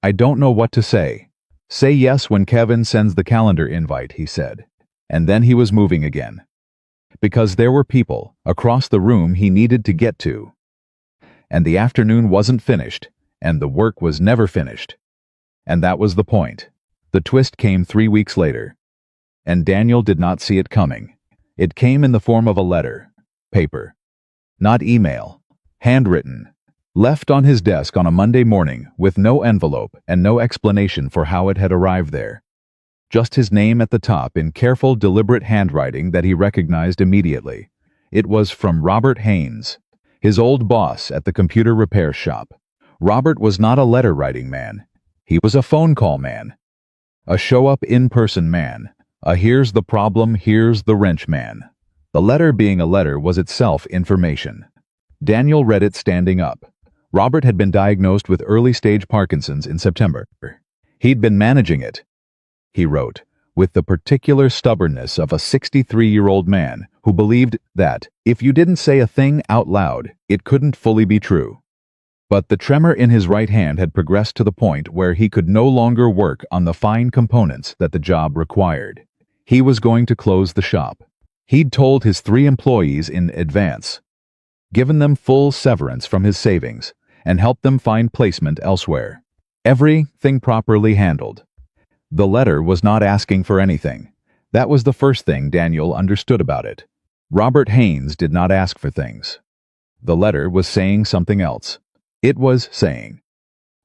"I don't know what to say." "Say yes when Kevin sends the calendar invite," he said. And then he was moving again. Because there were people across the room he needed to get to. And the afternoon wasn't finished, and the work was never finished. And that was the point. The twist came 3 weeks later. And Daniel did not see it coming. It came in the form of a letter. Paper. Not email. Handwritten. Left on his desk on a Monday morning with no envelope and no explanation for how it had arrived there. Just his name at the top in careful, deliberate handwriting that he recognized immediately. It was from Robert Haynes, his old boss at the computer repair shop. Robert was not a letter-writing man. He was a phone call man. A show-up in-person man. A here's the problem, here's the wrench man. The letter being a letter was itself information. Daniel read it standing up. Robert had been diagnosed with early-stage Parkinson's in September. He'd been managing it, he wrote, with the particular stubbornness of a 63-year-old man who believed that, if you didn't say a thing out loud, it couldn't fully be true. But the tremor in his right hand had progressed to the point where he could no longer work on the fine components that the job required. He was going to close the shop. He'd told his 3 employees in advance, given them full severance from his savings, and helped them find placement elsewhere. Everything properly handled. The letter was not asking for anything. That was the first thing Daniel understood about it. Robert Haynes did not ask for things. The letter was saying something else. It was saying,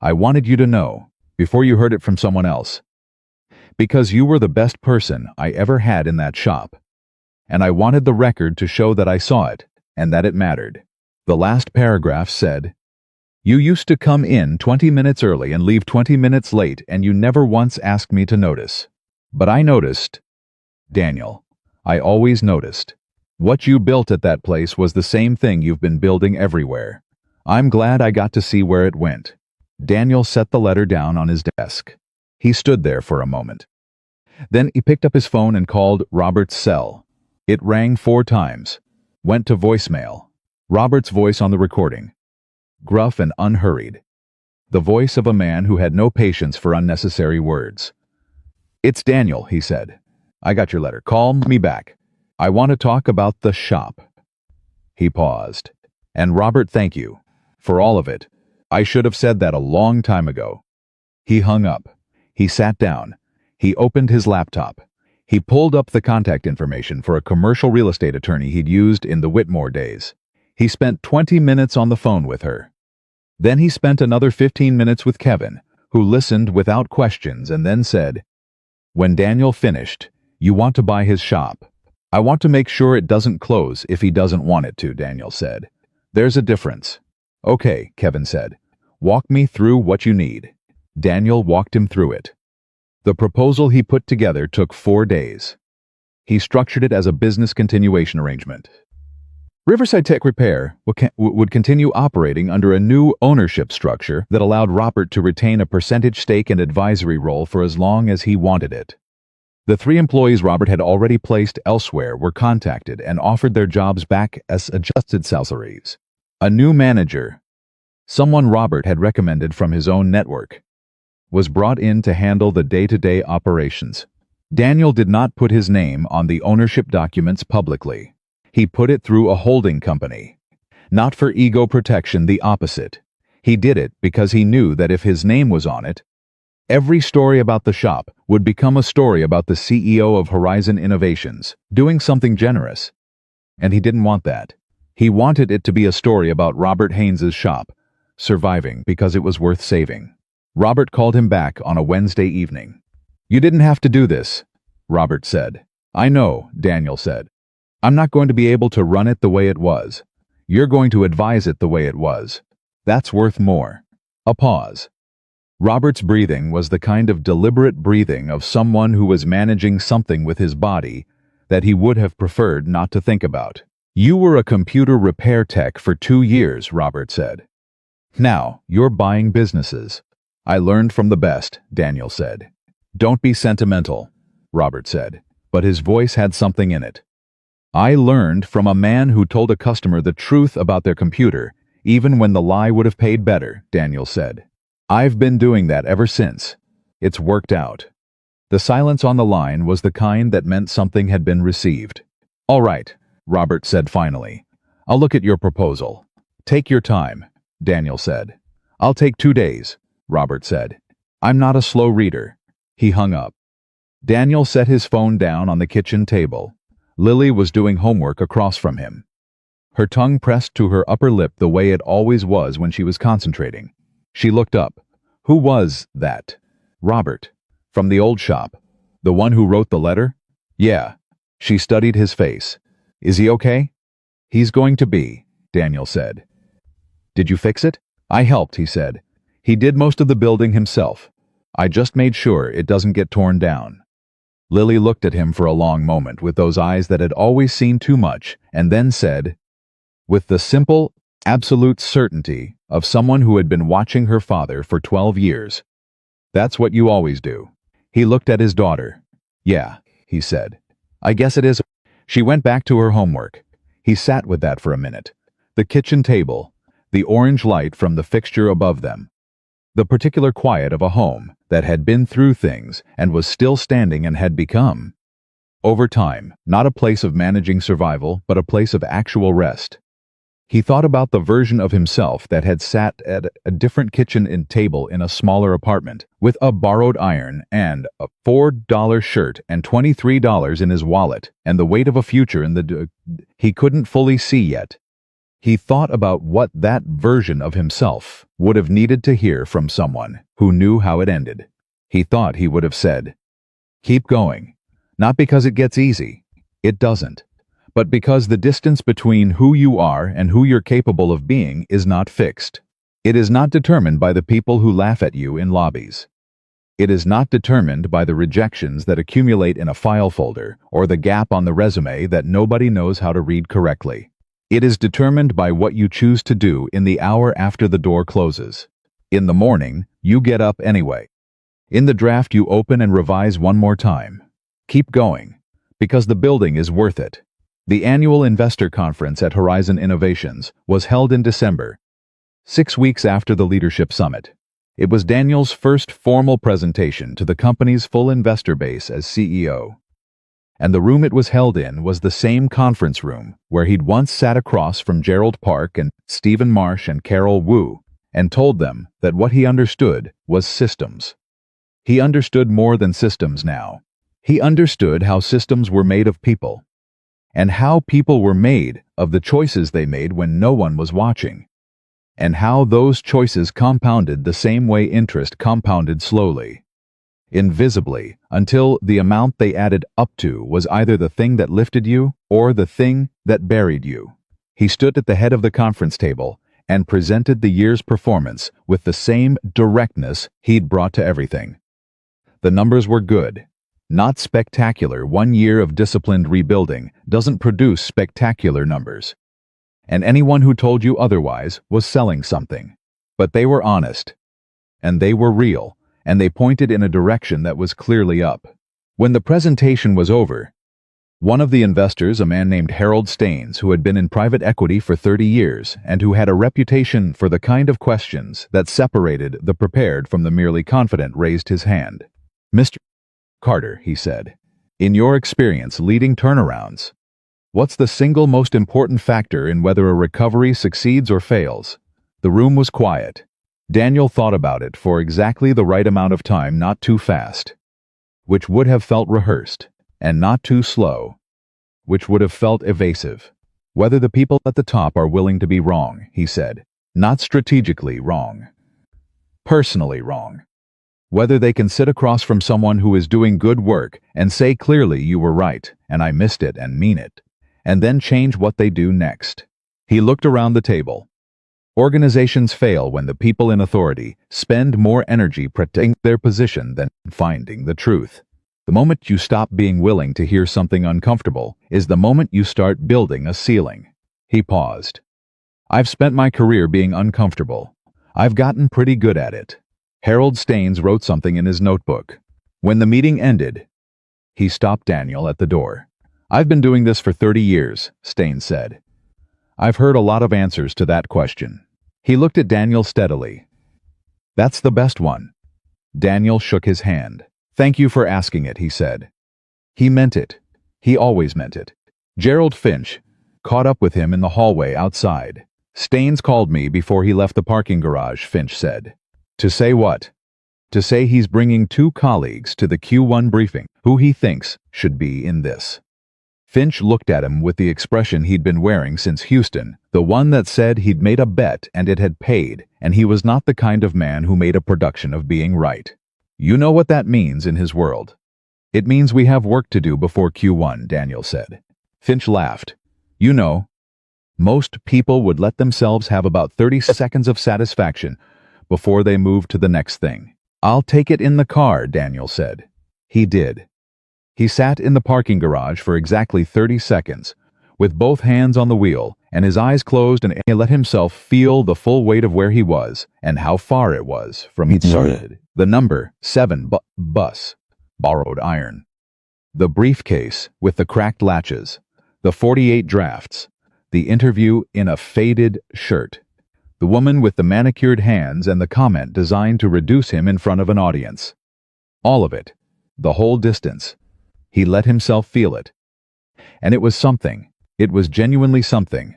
"I wanted you to know, before you heard it from someone else, because you were the best person I ever had in that shop. And I wanted the record to show that I saw it, and that it mattered." The last paragraph said, "You used to come in 20 minutes early and leave 20 minutes late, and you never once asked me to notice. But I noticed, Daniel. I always noticed. What you built at that place was the same thing you've been building everywhere. I'm glad I got to see where it went." Daniel set the letter down on his desk. He stood there for a moment. Then he picked up his phone and called Robert's cell. It rang 4 times. Went to voicemail. Robert's voice on the recording. Gruff and unhurried. The voice of a man who had no patience for unnecessary words. "It's Daniel," he said. "I got your letter. Call me back. I want to talk about the shop." He paused. "And Robert, thank you. For all of it. I should have said that a long time ago." He hung up. He sat down. He opened his laptop. He pulled up the contact information for a commercial real estate attorney he'd used in the Whitmore days. He spent 20 minutes on the phone with her. Then he spent another 15 minutes with Kevin, who listened without questions and then said, "When Daniel finished, you want to buy his shop. I want to make sure it doesn't close if he doesn't want it to," Daniel said. "There's a difference." "Okay," Kevin said. "Walk me through what you need." Daniel walked him through it. The proposal he put together took 4 days. He structured it as a business continuation arrangement. Riverside Tech Repair would continue operating under a new ownership structure that allowed Robert to retain a percentage stake and advisory role for as long as he wanted it. The 3 employees Robert had already placed elsewhere were contacted and offered their jobs back as adjusted salaries. A new manager, someone Robert had recommended from his own network, was brought in to handle the day-to-day operations. Daniel did not put his name on the ownership documents publicly. He put it through a holding company. Not for ego protection, the opposite. He did it because he knew that if his name was on it, every story about the shop would become a story about the CEO of Horizon Innovations doing something generous. And he didn't want that. He wanted it to be a story about Robert Haynes's shop surviving because it was worth saving. Robert called him back on a Wednesday evening. "You didn't have to do this," Robert said. "I know," Daniel said. "I'm not going to be able to run it the way it was. You're going to advise it the way it was. That's worth more." A pause. Robert's breathing was the kind of deliberate breathing of someone who was managing something with his body that he would have preferred not to think about. "You were a computer repair tech for 2 years," Robert said. "Now, you're buying businesses." "I learned from the best," Daniel said. "Don't be sentimental," Robert said, but his voice had something in it. "I learned from a man who told a customer the truth about their computer, even when the lie would have paid better," Daniel said. "I've been doing that ever since. It's worked out." The silence on the line was the kind that meant something had been received. "All right," Robert said finally. "I'll look at your proposal." "Take your time," Daniel said. "I'll take 2 days," Robert said. "I'm not a slow reader." He hung up. Daniel set his phone down on the kitchen table. Lily was doing homework across from him. Her tongue pressed to her upper lip the way it always was when she was concentrating. She looked up. "Who was that?" "Robert. From the old shop. The one who wrote the letter?" "Yeah." She studied his face. "Is he okay?" "He's going to be," Daniel said. "Did you fix it?" "I helped," he said. "He did most of the building himself. I just made sure it doesn't get torn down." Lily looked at him for a long moment with those eyes that had always seen too much, and then said, with the simple, absolute certainty of someone who had been watching her father for 12 years, "That's what you always do." He looked at his daughter. "Yeah," he said. "I guess it is." She went back to her homework. He sat with that for a minute. The kitchen table, the orange light from the fixture above them, the particular quiet of a home that had been through things and was still standing and had become, over time, not a place of managing survival, but a place of actual rest. He thought about the version of himself that had sat at a different kitchen and table in a smaller apartment, with a borrowed iron and a $4 shirt and $23 in his wallet, and the weight of a future in the he couldn't fully see yet. He thought about what that version of himself would have needed to hear from someone who knew how it ended. He thought he would have said, "Keep going." Not because it gets easy. It doesn't. But because the distance between who you are and who you're capable of being is not fixed. It is not determined by the people who laugh at you in lobbies. It is not determined by the rejections that accumulate in a file folder or the gap on the resume that nobody knows how to read correctly. It is determined by what you choose to do in the hour after the door closes. In the morning, you get up anyway. In the draft, you open and revise one more time. Keep going, because the building is worth it. The annual investor conference at Horizon Innovations was held in December, 6 weeks after the leadership summit. It was Daniel's first formal presentation to the company's full investor base as CEO. And the room it was held in was the same conference room where he'd once sat across from Gerald Park and Stephen Marsh and Carol Wu and told them that what he understood was systems. He understood more than systems now. He understood how systems were made of people. and how people were made of the choices they made when no one was watching, and how those choices compounded the same way interest compounded slowly, invisibly, until the amount they added up to was either the thing that lifted you or the thing that buried you. He stood at the head of the conference table and presented the year's performance with the same directness he'd brought to everything. The numbers were good, not spectacular. 1 year of disciplined rebuilding doesn't produce spectacular numbers. And anyone who told you otherwise was selling something. But they were honest, and they were real, and they pointed in a direction that was clearly up. When the presentation was over, one of the investors, a man named Harold Staines, who had been in private equity for 30 years and who had a reputation for the kind of questions that separated the prepared from the merely confident, raised his hand. "Mr. Carter," he said, "in your experience leading turnarounds, what's the single most important factor in whether a recovery succeeds or fails?" The room was quiet. Daniel thought about it for exactly the right amount of time, not too fast, which would have felt rehearsed, and not too slow, which would have felt evasive. "Whether the people at the top are willing to be wrong," he said. "Not strategically wrong. Personally wrong. Whether they can sit across from someone who is doing good work and say clearly, 'You were right, and I missed it,' and mean it, and then change what they do next." He looked around the table. Organizations fail when the people in authority spend more energy protecting their position than finding the truth. The moment you stop being willing to hear something uncomfortable is the moment you start building a ceiling. He paused. "I've spent my career being uncomfortable. I've gotten pretty good at it." Harold Staines wrote something in his notebook. When the meeting ended, he stopped Daniel at the door. "I've been doing this for 30 years, Staines said. I've heard a lot of answers to that question." He looked at Daniel steadily. "That's the best one." Daniel shook his hand. "Thank you for asking it," he said. He meant it. He always meant it. Gerald Finch caught up with him in the hallway outside. "Staines called me before he left the parking garage," Finch said. "To say what?" "To say he's bringing 2 colleagues to the Q1 briefing who he thinks should be in this." Finch looked at him with the expression he'd been wearing since Houston, the one that said he'd made a bet and it had paid, and he was not the kind of man who made a production of being right. "You know what that means in his world." "It means we have work to do before Q1, Daniel said. Finch laughed. "You know, most people would let themselves have about 30 seconds of satisfaction before they move to the next thing." "I'll take it in the car," Daniel said. He did. He sat in the parking garage for exactly 30 seconds, with both hands on the wheel, and his eyes closed, and he let himself feel the full weight of where he was and how far it was from he'd started. The number 7 bus, borrowed iron. The briefcase with the cracked latches, the 48 drafts, the interview in a faded shirt, the woman with the manicured hands, and the comment designed to reduce him in front of an audience. All of it, the whole distance. He let himself feel it. And it was something. It was genuinely something.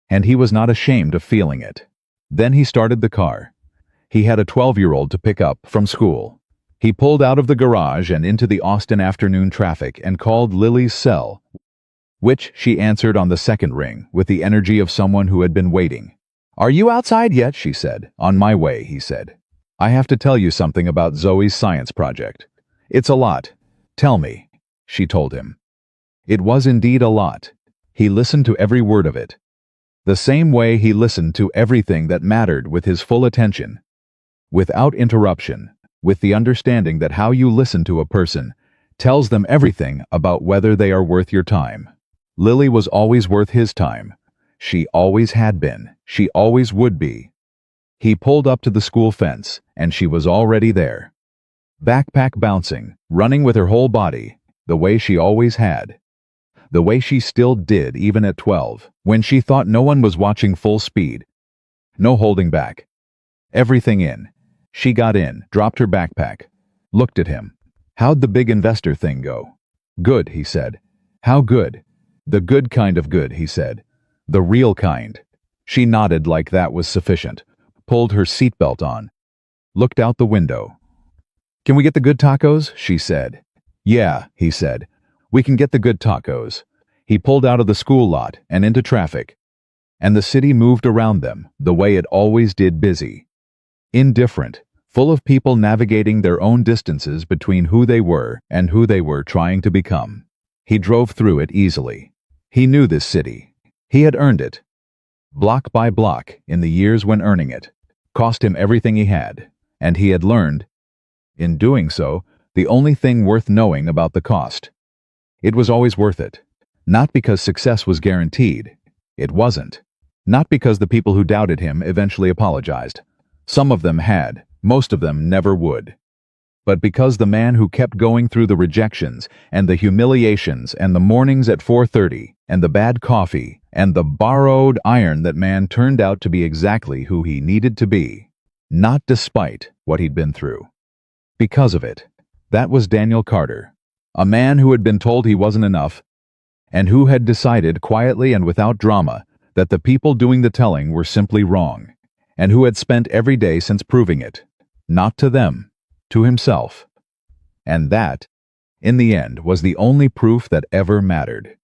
And he was not ashamed of feeling it. Then he started the car. He had a 12-year-old to pick up from school. He pulled out of the garage and into the Austin afternoon traffic and called Lily's cell, which she answered on the second ring with the energy of someone who had been waiting. "Are you outside yet?" she said. "On my way," he said. "I have to tell you something about Zoe's science project." "It's a lot." "Tell me," she told him. It was indeed a lot. He listened to every word of it. The same way he listened to everything that mattered, with his full attention, without interruption, with the understanding that how you listen to a person tells them everything about whether they are worth your time. Lily was always worth his time. She always had been. She always would be. He pulled up to the school fence, and she was already there. Backpack bouncing, running with her whole body, the way she always had. The way she still did even at 12, when she thought no one was watching, full speed. No holding back. Everything in. She got in, dropped her backpack, looked at him. "How'd the big investor thing go?" "Good," he said. "How good?" "The good kind of good," he said. "The real kind." She nodded like that was sufficient, pulled her seatbelt on, looked out the window. "Can we get the good tacos?" she said. "Yeah," he said. "We can get the good tacos." He pulled out of the school lot and into traffic, and the city moved around them the way it always did, busy, indifferent, full of people navigating their own distances between who they were and who they were trying to become. He drove through it easily. He knew this city. He had earned it. Block by block, in the years when earning it, cost him everything he had, and he had learned, in doing so, the only thing worth knowing about the cost. It was always worth it. Not because success was guaranteed. It wasn't. Not because the people who doubted him eventually apologized. Some of them had, most of them never would. But because the man who kept going through the rejections and the humiliations and the mornings at 4:30 and the bad coffee and the borrowed iron, that man turned out to be exactly who he needed to be, not despite what he'd been through. Because of it. That was Daniel Carter, a man who had been told he wasn't enough, and who had decided quietly and without drama that the people doing the telling were simply wrong, and who had spent every day since proving it, not to them, to himself. And that, in the end, was the only proof that ever mattered.